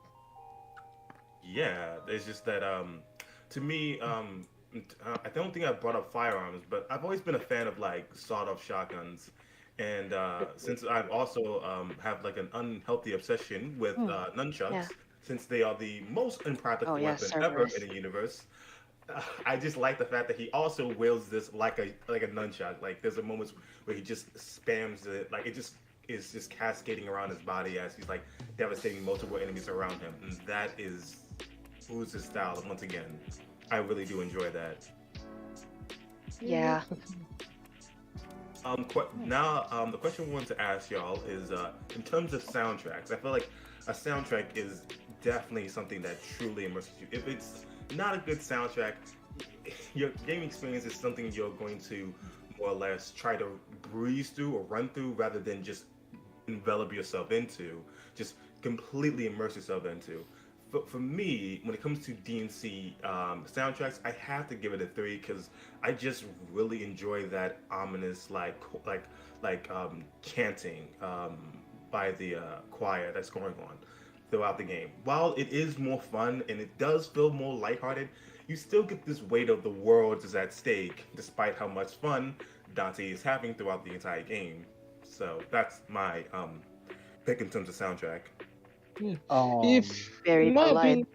S5: Yeah, it's just that to me I don't think I brought up firearms, but I've always been a fan of like sawed-off shotguns, and since I've also have like an unhealthy obsession with nunchucks,
S8: Yeah.
S5: since they are the most impractical
S8: Oh, yeah,
S5: weapon ever
S8: Cerberus.
S5: in the universe. I just like the fact that he also wields this like a nunchuck. Like there's a moments where he just spams it, like it just is just cascading around his body as he's like devastating multiple enemies around him, and that is Uzu's style. And once again, I really do enjoy that.
S8: Yeah.
S5: Now, the question I wanted to ask y'all is, in terms of soundtracks, I feel like a soundtrack is definitely something that truly immerses you. If it's not a good soundtrack, your gaming experience is something you're going to more or less try to breeze through or run through rather than just envelop yourself into, just completely immerse yourself into. For me, when it comes to DMC soundtracks, I have to give it a 3 because I just really enjoy that ominous chanting by the choir that's going on throughout the game. While it is more fun and it does feel more lighthearted, you still get this weight of the world is at stake, despite how much fun Dante is having throughout the entire game. So that's my pick in terms of soundtrack.
S6: If
S8: Very
S6: in my
S8: polite.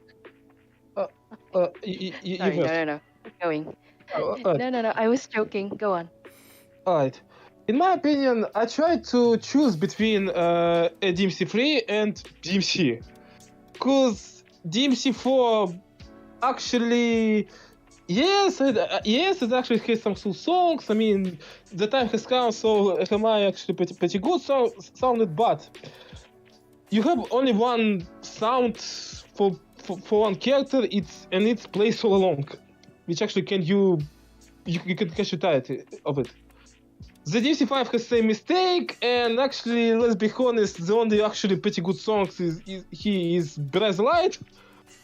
S6: opinion,
S8: Sorry, no. Keep going. No. I was joking. Go on.
S6: Alright. In my opinion, I tried to choose between a DMC3 and DMC. Because DMC4 actually... Yes, it actually has some cool songs. I mean, the time has come, so FMI actually pretty good sounded, but you have only one sound for one character, it's plays all along, which actually you can catch you tired of it. The DMC5 has same mistake, and actually, let's be honest, the only actually pretty good songs is Breath Light,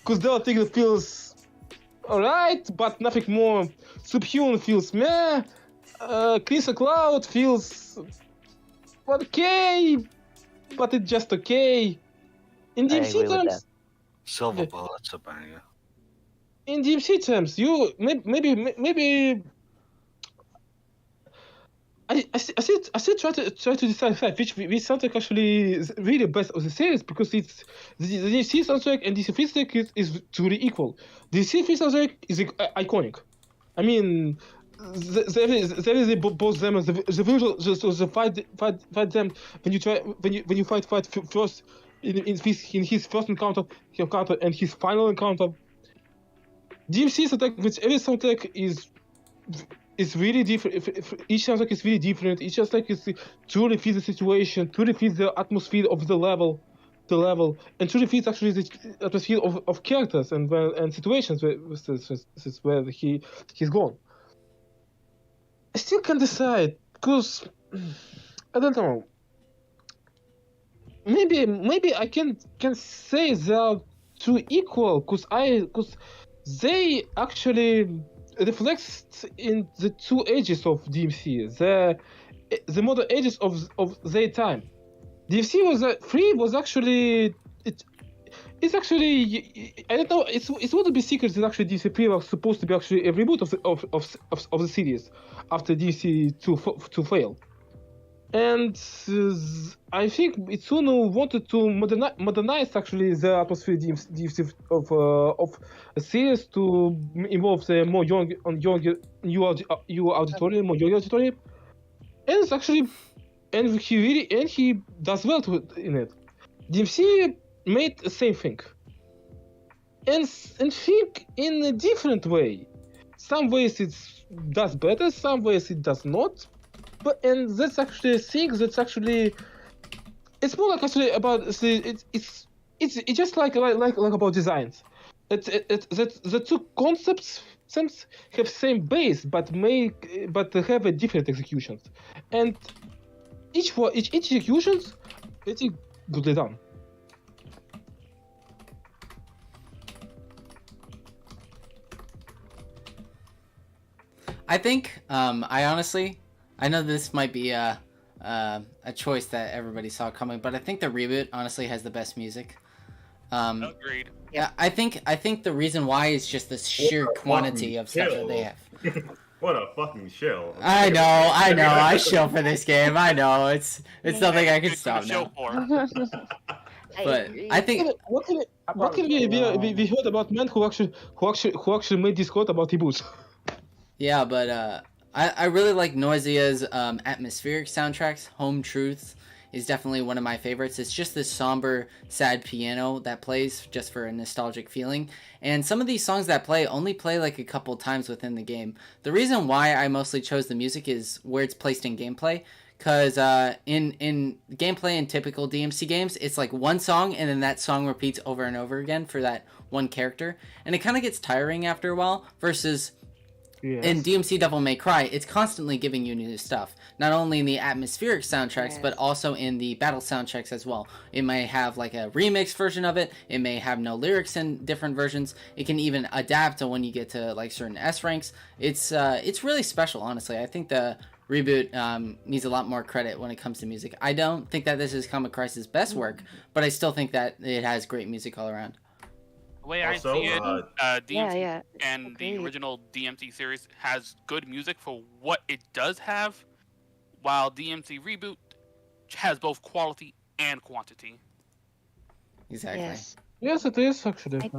S6: because the other thing feels alright, but nothing more. Subhuman feels meh. Crystal Cloud feels okay, but it's just okay. In
S7: I agree
S6: DMC
S7: with
S6: terms,
S3: Silver
S6: Yeah.
S3: Bullet's a banger.
S6: in DMC terms, you maybe. I still try to decide which soundtrack actually is really best of the series, because it's the DC soundtrack and DC soundtrack is truly equal. The DC soundtrack is iconic. I mean, there is both them and the visual the fight them when you fight first in his first encounter and his final encounter. DMC soundtrack with every soundtrack is really different. Each soundtrack is really different. Each soundtrack is truly fits the situation, truly fits the atmosphere of the level, and truly fits actually the atmosphere of characters and situations where he's gone. I still can't decide, because I don't know. Maybe I can say they are too equal, because they actually reflects in the two ages of DMC, the modern ages of their time. DMC was actually it's actually I don't know. It's not a big secret that actually DMC was supposed to be actually a reboot of the series after DMC to fail. And I think Itsuno wanted to modernize actually the atmosphere of a series to involve the more new auditorium, more young auditorium, and it's actually he does well in it. DMC made the same thing, and think in a different way. Some ways it does better, some ways it does not. But and that's actually a thing that's actually it's more like actually about it's just like about designs. The two concepts seems have same base but have a different executions, and each executions pretty goodly done.
S1: I think I know this might be a choice that everybody saw coming, but I think the reboot honestly has the best music.
S9: Agreed.
S1: Yeah, I think the reason why is just the sheer quantity of stuff that they have.
S5: What a fucking shill.
S1: I know, I shill for this game. I know, it's nothing I can stop now. But I think
S6: What can we heard about men who actually made this quote about reboots?
S1: yeah, but I really like Noisea's atmospheric soundtracks. Home Truths is definitely one of my favorites. It's just this somber, sad piano that plays just for a nostalgic feeling. And some of these songs that play only play like a couple times within the game. The reason why I mostly chose the music is where it's placed in gameplay. Because in gameplay in typical DMC games, it's like one song and then that song repeats over and over again for that one character. And it kind of gets tiring after a while versus...
S6: Yes.
S1: In DMC Devil May Cry, it's constantly giving you new stuff. Not only in the atmospheric soundtracks, but also in the battle soundtracks as well. It may have like a remix version of it. It may have no lyrics in different versions. It can even adapt to when you get to like certain S ranks. It's really special, honestly. I think the reboot needs a lot more credit when it comes to music. I don't think that this is Comic Crisis' best work, but I still think that it has great music all around.
S9: The way
S5: Also,
S9: I see it, DMC and
S8: agreed.
S9: the original DMC series has good music for what it does have, while DMC Reboot has both quality and quantity.
S1: Exactly.
S8: Yes.
S6: Yes, it is actually.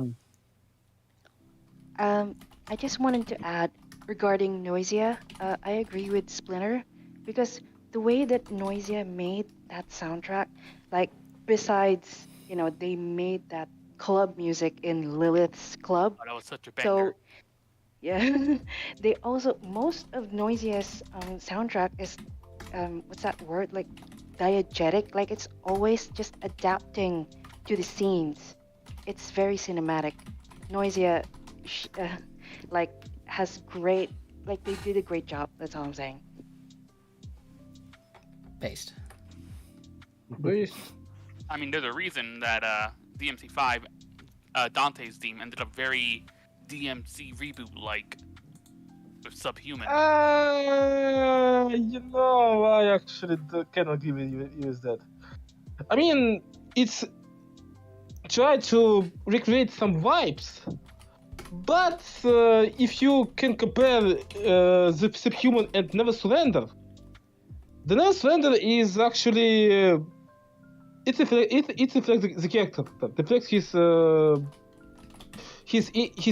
S8: I just wanted to add regarding Noisia. I agree with Splinter because the way that Noisia made that soundtrack, like besides, they made that club music in Lilith's club.
S9: Oh, that was such a banger.
S8: So, yeah, they also most of Noisia's soundtrack is what's that word, like diegetic, like it's always just adapting to the scenes. It's very cinematic. Noisia like has great, like they did a great job. That's all I'm saying.
S1: Based.
S9: I mean, there's a reason that DMC5, Dante's theme ended up very DMC reboot like with Subhuman.
S6: I actually cannot agree with you with that. I mean, it's try to recreate some vibes, but if you can compare the Subhuman and Never Surrender, the Never Surrender is actually it reflects the character. It reflects his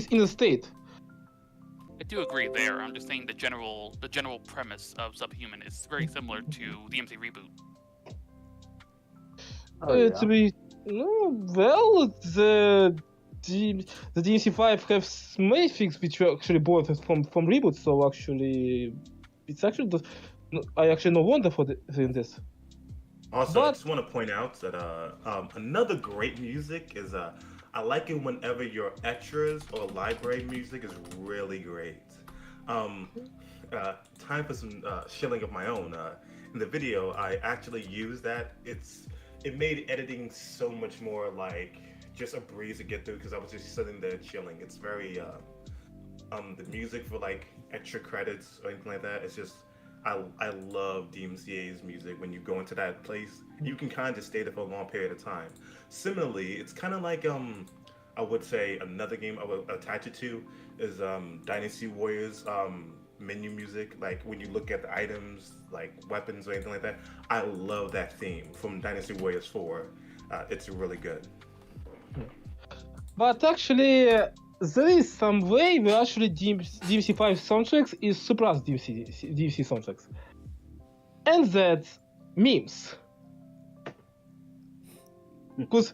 S6: inner state.
S9: I do agree there. I'm just saying the general premise of Subhuman is very similar to DMC Reboot.
S6: The DMC5 has many things which were actually borrowed from Reboot, so actually, it's actually I actually no wonder for in this.
S5: Also, I just want to point out that another great music is I like it whenever your extras or library music is really great. Time for some shilling of my own. In the video, I actually used that. It made editing so much more like just a breeze to get through because I was just sitting there chilling. It's very the music for like extra credits or anything like that. It's just I love DMCA's music. When you go into that place, you can kind of just stay there for a long period of time. Similarly, it's kind of like I would say another game I would attach it to is Dynasty Warriors menu music. Like when you look at the items, like weapons or anything like that, I love that theme from Dynasty Warriors 4. It's really good.
S6: But actually, there is some way where actually DMC5 soundtracks is surpass DMC soundtracks. And that's memes. Because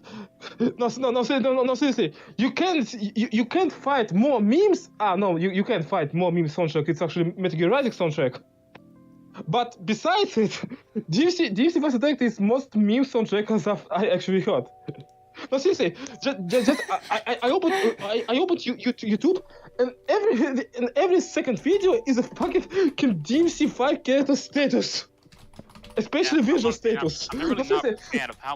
S6: no, seriously, you can't fight more memes. No, you can't fight more meme soundtrack. It's actually Metal Gear Rising soundtrack. But besides it, DMC First Attack is most meme soundtrack I actually heard. No, seriously, I opened YouTube, and every second video is a fucking DMC5 character status, especially visual status.
S9: I'm really not a fan of how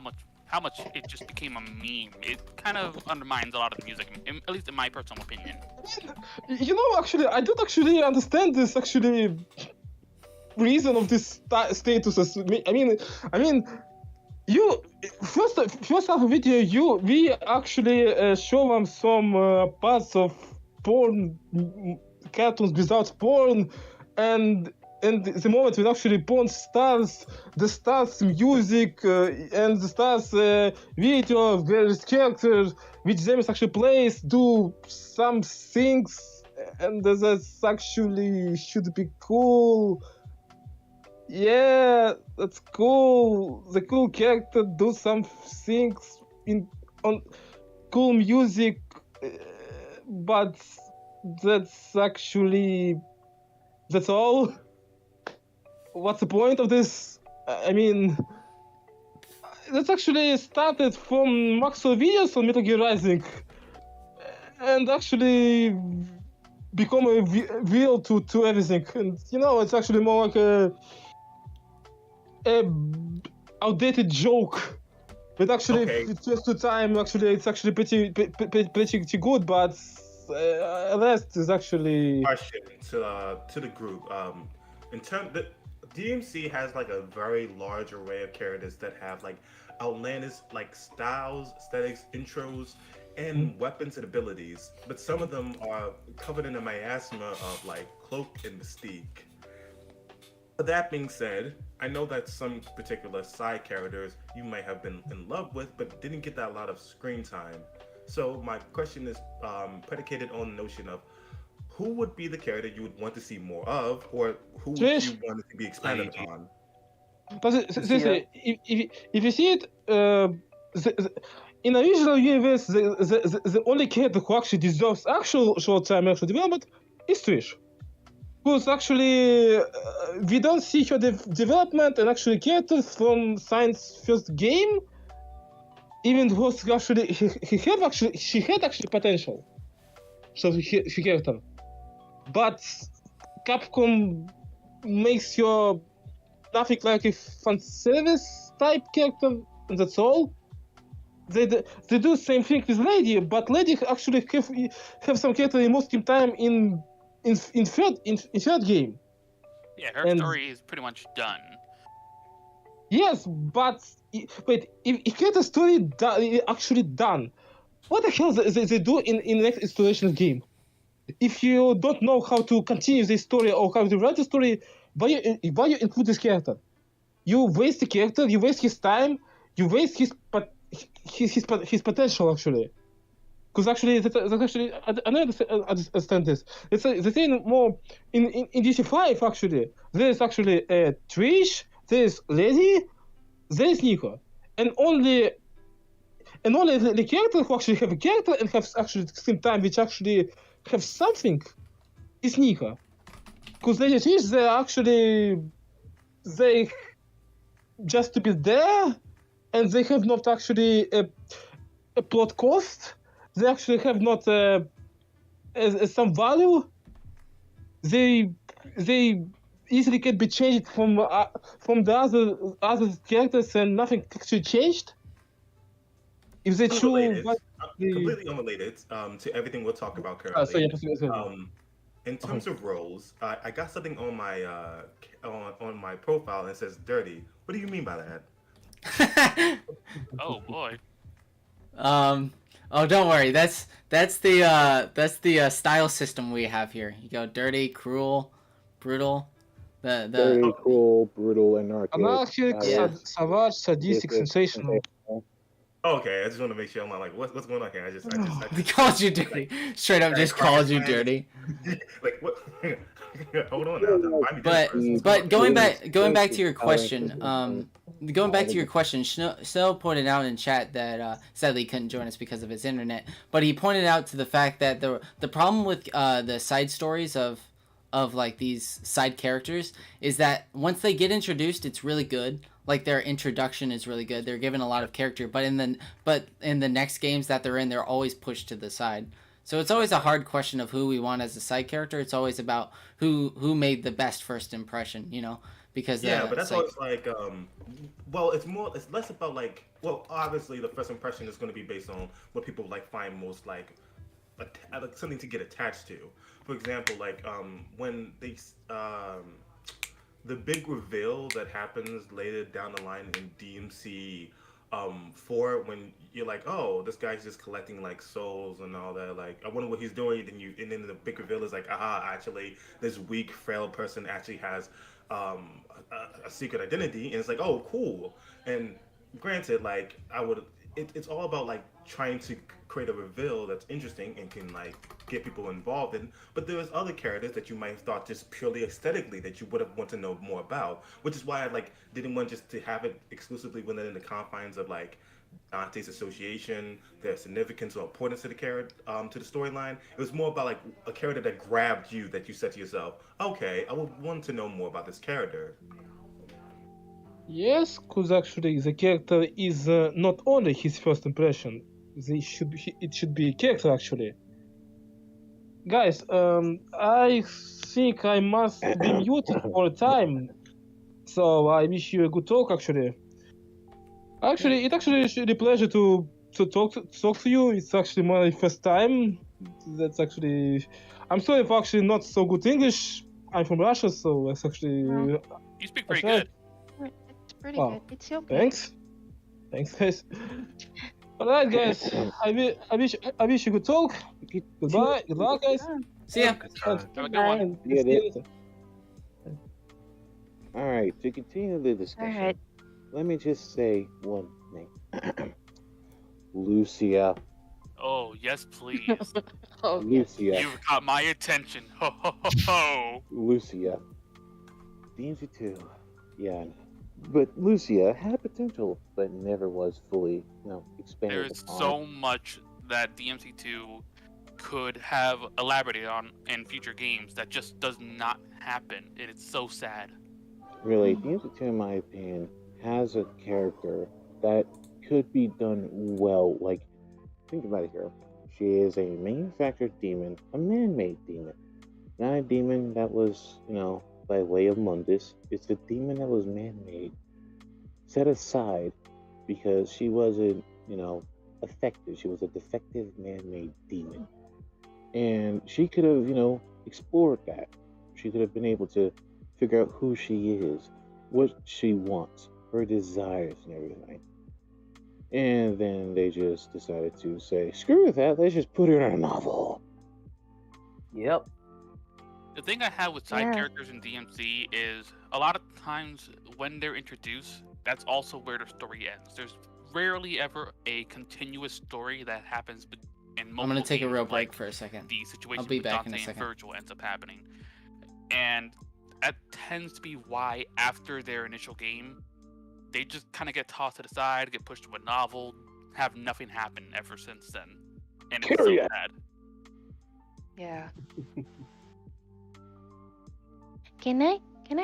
S9: much it just became a meme. It kind of undermines a lot of the music, at least in my personal opinion.
S6: You know, actually, I don't actually understand this reason of this status. I mean, you first half of video we actually show them some parts of porn cartoons without porn, and the moment when actually porn starts, the starts music and the starts video of various characters which Zemis actually plays do some things, and that's actually should be cool. Yeah, that's cool. The cool character do some things on cool music, but that's all. What's the point of this? I mean, that's actually started from Maxwell videos on Metal Gear Rising, and actually become a real to everything. And you know, it's actually more like a outdated joke. But actually, just to time, actually, it's actually pretty good. But rest is actually
S5: Question to the group. In terms, the DMC has like a very large array of characters that have like outlandish like styles, aesthetics, intros, and weapons and abilities. But some of them are covered in a miasma of like cloak and mystique. That being said, I know that some particular side characters you might have been in love with, but didn't get that lot of screen time. So my question is predicated on the notion of who would be the character you would want to see more of, or who would you want it to be expanded upon?
S6: But seriously, if you see it, in the original universe, the only character who actually deserves actual short-time actual development is Trish. Because actually, we don't see her development and actually characters from Science first game. Even though actually she had actually potential. So her character, but Capcom makes her nothing like a fan service type character, and that's all. They do the same thing with Lady, but Lady actually have some character most of the time in third game.
S9: Yeah, her story is pretty much done.
S6: Yes, but wait, if character story actually done, what the hell they do in next installation game? If you don't know how to continue the story or how to write the story, why you include this character? You waste the character, you waste his time, you waste his potential actually. Because actually, that's actually I don't understand this. It's the thing more in DC5 actually. There is actually Trish, there is Lady, there is Nico, and only the character who actually have a character and have actually at the same time which actually have something is Nico. Because Lady Trish, they just to be there, and they have not actually a plot cost. They actually have not some value. They easily can be changed from the other characters, and nothing actually changed. If they choose,
S5: completely unrelated to everything we'll talk about currently. in terms of roles, I got something on my on my profile and it says dirty. What do you mean by that?
S9: Oh boy.
S1: Oh, don't worry. That's the style system we have here. You go dirty, cruel, brutal.
S10: Dirty,
S5: Oh,
S10: cruel, brutal, anarchic.
S6: Anarchic,
S1: Yeah.
S6: savage, sadistic, sensational.
S5: okay. I just want to make sure I'm not like, what's going on here? I
S1: He
S5: just
S1: called you dirty. Straight up, just called you dirty.
S5: like what? Hold on now. Buy me
S1: But
S5: dinner first.
S1: but going back to your question, Snow pointed out in chat that sadly he couldn't join us because of his internet. But he pointed out to the fact that the problem with the side stories of like these side characters is that once they get introduced, it's really good. Like their introduction is really good. They're given a lot of character, but in the next games that they're in, they're always pushed to the side. So it's always a hard question of who we want as a side character. It's always about who made the best first impression, you know? Because
S5: Yeah, but that's
S1: like,
S5: always like, well, it's less about like, well, obviously the first impression is going to be based on what people like find most like something to get attached to. For example, like when they the big reveal that happens later down the line in DMC 4, when you're like, oh, this guy's just collecting like souls and all that, like I wonder what he's doing, and then the big reveal is like, aha, actually this weak frail person actually has a secret identity, and it's like, oh, cool. And granted, like it's all about like trying to create a reveal that's interesting and can like get people involved in. But there's other characters that you might have thought just purely aesthetically that you would have want to know more about, which is why I like didn't want just to have it exclusively within the confines of like Dante's association, their significance or importance to the character, to the storyline. It was more about like a character that grabbed you, that you said to yourself, okay, I would want to know more about this character.
S6: Yes, because actually the character is not only his first impression. It should be a character actually. Guys, I think I must be muted for a time. So I wish you a good talk actually. Actually, it actually is a pleasure to talk to you. It's actually my first time. That's actually, I'm sorry if actually not so good English. I'm from Russia, so it's actually.
S9: You speak pretty
S6: That's
S9: good.
S8: It's pretty
S6: Oh,
S8: good. It's okay.
S6: Thanks, guys. All right, guys. I wish you good talk. Goodbye. Good luck, guys.
S1: see ya.
S9: Have a good one.
S10: Yeah,
S6: See you later.
S10: All right, to continue the
S8: All
S10: discussion,
S8: right.
S10: let me just say one thing. Lucia,
S9: Oh yes, please.
S8: Oh, yes.
S10: Lucia,
S9: You've got my attention. Ho ho ho ho.
S10: Lucia. DMC 2, yeah. But Lucia had potential, but never was fully, expanded
S9: There's
S10: upon.
S9: so much that DMC2 could have elaborated on in future games that just does not happen, and it's so sad.
S10: Really, DMC 2, in my opinion, has a character that could be done well. Like, think about it here. She is a manufactured demon, a man-made demon. Not a demon that was, by way of Mundus. It's a demon that was man-made, set aside because she wasn't, effective. She was a defective man-made demon. And she could have, explored that. She could have been able to figure out who she is, what she wants, her desires and everything. And then they just decided to say, screw that, let's just put her in a novel.
S2: Yep.
S9: The thing I have with side
S8: Yeah.
S9: characters in DMC is a lot of times when they're introduced, that's also where the story ends. There's rarely ever a continuous story that happens in multiple
S1: I'm gonna take a
S9: games,
S1: real
S9: like
S1: break for a second.
S9: the situation
S1: I'll be
S9: with
S1: back in
S9: Dante
S1: a
S9: and
S1: second.
S9: Virgil ends up happening. And that tends to be why after their initial game, they just kind of get tossed to the side, get pushed to a novel, have nothing happen ever since then. And it's so
S10: Period.
S9: sad.
S8: Yeah. Can I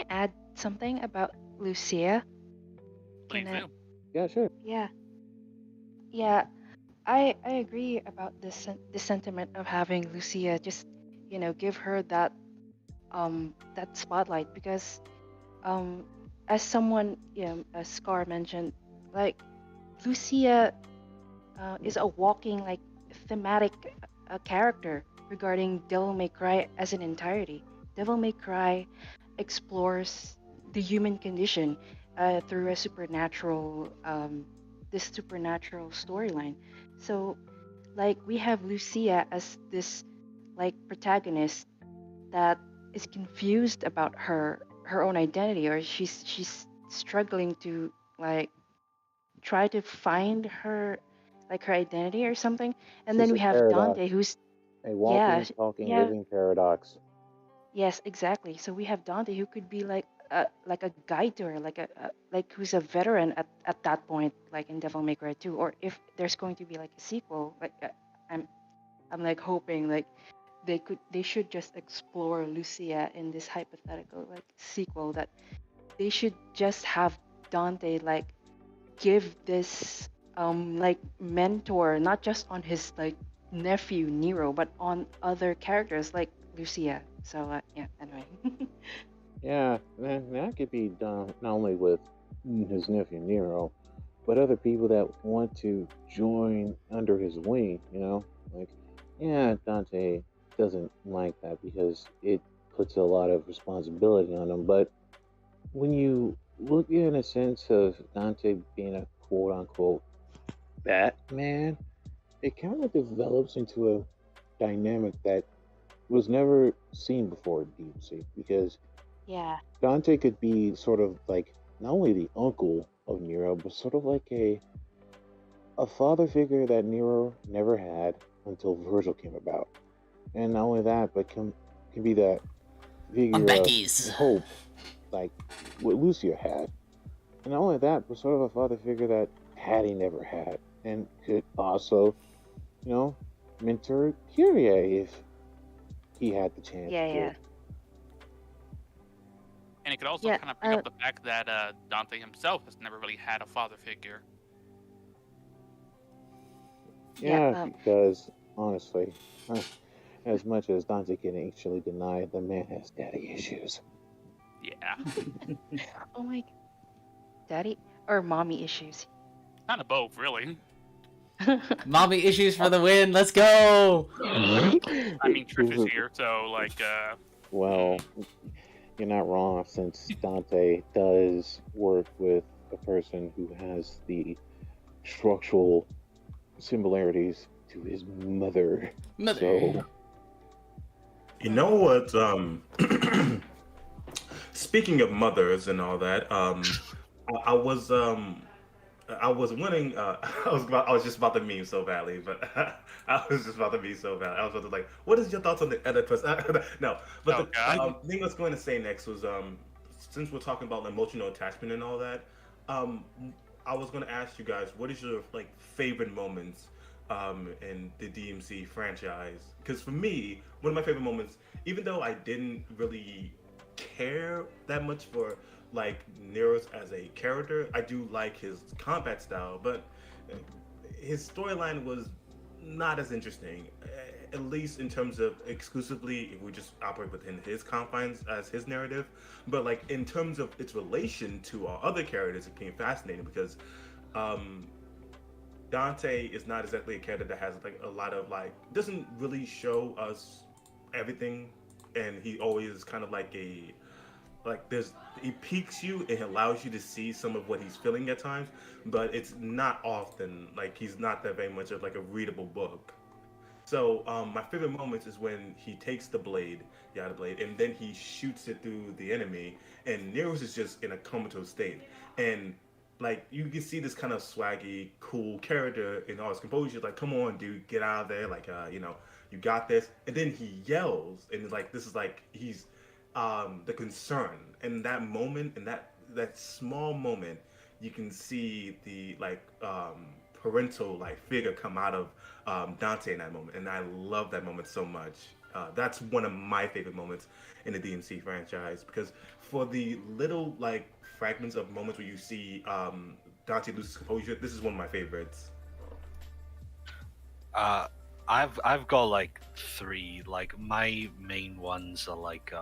S8: add something about Lucia?
S9: Please
S8: Can I-
S9: do.
S10: Yeah, sure.
S8: Yeah. I agree about this sentiment of having Lucia just give her that that spotlight, because as someone as Scar mentioned, like Lucia is a walking like thematic character. regarding Devil May Cry as an entirety. Devil May Cry explores the human condition through a supernatural, this supernatural storyline. So, like, we have Lucia as this like protagonist that is confused about her own identity, or she's struggling to like try to find her identity or something. And
S10: She's
S8: then
S10: a
S8: we have
S10: paradox,
S8: Dante, who's
S10: a
S8: yeah,
S10: walking, talking,
S8: yeah,
S10: living paradox.
S8: yes, exactly. So we have Dante, who could be like a guide to her, like who's a veteran at that point, like in Devil May Cry 2. Or if there's going to be like a sequel, like I'm I'm like hoping like they should just explore Lucia in this hypothetical like sequel, that they should just have Dante like give this like mentor not just on his like nephew Nero, but on other characters like Lucia. So yeah, anyway.
S10: Yeah, that could be done not only with his nephew Nero, but other people that want to join under his wing, you know? Like, yeah, Dante doesn't like that because it puts a lot of responsibility on him, but when you look in a sense of Dante being a quote unquote Batman, it kind of develops into a dynamic that was never seen before in DMC because
S8: Yeah.
S10: Dante could be sort of like not only the uncle of Nero, but sort of like a father figure that Nero never had until Virgil came about. And not only that, but can be that figure of
S1: Becky's.
S10: hope, like what Lucia had. And not only that, but sort of a father figure that Patty never had, and could also, you know, mentor Kyrie if he had the chance
S8: Yeah,
S10: to.
S8: yeah.
S9: And it could also
S8: Yeah,
S9: kind of bring up the fact that Dante himself has never really had a father figure.
S10: Yeah, because honestly, as much as Dante can actually deny, the man has daddy issues.
S9: Yeah.
S8: Oh my, daddy or mommy issues.
S9: Kind of both, really.
S1: Mommy issues for the win. Let's go.
S9: I mean, Trish is here, so like.
S10: Well, you're not wrong, since Dante does work with a person who has the structural similarities to his mother.
S1: Mother.
S10: So,
S5: You know what? Speaking of mothers and all that, I was winning. I was just about to meme so badly, but I was just about to meme so bad. I was about to like, what is your thoughts on the Oedipus? No, but the thing I was going to say next was since we're talking about emotional attachment and all that, I was going to ask you guys, what is your like favorite moments in the DMC franchise? Because for me, one of my favorite moments, even though I didn't really care that much for like Nero's as a character, I do like his combat style, but his storyline was not as interesting, at least in terms of exclusively if we just operate within his confines as his narrative. But like in terms of its relation to our other characters, it became fascinating because Dante is not exactly a character that has like a lot of like, doesn't really show us everything, and he always is kind of like a he piques you and allows you to see some of what he's feeling at times, but it's not often like he's not that very much of like a readable book. So my favorite moments is when he takes the blade, and then he shoots it through the enemy, and Nero's is just in a comatose state, and like you can see this kind of swaggy, cool character in all his composure, like, come on, dude, get out of there, like, you got this, and then he yells, and like this is like he's the concern, and that moment, and that small moment, you can see the like parental like figure come out of Dante in that moment, and I love that moment so much. That's one of my favorite moments in the DMC franchise, because for the little like fragments of moments where you see Dante lose his composure, this is one of my favorites.
S3: I've got like three. Like my main ones are like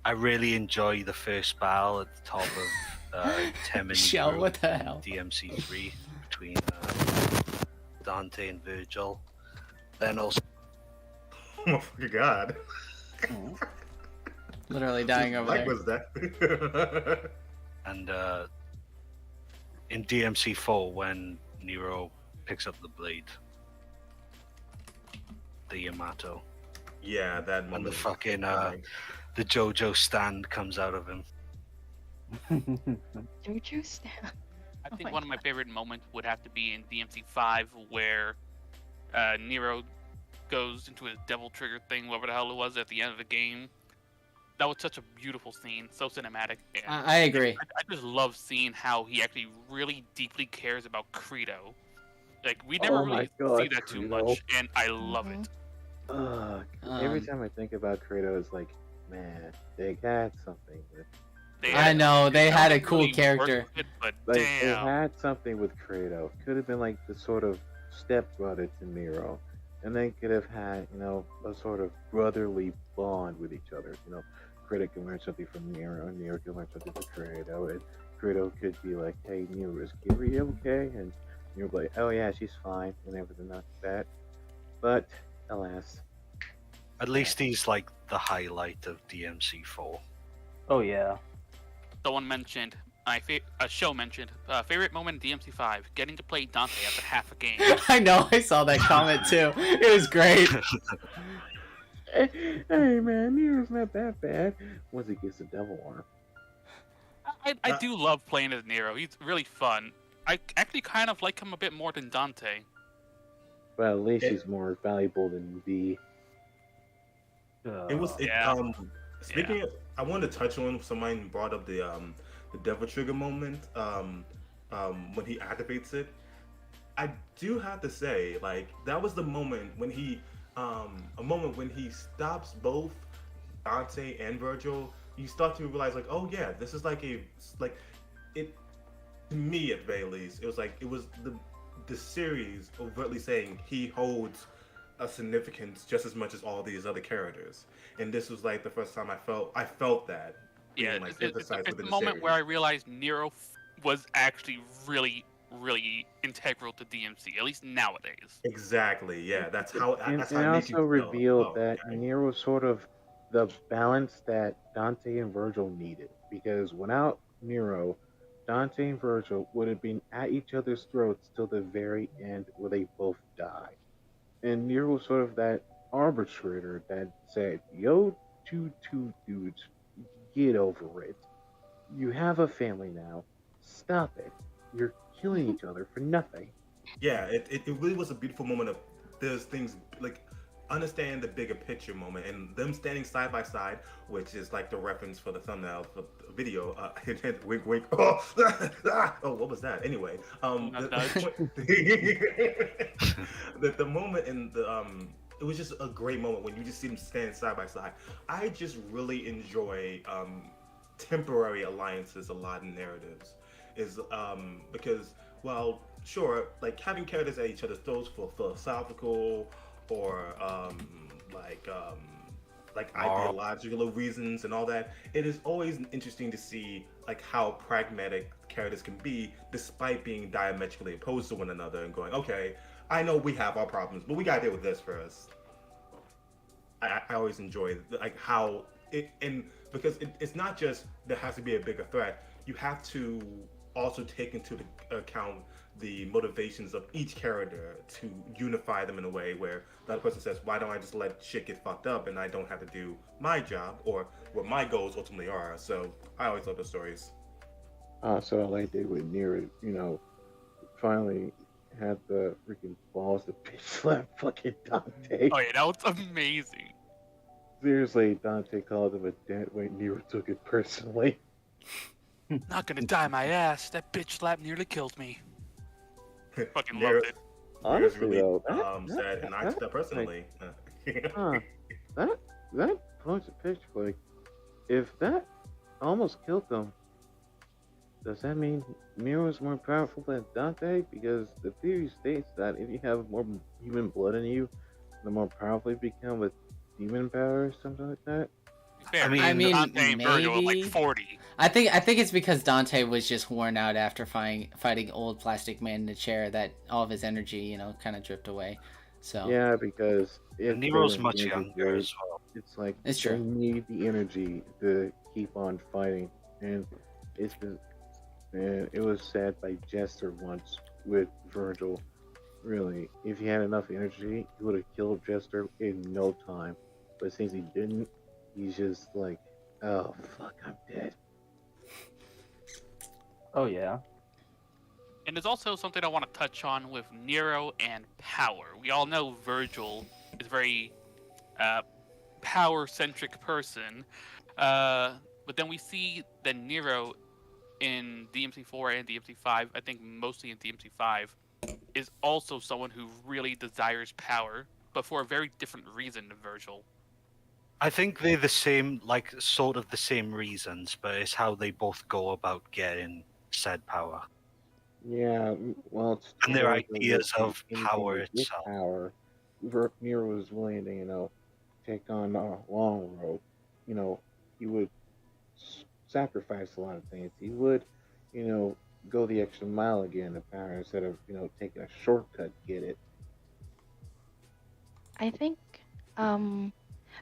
S3: I really enjoy the first battle at the top of Tem and
S1: Shell, what the hell?
S3: DMC 3 between Dante and Virgil. Then also
S5: Oh my god.
S1: Literally dying over
S5: Like
S1: there.
S5: was that?
S3: And in DMC 4, when Nero picks up the blade, the Yamato,
S5: Yeah, that
S3: and
S5: moment.
S3: the
S5: was
S3: fucking
S5: iconic.
S3: the JoJo stand comes out of him.
S8: JoJo Stan.
S9: I
S8: Oh
S9: think
S8: my
S9: one of my favorite moments would have to be in DMC 5, where Nero goes into his devil trigger thing, whatever the hell it was, at the end of the game. That was such a beautiful scene, so cinematic. And
S1: I agree.
S9: I just love seeing how he actually really deeply cares about Credo. Like, we never
S10: Oh my
S9: really
S10: God,
S9: see that too
S10: Credo.
S9: much, and I love it.
S10: Every
S1: Um,
S10: time I think about Credo, it's like, man, they had something with.
S9: They
S1: I
S9: had-
S1: know, they
S9: never
S1: had a cool
S9: really worked
S1: character.
S9: with it, but
S10: Like they
S9: damn.
S10: had something with Credo. Could have been like the sort of stepbrother to Nero, and they could have had, you know, a sort of brotherly bond with each other. You know, Credo can learn something from Nero, and Nero can learn something from Credo, and Credo could be like, "Hey, Nero, is Kiri okay?" And Nero be like, "Oh yeah, she's fine," and everything like that. But alas,
S3: At least he's like the highlight of DMC 4.
S2: Oh yeah.
S9: Someone mentioned, a show mentioned, favorite moment in DMC 5, getting to play Dante after half a game.
S1: I know, I saw that comment too. It was great.
S10: hey man, Nero's not that bad once he gets the devil arm.
S9: I do love playing as Nero. He's really fun. I actually kind of like him a bit more than Dante.
S10: But at least he's more valuable than V.
S5: It was
S9: Yeah.
S5: Speaking of, I wanted to touch on, someone brought up the devil trigger moment when he activates it. I do have to say, like, that was the moment when he stops both Dante and Virgil. You start to realize, like, oh yeah, this is like it, to me at very least, it was the series overtly saying he holds a significance just as much as all these other characters, and this was like the first time I felt that.
S9: Yeah,
S5: being, like,
S9: it's
S5: synthesized
S9: the
S5: within
S9: moment
S5: series.
S9: where I realized Nero was actually really, really integral to DMC, at least nowadays.
S5: Exactly. Yeah, that's how.
S10: And
S5: That's
S10: it
S5: how it makes you
S10: also
S5: feel.
S10: revealed
S5: Oh,
S10: that
S5: okay.
S10: Nero was sort of the balance that Dante and Virgil needed. Because without Nero, Dante and Virgil would have been at each other's throats till the very end where they both died. And Nero was sort of that arbitrator that said, yo, two dudes, get over it. You have a family now. Stop it. You're killing each other for nothing.
S5: Yeah, it really was a beautiful moment of there's things like understand the bigger picture moment and them standing side by side, which is like the reference for the thumbnail for the video. Wink, wink. Oh, oh, what was that? Anyway, the moment in the it was just a great moment when you just see them standing side by side. I just really enjoy temporary alliances a lot in narratives, is because, well, sure, like having characters at each other's throats for philosophical or like ideological reasons and all that. It is always interesting to see like how pragmatic characters can be despite being diametrically opposed to one another and going, okay, I know we have our problems, but we gotta deal with this first. I always enjoy like how it, and because it's not just there has to be a bigger threat. You have to also take into account the motivations of each character to unify them in a way where the other person says, why don't I just let shit get fucked up and I don't have to do my job or what my goals ultimately are. So I always love those stories.
S10: So I like they with Nero, you know, finally had the freaking balls to bitch slap fucking Dante.
S9: Oh yeah, that was amazing.
S10: Seriously, Dante called him a dead weight. Nero took it personally.
S9: Not gonna die my ass. That bitch slap nearly killed me. Fucking
S5: Nero-
S9: loved it.
S5: Nero's
S10: Honestly,
S5: really
S10: though,
S5: sad, and I took that personally.
S10: that points a picture. Like, if that almost killed them, does that mean Nero is more powerful than Dante? Because the theory states that if you have more human blood in you, the more powerful you become with demon power or something like that.
S9: Fair.
S1: I mean,
S9: Dante and Virgil were
S1: maybe.
S9: like 40.
S1: I think it's because Dante was just worn out after fighting old plastic man in the chair that all of his energy, kind of dripped away. So
S10: Yeah, because if
S3: Nero's
S10: they're
S3: much
S10: in the
S3: younger
S10: void,
S3: as well.
S10: it's like
S1: It's
S10: they
S1: true.
S10: need the energy to keep on fighting, and it's been, and it was said by Jester once with Virgil. Really, if he had enough energy, he would have killed Jester in no time. But since he didn't, he's just like, oh fuck, I'm dead.
S2: Oh yeah.
S9: And there's also something I want to touch on with Nero and power. We all know Virgil is a very power-centric person, but then we see that Nero in DMC4 and DMC5, I think mostly in DMC5, is also someone who really desires power, but for a very different reason than Virgil.
S3: I think they're the same, like sort of the same reasons, but it's how they both go about getting said power.
S10: Yeah, well, it's
S3: And their
S10: Virgil
S3: ideas
S10: would
S3: of
S10: do anything
S3: power
S10: to get
S3: itself.
S10: power. Nero was willing to, take on a long road. He would sacrifice a lot of things. He would, go the extra mile again to power instead of, taking a shortcut to get it.
S8: I think um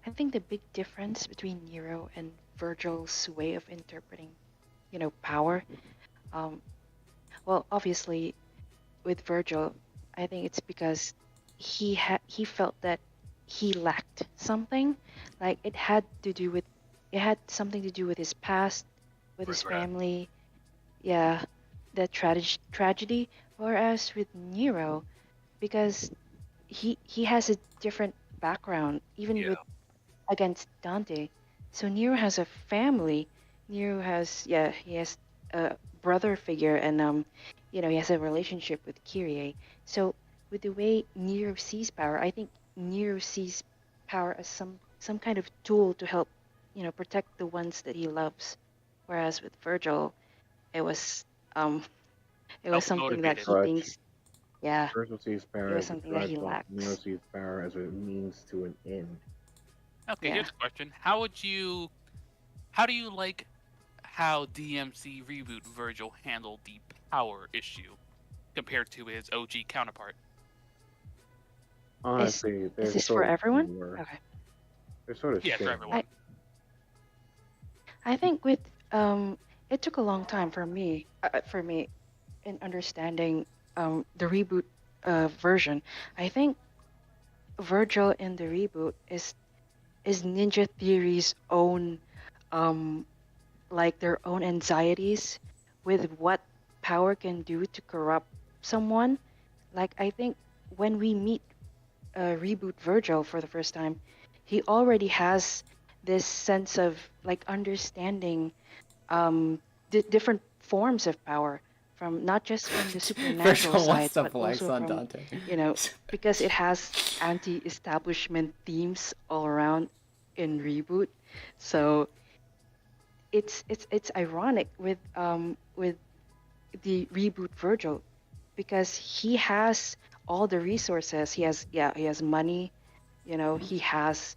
S8: I think the big difference between Nero and Virgil's way of interpreting, power, um well, obviously with Virgil, I think it's because he felt that he lacked something, like it had something to do with his past, with his
S3: Regret.
S8: family, yeah, the tragedy. Whereas with Nero, because he has a different background, even
S3: Yeah.
S8: with against Dante. So Nero has a family. Nero has, yeah, he has a brother figure, and he has a relationship with Kyrie. So with the way Nero sees power, I think Nero sees power as some kind of tool to help, protect the ones that he loves. Whereas with Virgil, it was um it was something that
S9: Self-motivated.
S8: he
S10: Crutch.
S8: thinks, yeah,
S10: Virgil sees
S8: it
S10: power
S8: was
S10: as a
S8: something that
S10: crutch,
S8: he
S10: while Nero
S8: lacks.
S10: sees power as a means to an end.
S9: Okay,
S8: Yeah.
S9: here's a question. How do you like how DMC Reboot Virgil handled the power issue compared to his OG counterpart?
S10: Honestly,
S8: Is
S10: they're
S8: this for
S10: sort of
S8: everyone?
S10: similar.
S8: Okay.
S10: They're sort of
S9: Yeah, for
S10: similar.
S9: everyone.
S8: I think with it took a long time for me in understanding the reboot version. I think Virgil in the reboot is Ninja Theory's own like their own anxieties with what power can do to corrupt someone. Like I think when we meet reboot Virgil for the first time, he already has this sense of like understanding different forms of power, from not just from the supernatural
S1: Virgil
S8: side,
S1: wants to
S8: but
S1: flex
S8: also
S1: on
S8: from
S1: Dante.
S8: because it has anti-establishment themes all around in reboot. So it's ironic with the reboot Virgil, because he has all the resources. He has money, he has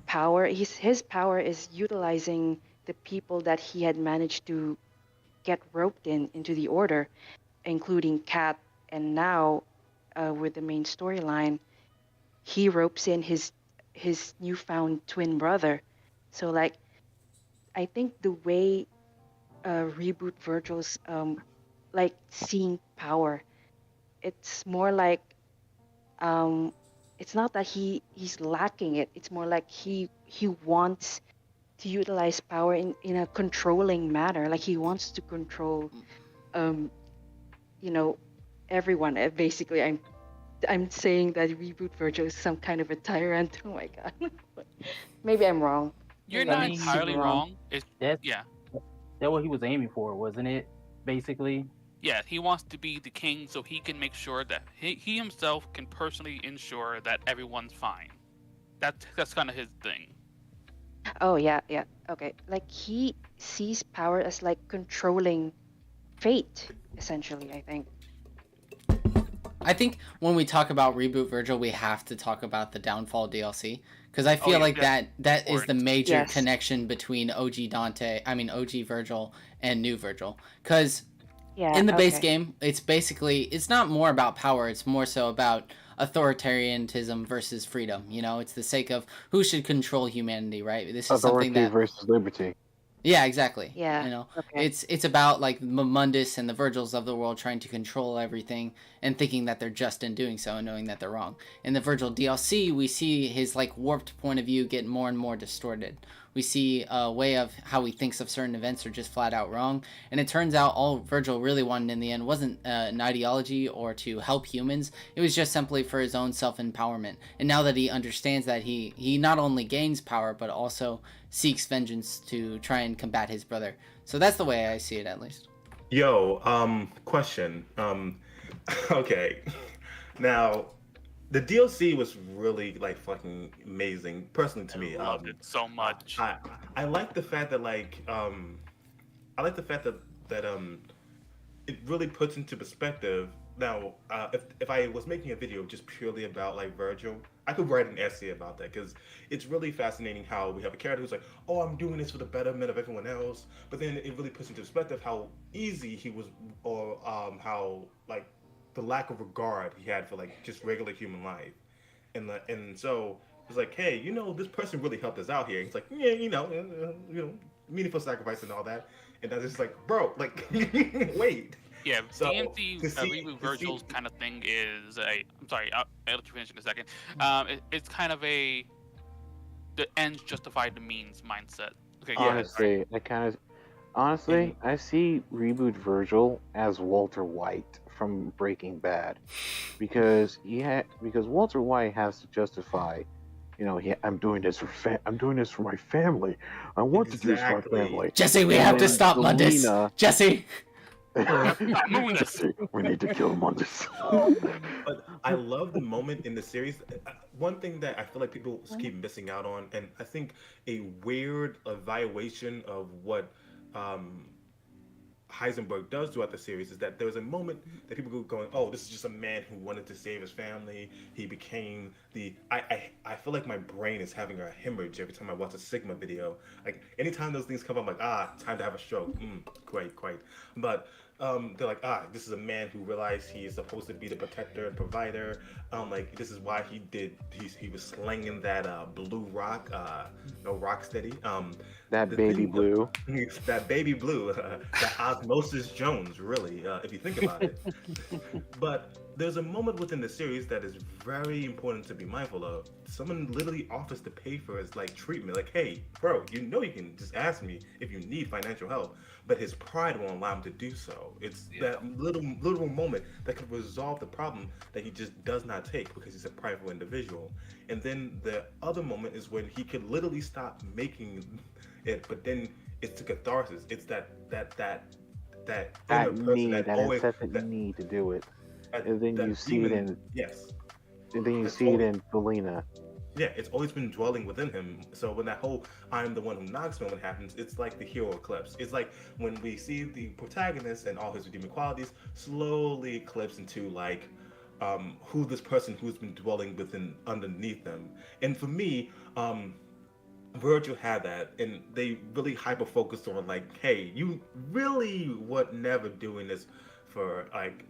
S8: power. His power is utilizing the people that he had managed to get roped into the order, including Kat, and now with the main storyline, he ropes in his newfound twin brother. So like, I think the way reboot Virgil's like seeing power, it's more like it's not that he's lacking it. It's more like he wants to utilize power in a controlling manner. Like he wants to control um everyone. Basically, I'm saying that reboot Virgil is some kind of a tyrant. Oh my god. Maybe I'm wrong.
S9: You're
S8: Maybe
S9: not
S8: I'm
S2: mean,
S8: super
S9: entirely
S8: wrong.
S9: wrong. It's
S2: That's
S9: yeah.
S2: that's what he was aiming for, wasn't it? Basically.
S9: Yeah, he wants to be the king so he can make sure that he himself can personally ensure that everyone's fine. That's kind of his thing.
S8: Oh yeah, yeah. Okay. Like he sees power as like controlling fate, essentially, I think.
S1: I think when we talk about Reboot Virgil, we have to talk about the Downfall DLC, because I feel
S9: yeah,
S1: like
S9: that's
S1: that is the
S9: important.
S1: major
S8: Yes.
S1: connection between OG Virgil and New Virgil. Because
S8: Yeah.
S1: in the base
S8: okay.
S1: game, it's not more about power, it's more so about authoritarianism versus freedom. You know, it's the sake of who should control humanity, right? This is
S10: Authority
S1: something that
S10: versus liberty.
S1: yeah, exactly.
S8: Yeah.
S1: You know,
S8: Okay.
S1: it's about like the Mundus and the Virgils of the world trying to control everything and thinking that they're just in doing so and knowing that they're wrong. In the Virgil DLC, we see his like warped point of view get more and more distorted. We see a way of how he thinks of certain events are just flat out wrong. And it turns out all Virgil really wanted in the end wasn't an ideology or to help humans. It was just simply for his own self-empowerment. And now that he understands that, he not only gains power, but also seeks vengeance to try and combat his brother. So that's the way I see it, at least.
S5: Yo, question. Okay. Now, the DLC was really like fucking amazing, personally to me.
S9: I loved it so much.
S5: I like the fact that I like the fact that it really puts into perspective. Now, if I was making a video just purely about like Virgil, I could write an essay about that because it's really fascinating how we have a character who's like, oh, I'm doing this for the betterment of everyone else, but then it really puts into perspective how easy he was, or how like the lack of regard he had for like just regular human life, and so it's like, hey, you know, this person really helped us out here. It's like, yeah, you know, meaningful sacrifice and all that, and I was just like, bro, like, wait.
S9: Yeah,
S5: So,
S9: DMC
S5: to see-
S9: Reboot
S5: to
S9: Virgil's
S5: see-
S9: kind of thing is I'm sorry, I'll let you finish in a second. It's kind of the ends justify the means mindset. Okay, yeah.
S10: Honestly, I see Reboot Virgil as Walter White from Breaking Bad, because Walter White has to justify, you know, I'm doing this for my family. I want to do this for my
S5: Exactly.
S10: family.
S1: Jesse, we
S10: And
S1: have to
S10: then
S1: stop Mundus.
S10: Selena-
S1: Jesse!
S10: Jesse, we need to kill Mundus.
S5: But I love the moment in the series. One thing that I feel like people keep missing out on, and I think a weird evaluation of what Heisenberg does throughout the series, is that there's a moment that people go going, oh, this is just a man who wanted to save his family. He became the. I feel like my brain is having a hemorrhage every time I watch a Sigma video. Like anytime those things come up, I'm like, time to have a stroke. Great. But they're like, this is a man who realized he is supposed to be the protector and provider. Like this is why he was slinging that blue rock, rock steady.
S10: That baby blue.
S5: That baby blue, that Osmosis Jones, really, if you think about it. But there's a moment within the series that is very important to be mindful of. Someone literally offers to pay for his like treatment. Like, hey, bro, you know you can just ask me if you need financial help. But his pride won't allow him to do so. It's that little moment that could resolve the problem that he just does not take because he's a prideful individual. And then the other moment is when he could literally stop making it, but then it's a catharsis. It's that inner person
S10: That
S5: always
S10: incessant need to do it. And then
S5: that
S10: you see it
S5: demon-
S10: in
S5: yes.
S10: and then you
S5: That's
S10: see it
S5: always-
S10: in Felina.
S5: Yeah, it's always been dwelling within him. So when that whole "I'm the one who knocks" moment happens, it's like the hero eclipse. It's like when we see the protagonist and all his redeeming qualities slowly eclipse into like who this person who's been dwelling within underneath them. And for me, Virgil had that, and they really hyper focused on like, hey, you really were never doing this for like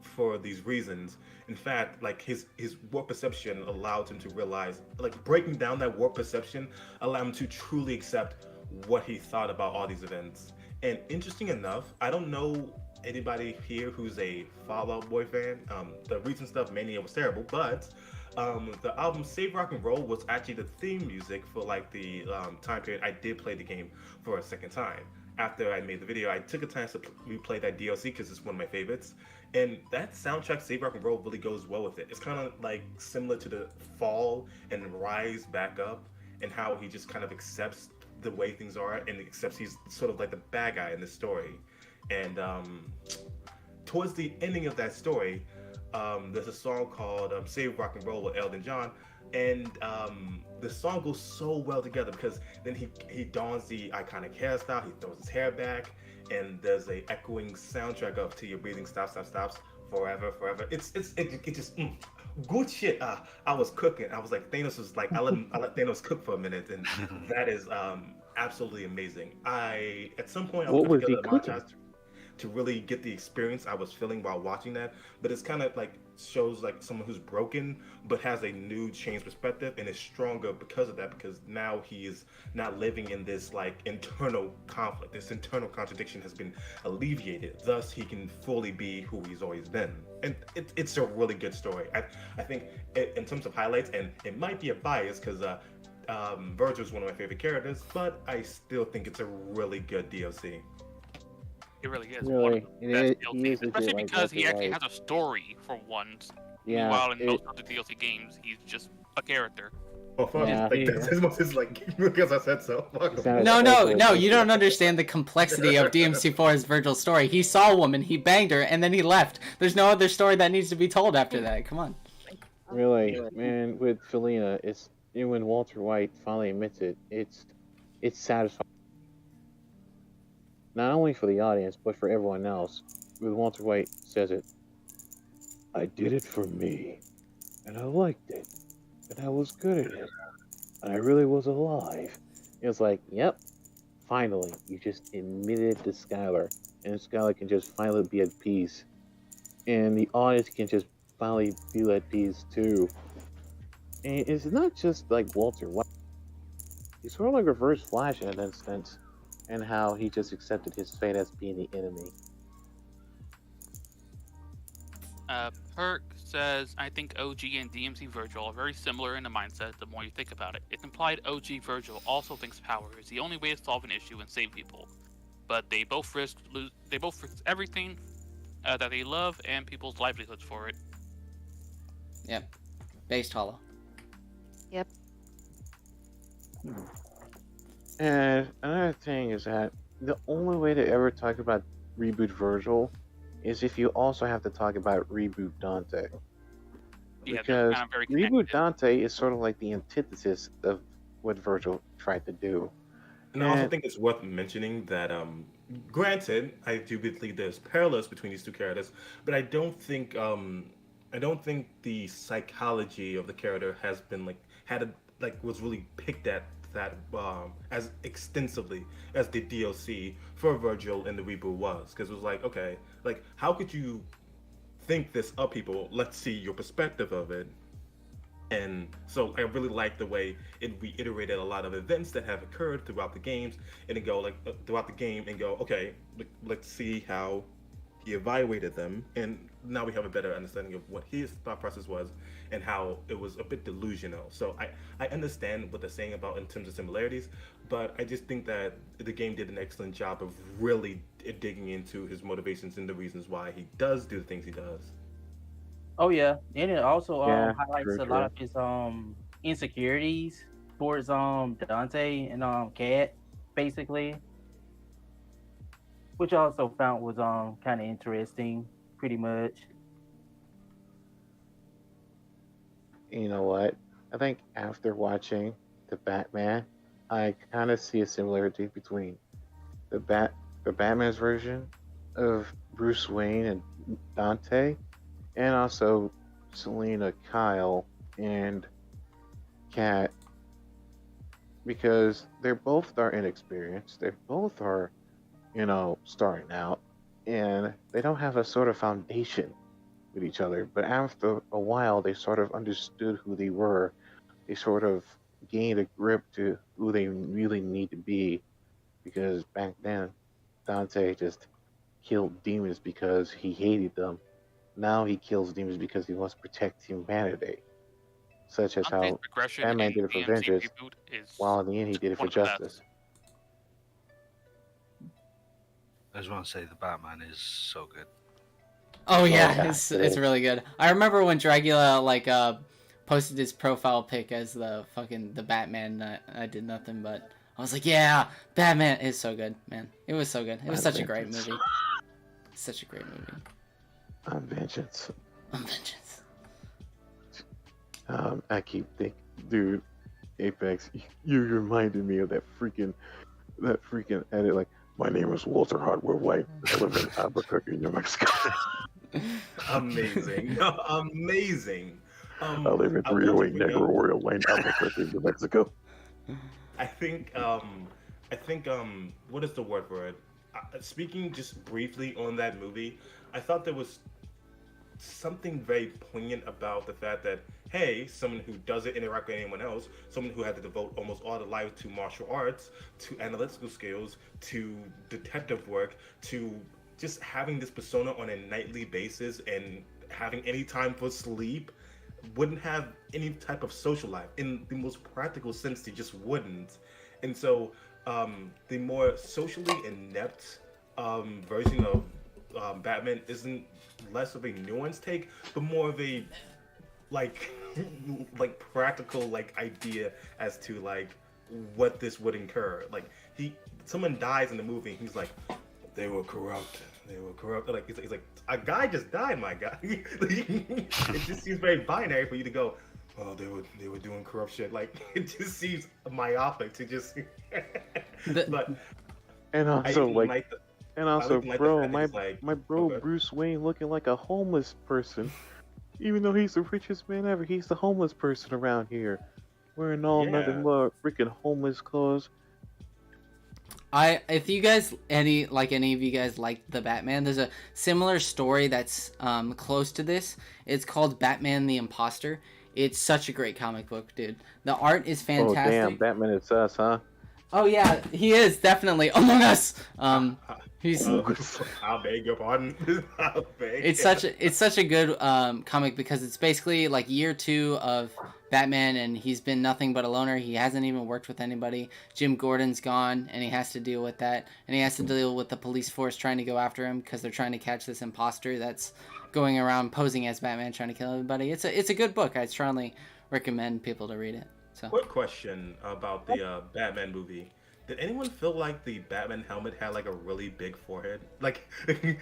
S5: for these reasons. In fact, like his warp perception allowed him to realize, like breaking down that warp perception allowed him to truly accept what he thought about all these events. And interesting enough, I don't know anybody here who's a Fall Out Boy fan. The recent stuff, Mania, was terrible, but the album Save Rock and Roll was actually the theme music for like the time period I did play the game for a second time. After I made the video, I took a time to replay that DLC because it's one of my favorites. And that soundtrack, Save Rock and Roll, really goes well with it. It's kind of like similar to the fall and rise back up, and how he just kind of accepts the way things are and accepts he's sort of like the bad guy in the story. And towards the ending of that story, there's a song called Save Rock and Roll with Elton John. And the song goes so well together because then he dons the iconic hairstyle, he throws his hair back, and there's a echoing soundtrack of "Till Your Breathing Stops Forever." It just good shit. I was cooking. I was like, Thanos was like, I let Thanos cook for a minute, and that is absolutely amazing. At some point I
S10: What
S5: put
S10: was
S5: together
S10: he
S5: a
S10: cooking?
S5: montage. to really get the experience I was feeling while watching that. But it's kind of like shows like someone who's broken but has a new changed perspective and is stronger because of that, because now he is not living in this like internal conflict. This internal contradiction has been alleviated, thus he can fully be who he's always been. And it's a really good story. I think in terms of highlights, and it might be a bias because Virgil's one of my favorite characters, but I still think it's a really good DLC.
S9: It really is.
S10: Really,
S9: One of the best
S10: he is
S9: DLCs, especially
S10: like
S9: because he
S10: Walter
S9: actually
S10: White.
S9: has a story for once.
S10: Yeah,
S9: Meanwhile, in most other DLC games, he's just a character.
S5: Oh, fuck.
S10: Yeah.
S5: Like, that's as much as like because I said so. Fuck
S10: It's
S5: him.
S10: not-
S1: No,
S10: it's
S1: no,
S10: also-
S1: no, you don't understand the complexity of DMC4's Virgil's story. He saw a woman, he banged her, and then he left. There's no other story that needs to be told after that. Come on.
S10: Really, man, with Felina, it's when Walter White finally admits it, it's satisfying. Not only for the audience, but for everyone else. When Walter White says it, I did it for me, and I liked it, and I was good at it, and I really was alive. It's like, yep, finally, you just admitted to Skylar, and Skylar can just finally be at peace, and the audience can just finally feel at peace too. And it's not just like Walter White. He's sort of like Reverse Flash in an instance, and how he just accepted his fate as being the enemy.
S9: Perk says, I think OG and DMC Virgil are very similar in the mindset the more you think about it. It's implied OG Virgil also thinks power is the only way to solve an issue and save people. But they both risk everything that they love and people's livelihoods for it.
S1: Yep. Based hollow.
S8: Yep.
S10: And another thing is that the only way to ever talk about Reboot Virgil is if you also have to talk about Reboot Dante.
S9: Yeah, they're
S10: Because
S9: kind of very
S10: Reboot
S9: connected.
S10: Dante is sort of like the antithesis of what Virgil tried to do.
S5: And I also
S10: And-
S5: think it's worth mentioning that, granted, I do believe there's parallels between these two characters, but I don't think the psychology of the character has been was really picked at that as extensively as the DLC for Virgil in the reboot was, because it was like, okay, like how could you think this of people? Let's see your perspective of it. And so I really like the way it reiterated a lot of events that have occurred throughout the games, and then go throughout the game and go, okay, let's see how he evaluated them, and now we have a better understanding of what his thought process was and how it was a bit delusional. So I understand what they're saying about in terms of similarities, but I just think that the game did an excellent job of really digging into his motivations and the reasons why he does do the things he does.
S2: Oh yeah, and it also
S10: Yeah,
S2: highlights
S10: true,
S2: a lot of his insecurities towards Dante and Cat, basically, which I also found was kind of interesting, pretty much.
S10: You know what? I think after watching the Batman, I kind of see a similarity between the Batman's version of Bruce Wayne and Dante, and also Selena Kyle and Kat, because they're both are inexperienced. They both are, starting out, and they don't have a sort of foundation with each other. But after a while, they sort of understood who they were. They sort of gained a grip to who they really need to be, because back then, Dante just killed demons because he hated them. Now he kills demons because he wants to protect humanity, such as
S9: Dante's
S10: how
S9: progression
S10: Batman
S9: in
S10: did it for
S9: DMC
S10: vengeance,
S9: reboot is
S10: while in the end he did it for
S9: one of the best.
S10: justice.
S3: I just want to say the Batman is so good.
S1: Oh yeah,
S10: yeah,
S1: it's
S10: it
S1: it's
S10: is.
S1: really good. I remember when Dragula posted his profile pic as the Batman. I did nothing but I was like, yeah, Batman is so good, man. It was so good. It was such a great movie. Such a great movie.
S10: On vengeance.
S1: On vengeance.
S10: I keep thinking, dude, Apex, you reminded me of that freaking edit. Like, my name is Walter Hardware White. I live in Albuquerque, New Mexico.
S5: Amazing, amazing.
S10: I live in 308 Negro Royal Lane, Albuquerque, New Mexico.
S5: I think what is the word for it? speaking just briefly on that movie, I thought there was something very poignant about the fact that, hey, someone who doesn't interact with anyone else, someone who had to devote almost all their life to martial arts, to analytical skills, to detective work, to just having this persona on a nightly basis and having any time for sleep, wouldn't have any type of social life. In the most practical sense, they just wouldn't. And so the more socially inept version of Batman isn't less of a nuanced take, but more of a like like practical like idea as to like what this would incur. Like someone dies in the movie, and he's like, they were corrupt. They were corrupt. Like he's like a guy just died, my guy. It just seems very binary for you to go, oh, they were doing corrupt shit. Like it just seems myopic to just. But
S10: And also bro,
S5: like,
S10: my bro
S5: okay.
S10: Bruce Wayne looking like a homeless person. Even though he's the richest man ever, he's the homeless person around here, wearing all nothing but freaking homeless clothes.
S1: If you guys any of you guys like the Batman, there's a similar story that's close to this. It's called Batman the Imposter. It's such a great comic book, dude. The art is fantastic.
S10: Oh damn, Batman is us, huh?
S1: Oh yeah, he is definitely Among Us. He's.
S5: I'll beg your pardon. I'll beg.
S1: It's such a good comic because it's basically like year 2 of Batman, and he's been nothing but a loner. He hasn't even worked with anybody. Jim Gordon's gone, and he has to deal with that, and he has to deal with the police force trying to go after him because they're trying to catch this imposter that's going around posing as Batman, trying to kill everybody. It's a good book. I strongly recommend people to read it. So.
S5: Quick question about the Batman movie. Did anyone feel like the Batman helmet had like a really big forehead? Like, I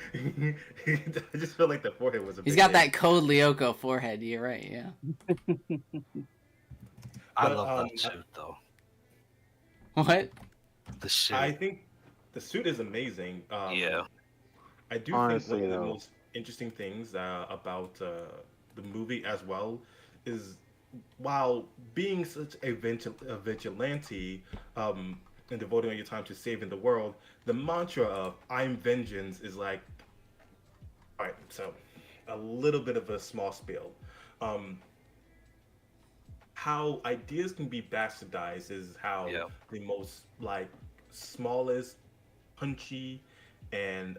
S5: just feel like the forehead was a big.
S1: He's got that Code Lyoko forehead. You're right. Yeah.
S3: I love that suit though.
S1: What?
S3: The suit.
S5: I think the suit is amazing.
S3: Yeah.
S5: I do
S10: Honestly,
S5: think one of the most interesting things about the movie as well is, while being such a vigilante and devoting all your time to saving the world, the mantra of "I'm vengeance" is like, all right. So, a little bit of a small spiel. How ideas can be bastardized is how the most like smallest, punchy, and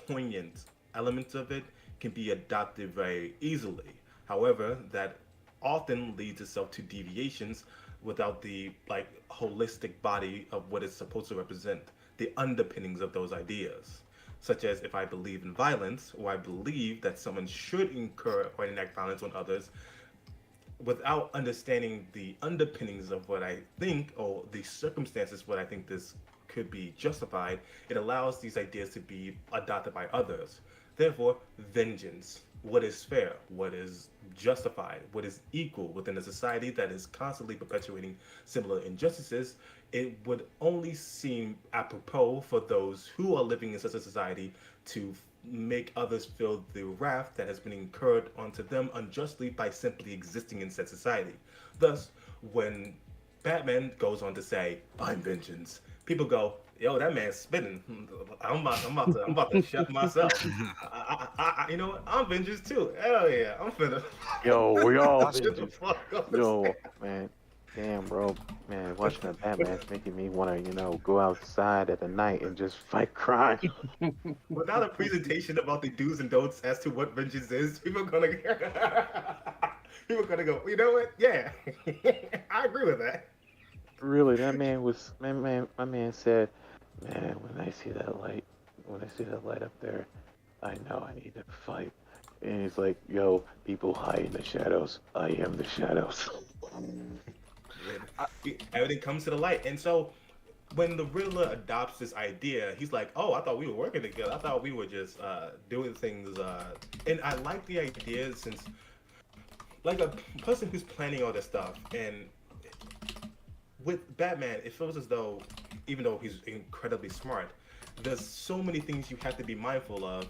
S5: poignant elements of it can be adopted very easily. However, that often leads itself to deviations without the like holistic body of what it's supposed to represent, the underpinnings of those ideas. Such as, if I believe in violence, or I believe that someone should incur or enact violence on others, without understanding the underpinnings of what I think, or the circumstances what I think this could be justified, it allows these ideas to be adopted by others. Therefore, vengeance, what is fair, what is justified, what is equal within a society that is constantly perpetuating similar injustices, it would only seem apropos for those who are living in such a society to make others feel the wrath that has been incurred onto them unjustly by simply existing in said society. Thus, when Batman goes on to say, "I'm vengeance," people go, "Yo, that man's spitting. I'm about to shut myself. You know what? I'm vengeance too. Hell yeah, I'm finna."
S10: Yo, we all
S5: Shut the
S10: vengeance.
S5: fuck up.
S10: Yo, man. Damn, bro. Man, watching the Batman's making me want to, go outside at the night and just fight crime.
S5: Without a presentation about the do's and don'ts as to what vengeance is, people are gonna go, you know what? Yeah, I agree with that.
S10: Really, that man was, my man said, man, when I see that light up there, I know I need to fight. And he's like, yo, people hide in the shadows. I am the shadows.
S5: Everything comes to the light. And so when the Riddler adopts this idea, he's like, oh, I thought we were working together. I thought we were just doing things. And I like the idea, since like a person who's planning all this stuff, and with Batman, it feels as though, even though he's incredibly smart, there's so many things you have to be mindful of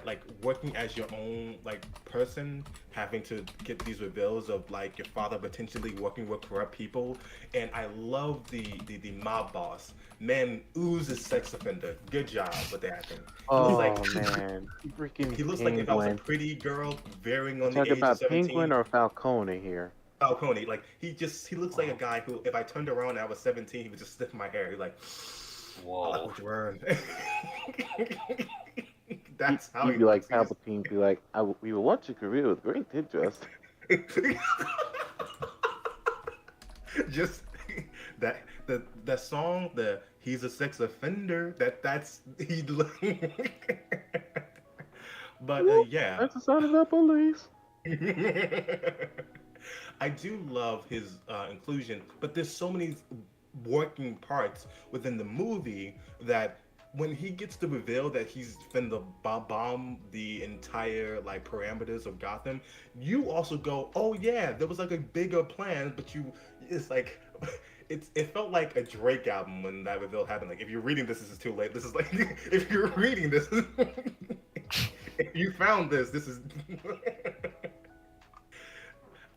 S5: like working as your own like person, having to get these reveals of like your father potentially working with corrupt people. And I love the mob boss. Man, oozes sex offender. Good job with the acting. He looks
S10: Oh
S5: like
S10: man, freaking
S5: he looks like if I was a
S10: Penguin.
S5: pretty girl varying on the
S10: Talk
S5: age of
S10: about
S5: 17.
S10: Penguin or Falcone here.
S5: Falcone, like he looks like a guy who, if I turned around and I was 17, he would just sniff my hair. He's like, I like
S3: Whoa.
S5: what you earned. That's how
S10: He'd
S5: he
S10: be like
S5: looks. He just-
S10: Palpatine, be like, we will watch your career with great interest.
S5: just that song, the he's a sex offender. That's he. But yeah.
S10: That's the sound of the police.
S5: I do love his inclusion, but there's so many working parts within the movie that when he gets the reveal that he's finna bomb the entire like parameters of Gotham, you also go, oh yeah, there was like a bigger plan, but it's like it felt like a Drake album when that reveal happened. Like if you're reading this is too late. This is like if you're reading this, if you found this is.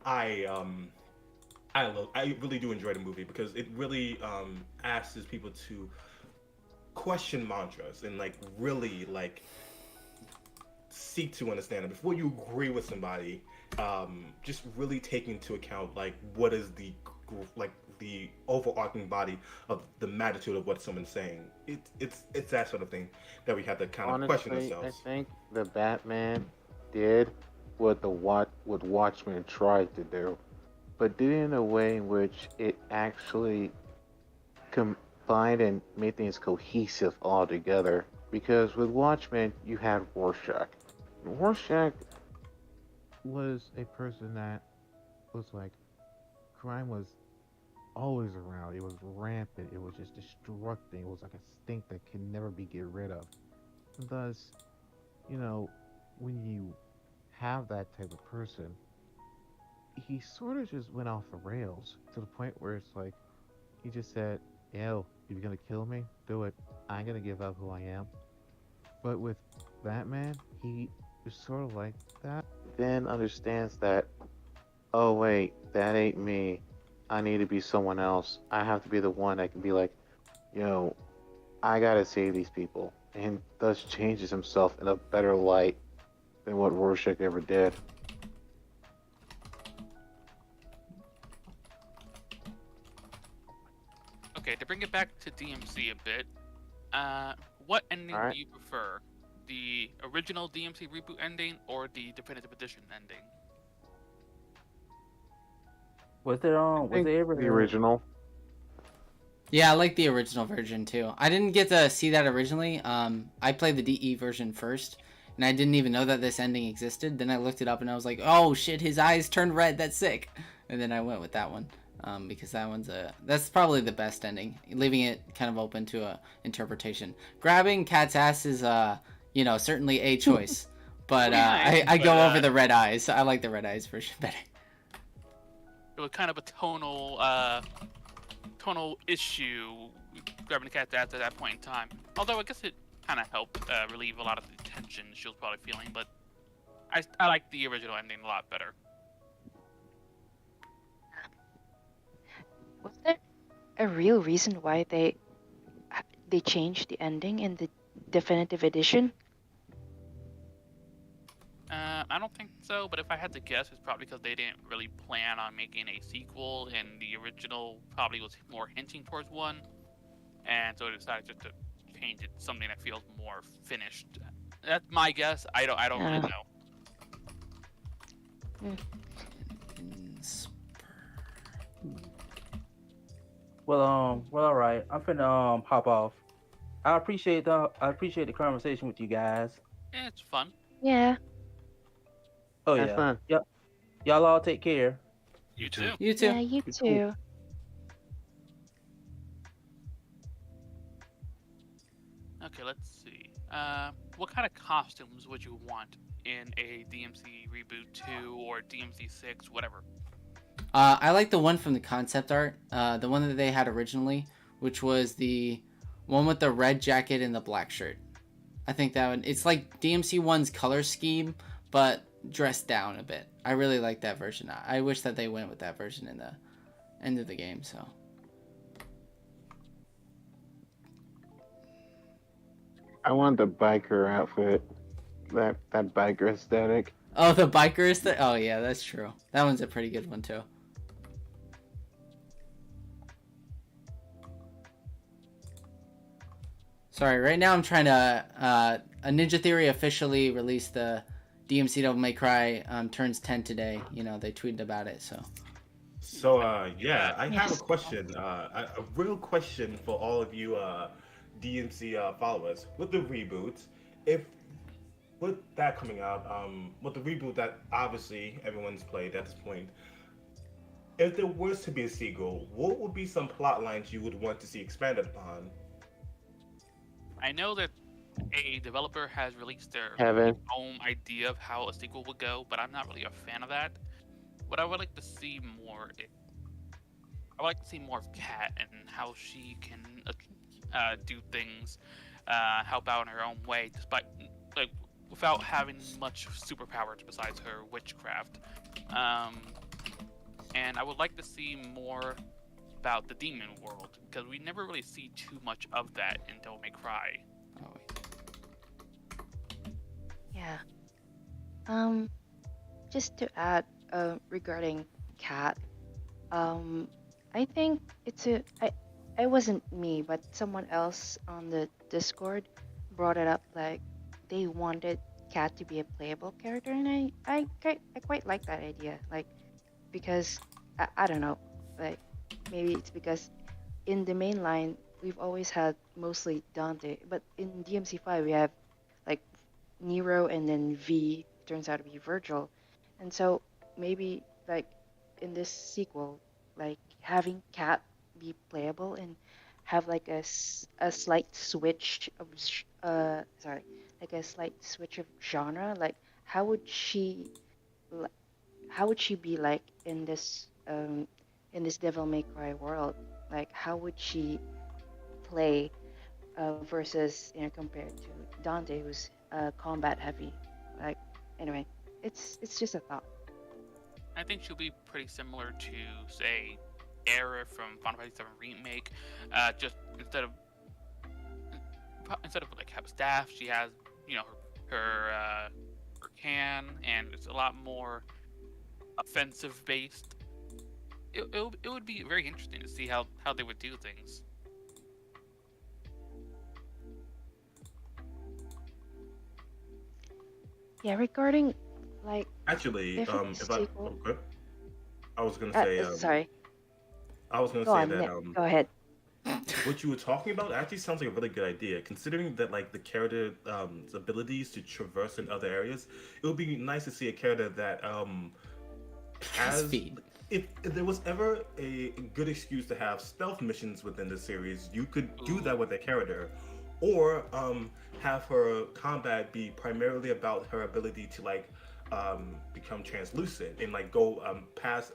S5: I really do enjoy the movie because it really asks people to question mantras and like really like seek to understand it before you agree with somebody. Just really take into account like what is the overarching body of the magnitude of what someone's saying. It's that sort of thing that we have to kind of question
S10: Honestly,
S5: ourselves.
S10: I think the Batman did what Watchmen tried to do, but did it in a way in which it actually combined and made things cohesive all together. Because with Watchmen, you had Rorschach. Rorschach was a person that was like, crime was always around. It was rampant. It was just destructing. It was like a stink that can never be get rid of. Thus, when you have that type of person, he sort of just went off the rails to the point where it's like he just said, "Yo, if you're gonna kill me, do it. I ain't gonna give up who I am." But with Batman, he is sort of like that. Then understands that, oh wait, that ain't me. I need to be someone else. I have to be the one that can be like, yo, I gotta save these people, and thus changes himself in a better light than what Rorschach ever did.
S9: Okay, to bring it back to DMC a bit, what ending
S10: Alright.
S9: do you prefer? The original DMC reboot ending or the definitive edition ending?
S2: Was there
S10: I
S2: was
S10: think
S2: there ever
S10: the original.
S1: Yeah, I like the original version too. I didn't get to see that originally. I played the DE version first, and I didn't even know that this ending existed. Then I looked it up and I was like, oh shit, his eyes turned red. That's sick. And then I went with that one because that's probably the best ending, leaving it kind of open to a interpretation. Grabbing Cat's ass is certainly a choice, but I go over the red eyes. I like the red eyes version better.
S9: It was kind of a tonal issue grabbing the cat's ass at that point in time. Although I guess it kind of helped relieve a lot of the tension she was probably feeling, but I like the original ending a lot better.
S8: Was there a real reason why they changed the ending in the definitive edition?
S9: I don't think so, but if I had to guess, it's probably because they didn't really plan on making a sequel, and the original probably was more hinting towards one, and so they decided just to change it to something that feels more finished. That's my guess. I don't really know.
S2: Well, all right. I'm finna hop off. I appreciate the conversation with you guys.
S9: Yeah, it's fun.
S8: Yeah.
S2: Oh
S10: Have
S2: yeah.
S10: fun.
S2: Yep. Y'all all take care.
S9: You too.
S1: You too.
S8: Yeah, you too.
S9: Okay, let's see. What kind of costumes would you want in a DMC Reboot 2 or DMC 6, whatever?
S1: I like the one from the concept art, the one that they had originally, which was the one with the red jacket and the black shirt. I think that would. It's like DMC 1's color scheme, but dressed down a bit. I really like that version. I wish that they went with that version in the end of the game. So.
S10: I want the biker outfit. That biker aesthetic.
S1: Oh, the biker is the. Oh yeah, that's true. That one's a pretty good one too. Sorry, right now I'm trying to. A Ninja Theory officially released the DMC Devil May Cry turns 10 today. You know, they tweeted about it, so.
S5: So yeah, I have a question, a real question for all of you DMC followers. With the reboot, if with that coming out, with the reboot that obviously everyone's played at this point, if there was to be a sequel, what would be some plot lines you would want to see expanded upon?
S9: I know that a developer has released their
S10: Heaven.
S9: own idea of how a sequel would go, but I'm not really a fan of that. What I would like to see more, I would like to see more of Kat and how she can do things, help out in her own way, despite like without having much superpowers besides her witchcraft. And I would like to see more about the demon world because we never really see too much of that in Devil May Cry.
S1: Oh, wait.
S8: Yeah. Just to add, regarding Cat, I think it wasn't me, but someone else on the Discord brought it up. Like they wanted Cat to be a playable character, and I quite like that idea. Like because I don't know, like maybe it's because in the main line we've always had mostly Dante, but in DMC5 we have like Nero and then V turns out to be Virgil, and so maybe like in this sequel, like having Cat be playable and have like a slight switch of like a slight switch of genre. Like how would she be like in this Devil May Cry world? Like how would she play versus compared to Dante, who's combat heavy? Like anyway, it's just a thought.
S9: I think she'll be pretty similar to, say, Era from Final Fantasy VII Remake. Just instead of like have a staff, she has her can, and it's a lot more offensive based. It would be very interesting to see how they would do things.
S8: Yeah, regarding like
S5: Actually,
S8: if it's
S5: if I
S8: sequel,
S5: okay. I was gonna say
S8: sorry,
S5: I was gonna
S8: go
S5: say
S8: on,
S5: that
S8: go ahead.
S5: what you were talking about actually sounds like a really good idea. Considering that like the character's abilities to traverse in other areas, it would be nice to see a character that has.
S1: Speed.
S5: If there was ever a good excuse to have stealth missions within the series, you could do that with a character, or have her combat be primarily about her ability to like become translucent and like go pass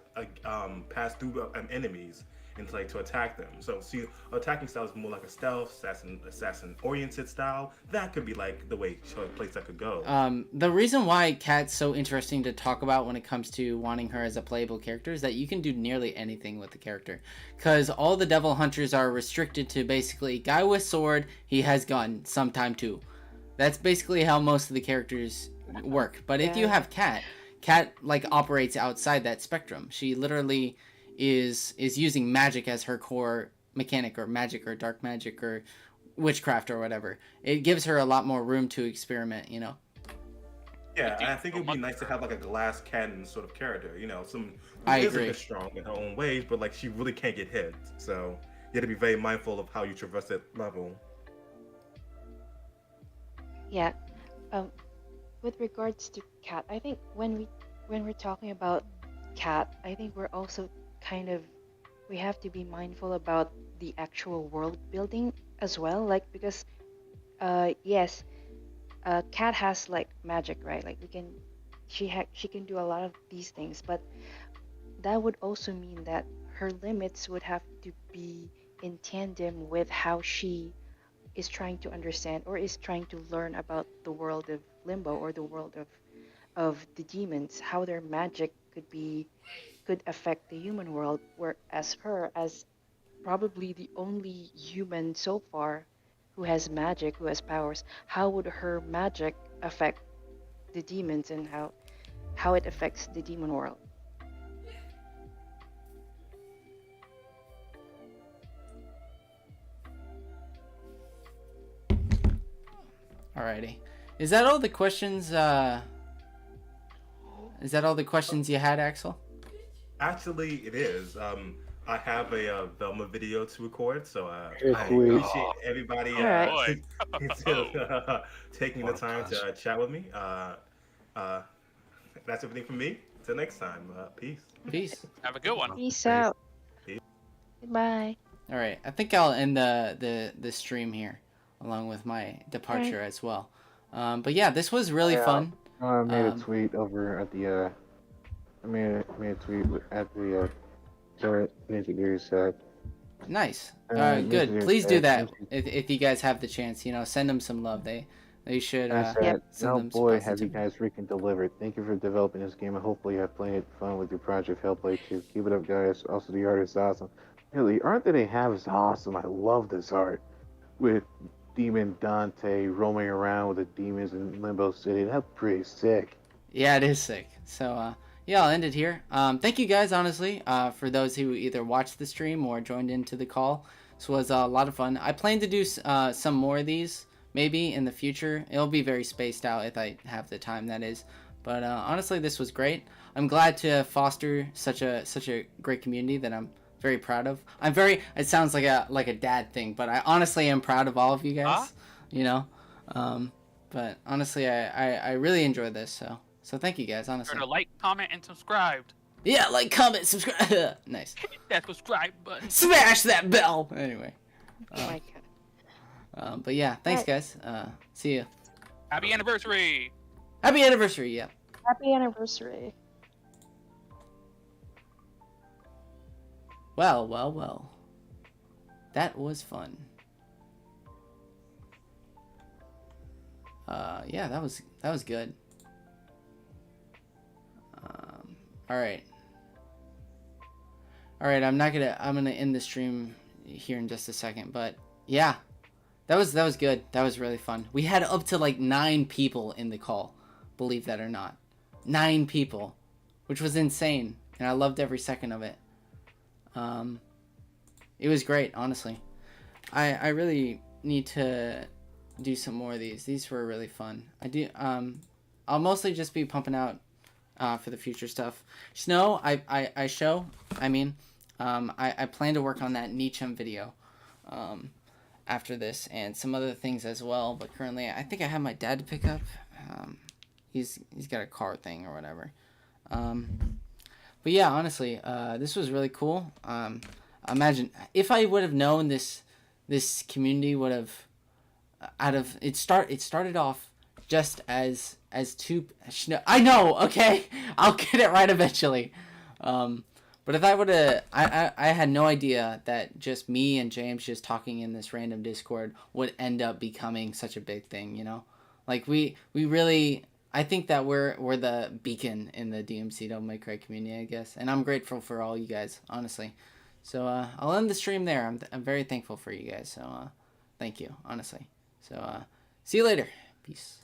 S5: through enemies and to attack them. So see, attacking style is more like a stealth assassin oriented style. That could be like the place that could go.
S1: The reason why Kat's so interesting to talk about when it comes to wanting her as a playable character is that you can do nearly anything with the character, because all the devil hunters are restricted to basically guy with sword, he has gun, sometime too. That's basically how most of the characters work. But if you have Kat like operates outside that spectrum. She literally is using magic as her core mechanic, or magic or dark magic or witchcraft or whatever. It gives her a lot more room to experiment, you know.
S5: Yeah, and I think it'd be nice to have like a glass cannon sort of character, some
S1: I
S5: is
S1: agree.
S5: a bit strong in her own ways, but like she really can't get hit. So you have to be very mindful of how you traverse that level.
S8: Yeah. With regards to Cat, I think when we're talking about Cat, I think we're also we have to be mindful about the actual world building as well. Like because, yes, Cat has like magic, right? Like she can do a lot of these things, but that would also mean that her limits would have to be in tandem with how she is trying to understand or is trying to learn about the world of Limbo or the world of the demons, how their magic could affect the human world, whereas her, as probably the only human so far who has magic, who has powers, how would her magic affect the demons and how it affects the demon world?
S1: Alrighty. Is that all the questions? Is that all the questions you had, Axel?
S5: Actually, it is. I have a Velma video to record, so
S10: It's
S5: I
S10: sweet.
S5: appreciate everybody
S8: Alright.
S5: taking the time to chat with me. That's everything from me. Till next time. Peace.
S1: Peace.
S9: Have a good one.
S8: Peace out. Goodbye.
S1: All right. I think I'll end the stream here, along with my departure as well. But yeah, this was really fun.
S10: I made a tweet over at the. I made a tweet at the. Ninja Gears set.
S1: Nice.
S10: Ninja
S1: Good.
S10: Gears
S1: Please do
S10: set,
S1: that
S10: Ninja-
S1: if you guys have the chance. Send them some love. They should.
S10: I said,
S1: send
S10: oh
S1: them some
S10: boy, have you
S1: positivity.
S10: guys freaking delivered. Thank you for developing this game, and hopefully you have plenty of fun with your project Hellblade 2. Keep it up, guys. Also, the art is awesome. Really, the art that they have is awesome. I love this art. With Demon Dante roaming around with the demons in Limbo City. That's pretty sick.
S1: Yeah, it is sick. So, yeah, I'll end it here. Thank you guys, honestly, for those who either watched the stream or joined into the call. This was a lot of fun. I plan to do some more of these, maybe, in the future. It'll be very spaced out if I have the time, that is. But honestly, this was great. I'm glad to foster such a great community that I'm very proud of. It sounds like a dad thing, but I honestly am proud of all of you guys. But honestly, I really enjoyed this, so thank you guys, honestly.
S9: Remember to like, comment, and subscribe.
S1: Yeah, like, comment, subscribe. Nice.
S9: Hit that subscribe button.
S1: Smash that bell. Anyway.
S8: Oh my god.
S1: But yeah, thanks guys. See you.
S9: Happy anniversary.
S1: Happy anniversary. Yeah.
S8: Happy anniversary.
S1: Well. That was fun. Yeah, that was good. All right, I'm gonna end the stream here in just a second, but yeah, that was good. That was really fun. We had up to like 9 people in the call, believe that or not. 9 people, which was insane, and I loved every second of it. It was great, honestly. I really need to do some more of these. These were really fun. I'll mostly just be pumping out for the future stuff. Snow, I plan to work on that Nichum video after this and some other things as well, but currently I think I have my dad to pick up. He's got a car thing or whatever. But yeah, honestly, this was really cool. Imagine if I would have known this community would have it started off just as two. I know, okay, I'll get it right eventually. But if I would have, I had no idea that just me and James just talking in this random Discord would end up becoming such a big thing. Like we really. I think that we're the beacon in the DMC Devil May Cry community, I guess, and I'm grateful for all you guys, honestly. So I'll end the stream there. I'm very thankful for you guys. So thank you, honestly. So see you later. Peace.